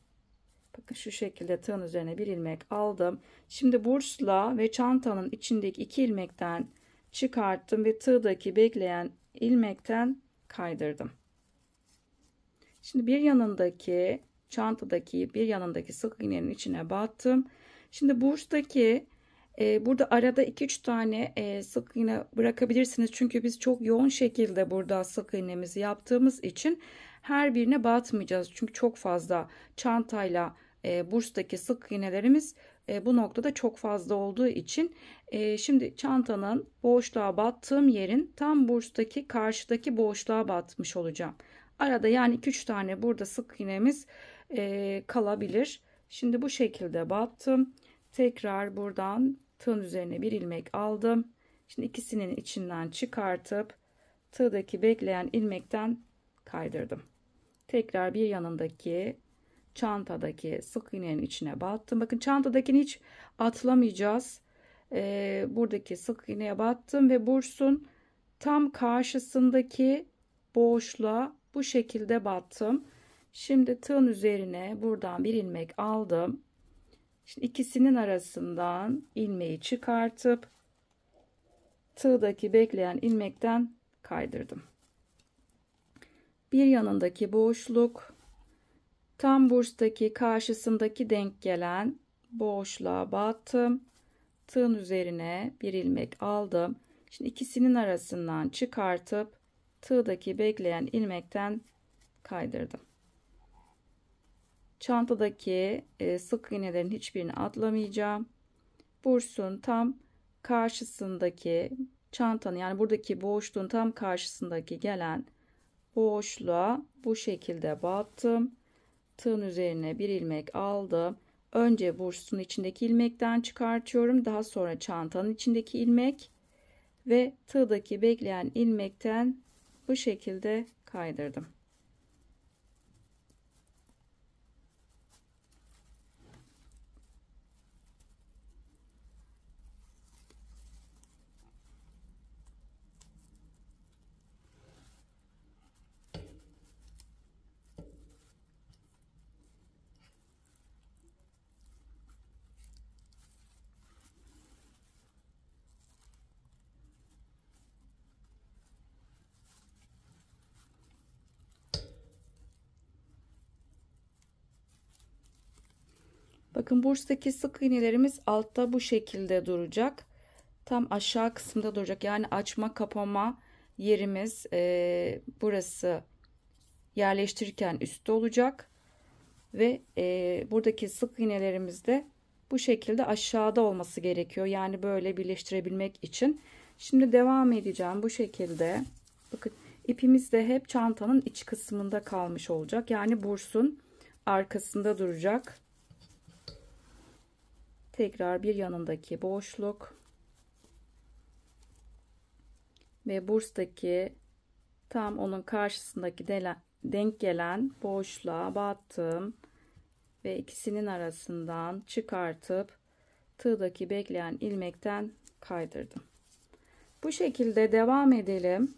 Speaker 1: bakın şu şekilde tığın üzerine bir ilmek aldım. Şimdi bursla ve çantanın içindeki 2 ilmekten çıkarttım ve tığdaki bekleyen ilmekten kaydırdım. Şimdi bir yanındaki çantadaki bir yanındaki sık iğnenin içine battım. Şimdi burstaki burada arada 2-3 tane sık iğne bırakabilirsiniz. Çünkü biz çok yoğun şekilde burada sık iğnemizi yaptığımız için her birine batmayacağız. Çünkü çok fazla çantayla burstaki sık iğnelerimiz bu noktada çok fazla olduğu için şimdi çantanın boşluğa battığım yerin tam burstaki karşıdaki boşluğa batmış olacağım. Arada yani 2-3 tane burada sık iğnemiz kalabilir. Şimdi bu şekilde battım. Tekrar buradan tığın üzerine bir ilmek aldım. Şimdi ikisinin içinden çıkartıp tığdaki bekleyen ilmekten kaydırdım. Tekrar bir yanındaki çantadaki sık iğnenin içine battım. Bakın çantadakini hiç atlamayacağız. Buradaki sık iğneye battım ve bursun tam karşısındaki boşluğa bu şekilde battım. Şimdi tığın üzerine buradan bir ilmek aldım. Şimdi ikisinin arasından ilmeği çıkartıp tığdaki bekleyen ilmekten kaydırdım. Bir yanındaki boşluk tam burstaki karşısındaki denk gelen boşluğa battım. Tığın üzerine bir ilmek aldım. Şimdi ikisinin arasından çıkartıp tığdaki bekleyen ilmekten kaydırdım. Çantadaki sık iğnelerin hiçbirini atlamayacağım. Bursun tam karşısındaki çantanın, yani buradaki boşluğun tam karşısındaki gelen boşluğa bu şekilde battım. Tığın üzerine bir ilmek aldım. Önce bursun içindeki ilmekten çıkartıyorum. Daha sonra çantanın içindeki ilmek ve tığdaki bekleyen ilmekten bu şekilde kaydırdım. Bakın burstaki sık iğnelerimiz altta bu şekilde duracak. Tam aşağı kısımda duracak. Yani açma kapama yerimiz burası yerleştirirken üstte olacak. Ve buradaki sık iğnelerimiz de bu şekilde aşağıda olması gerekiyor. Yani böyle birleştirebilmek için. Şimdi devam edeceğim bu şekilde. Bakın ipimiz de hep çantanın iç kısmında kalmış olacak. Yani bursun arkasında duracak. Tekrar bir yanındaki boşluk ve burstaki tam onun karşısındaki denk gelen boşluğa battım ve ikisinin arasından çıkartıp tığdaki bekleyen ilmekten kaydırdım. Bu şekilde devam edelim.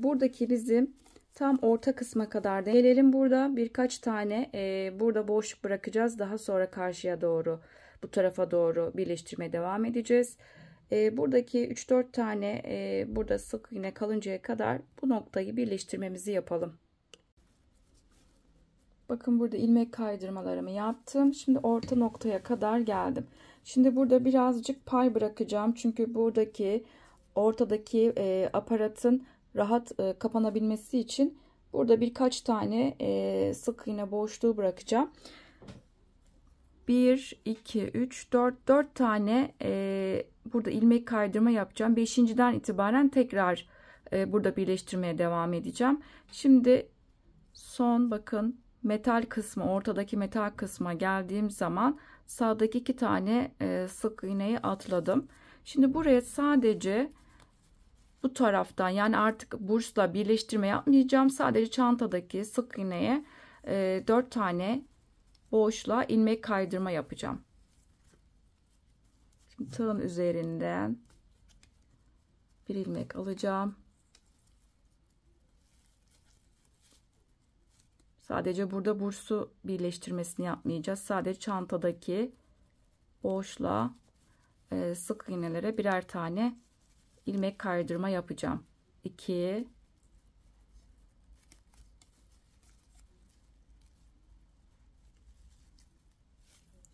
Speaker 1: Buradaki bizim tam orta kısma kadar da gelelim. Burada birkaç tane burada boşluk bırakacağız. Daha sonra karşıya doğru, bu tarafa doğru birleştirmeye devam edeceğiz. Buradaki 3-4 tane burada sık iğne kalıncaya kadar bu noktayı birleştirmemizi yapalım. Bakın burada ilmek kaydırmalarımı yaptım. Şimdi orta noktaya kadar geldim. Şimdi burada birazcık pay bırakacağım. Çünkü buradaki ortadaki aparatın rahat kapanabilmesi için burada birkaç tane sık iğne boşluğu bırakacağım. 1 2 3 4 tane burada ilmek kaydırma yapacağım. 5.'den itibaren tekrar burada birleştirmeye devam edeceğim. Şimdi son bakın metal kısmı, ortadaki metal kısma geldiğim zaman sağdaki 2 tane sık iğneyi atladım. Şimdi buraya sadece bu taraftan, yani artık bursla birleştirme yapmayacağım. Sadece çantadaki sık iğneye 4 tane boşluğa ilmek kaydırma yapacağım. Şimdi tığın üzerinden bir ilmek alacağım. Sadece burada bursu birleştirmesini yapmayacağız. Sadece çantadaki boşluğa sık iğnelere birer tane ilmek kaydırma yapacağım. 2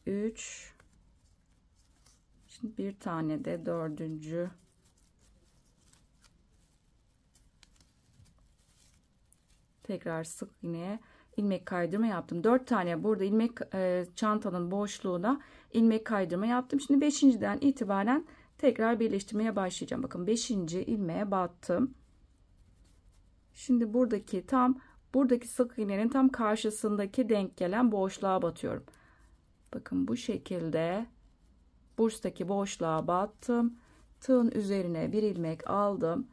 Speaker 1: 3 şimdi bir tane de dördüncü, tekrar sık iğneye ilmek kaydırma yaptım. 4 tane burada ilmek çantanın boşluğuna ilmek kaydırma yaptım. Şimdi 5.'den itibaren tekrar birleştirmeye başlayacağım. Bakın 5. ilmeğe battım. Şimdi buradaki sık iğnenin tam karşısındaki denk gelen boşluğa batıyorum. Bakın bu şekilde burstaki boşluğa battım. Tığın üzerine bir ilmek aldım.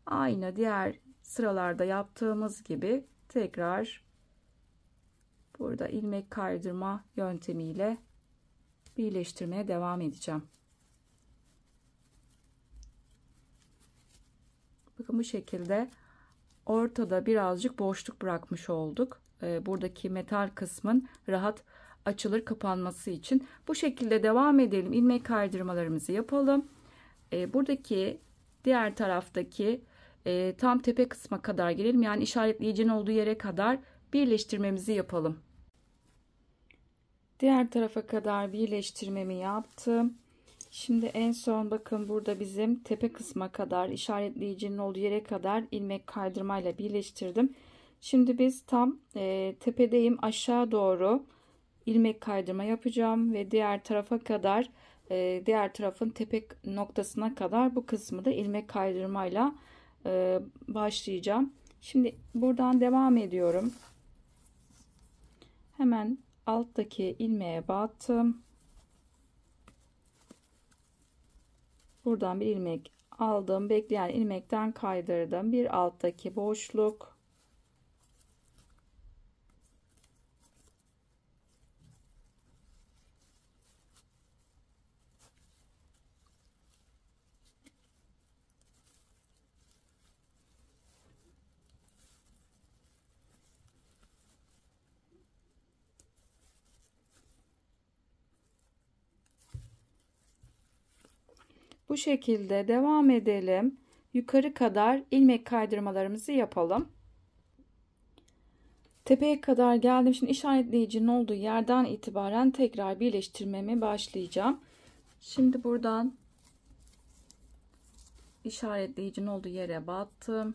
Speaker 1: Aynı diğer sıralarda yaptığımız gibi tekrar burada ilmek kaydırma yöntemiyle birleştirmeye devam edeceğim. Bakın bu şekilde ortada birazcık boşluk bırakmış olduk. Buradaki metal kısmın rahat açılır kapanması için. Bu şekilde devam edelim. İlmek kaydırmalarımızı yapalım. Buradaki diğer taraftaki tam tepe kısma kadar gelelim. Yani işaretleyicinin olduğu yere kadar birleştirmemizi yapalım. Diğer tarafa kadar birleştirmemi yaptım. Şimdi en son bakın burada bizim tepe kısma kadar, işaretleyicinin olduğu yere kadar ilmek kaydırmayla birleştirdim. Şimdi biz tam tepedeyim, aşağı doğru ilmek kaydırma yapacağım ve diğer tarafa kadar, diğer tarafın tepe noktasına kadar bu kısmı da ilmek kaydırmayla başlayacağım. Şimdi buradan devam ediyorum. Hemen alttaki ilmeğe battım. Buradan bir ilmek aldım. Bekleyen ilmekten kaydırdım. Bir alttaki boşluk. Bu şekilde devam edelim. Yukarı kadar ilmek kaydırmalarımızı yapalım. Tepeye kadar geldim. Şimdi işaretleyicinin olduğu yerden itibaren tekrar birleştirmeme başlayacağım. Şimdi buradan işaretleyicinin olduğu yere battım.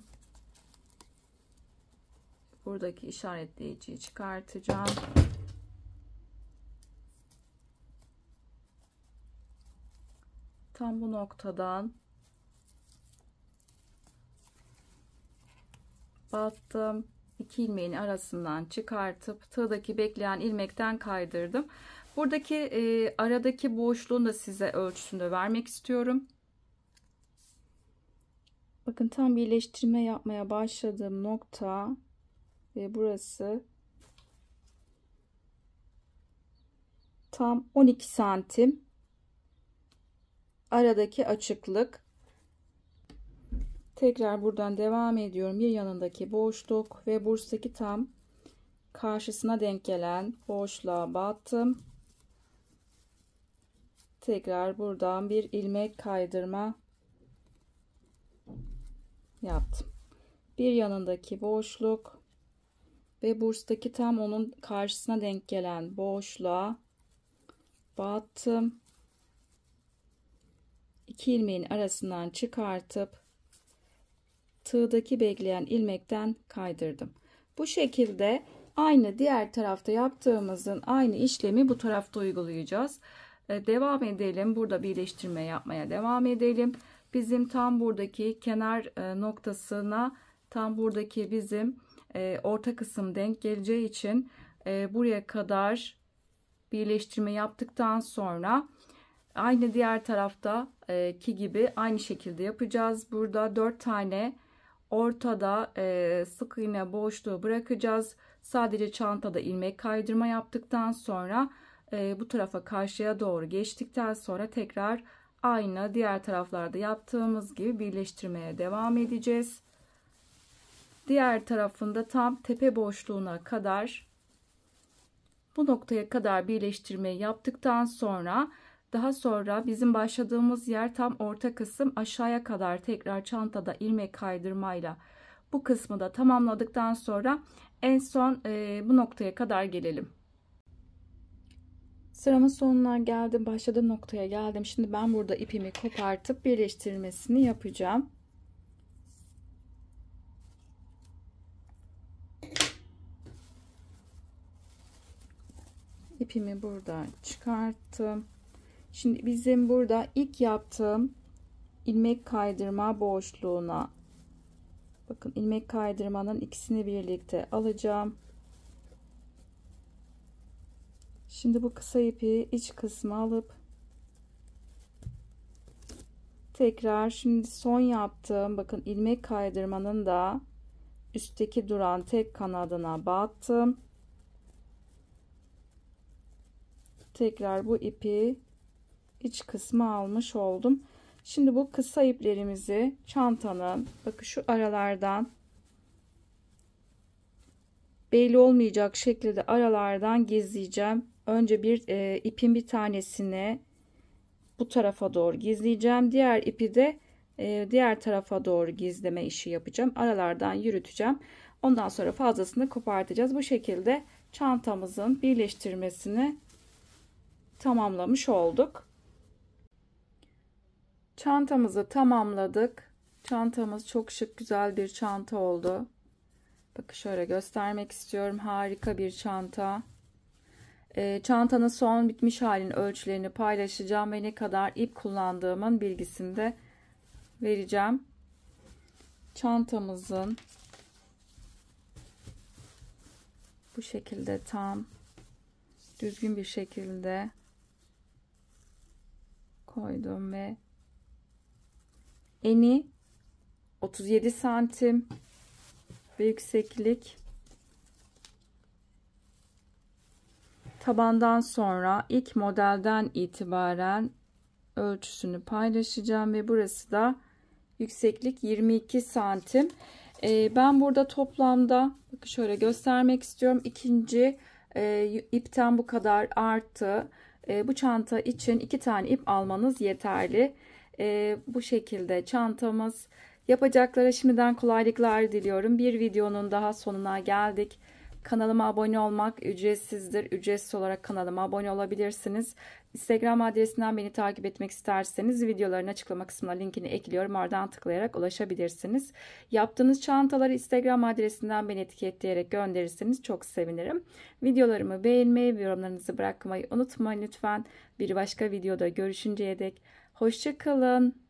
Speaker 1: Buradaki işaretleyiciyi çıkartacağım. Tam bu noktadan battım. 2 ilmeğin arasından çıkartıp tığdaki bekleyen ilmekten kaydırdım. Buradaki aradaki boşluğun da size ölçüsünü vermek istiyorum. Bakın tam birleştirme yapmaya başladığım nokta ve burası tam 12 santim aradaki açıklık. Tekrar buradan devam ediyorum. Bir yanındaki boşluk ve burstaki tam karşısına denk gelen boşluğa battım. Tekrar buradan bir ilmek kaydırma yaptım. Bir yanındaki boşluk ve burstaki tam onun karşısına denk gelen boşluğa battım. 2 ilmeğin arasından çıkartıp tığdaki bekleyen ilmekten kaydırdım. Bu şekilde Aynı diğer tarafta yaptığımızın aynı işlemi bu tarafta uygulayacağız. Devam edelim. Burada birleştirme yapmaya devam edelim. Bizim tam buradaki kenar noktasına tam buradaki bizim orta kısım denk geleceği için buraya kadar birleştirme yaptıktan sonra aynı diğer taraftaki gibi aynı şekilde yapacağız. Burada 4 tane ortada sık iğne boşluğu bırakacağız. Sadece çantada ilmek kaydırma yaptıktan sonra bu tarafa karşıya doğru geçtikten sonra tekrar aynı diğer taraflarda yaptığımız gibi birleştirmeye devam edeceğiz. Diğer tarafında tam tepe boşluğuna kadar bu noktaya kadar birleştirmeyi yaptıktan sonra daha sonra bizim başladığımız yer tam orta kısım aşağıya kadar tekrar çantada ilmek kaydırmayla bu kısmı da tamamladıktan sonra en son bu noktaya kadar gelelim. Sıramın sonuna geldim. Başladığım noktaya geldim. Şimdi ben burada ipimi kopartıp birleştirmesini yapacağım. İpimi burada çıkarttım. Şimdi bizim burada ilk yaptığım ilmek kaydırma boşluğuna bakın, ilmek kaydırmanın ikisini birlikte alacağım. Şimdi bu kısa ipi iç kısmı alıp tekrar şimdi son yaptığım bakın ilmek kaydırmanın da üstteki duran tek kanadına battım. Tekrar bu ipi iç kısmı almış oldum. Şimdi bu kısa iplerimizi çantanın bakın şu aralardan belli olmayacak şekilde aralardan gizleyeceğim. Önce bir ipin bir tanesini bu tarafa doğru gizleyeceğim. Diğer ipi de diğer tarafa doğru gizleme işi yapacağım. Aralardan yürüteceğim. Ondan sonra fazlasını kopartacağız. Bu şekilde çantamızın birleştirmesini tamamlamış olduk. Çantamızı tamamladık. Çantamız çok şık, güzel bir çanta oldu. Bakın şöyle göstermek istiyorum. Harika bir çanta. Çantanın son bitmiş halinin ölçülerini paylaşacağım ve ne kadar ip kullandığımın bilgisini de vereceğim. Çantamızın bu şekilde tam düzgün bir şekilde koydum ve eni 37 santim ve yükseklik tabandan sonra ilk modelden itibaren ölçüsünü paylaşacağım ve burası da yükseklik 22 santim. Ben burada toplamda bakın şöyle göstermek istiyorum. İkinci ipten bu kadar arttı. Bu çanta için 2 tane ip almanız yeterli. Bu şekilde çantamız. Yapacaklara şimdiden kolaylıklar diliyorum. Bir videonun daha sonuna geldik. Kanalıma abone olmak ücretsizdir. Ücretsiz olarak kanalıma abone olabilirsiniz. Instagram adresinden beni takip etmek isterseniz videoların açıklama kısmına linkini ekliyorum. Oradan tıklayarak ulaşabilirsiniz. Yaptığınız çantaları Instagram adresinden beni etiketleyerek gönderirseniz çok sevinirim. Videolarımı beğenmeyi ve yorumlarınızı bırakmayı unutmayın lütfen. Bir başka videoda görüşünceye dek hoşça kalın.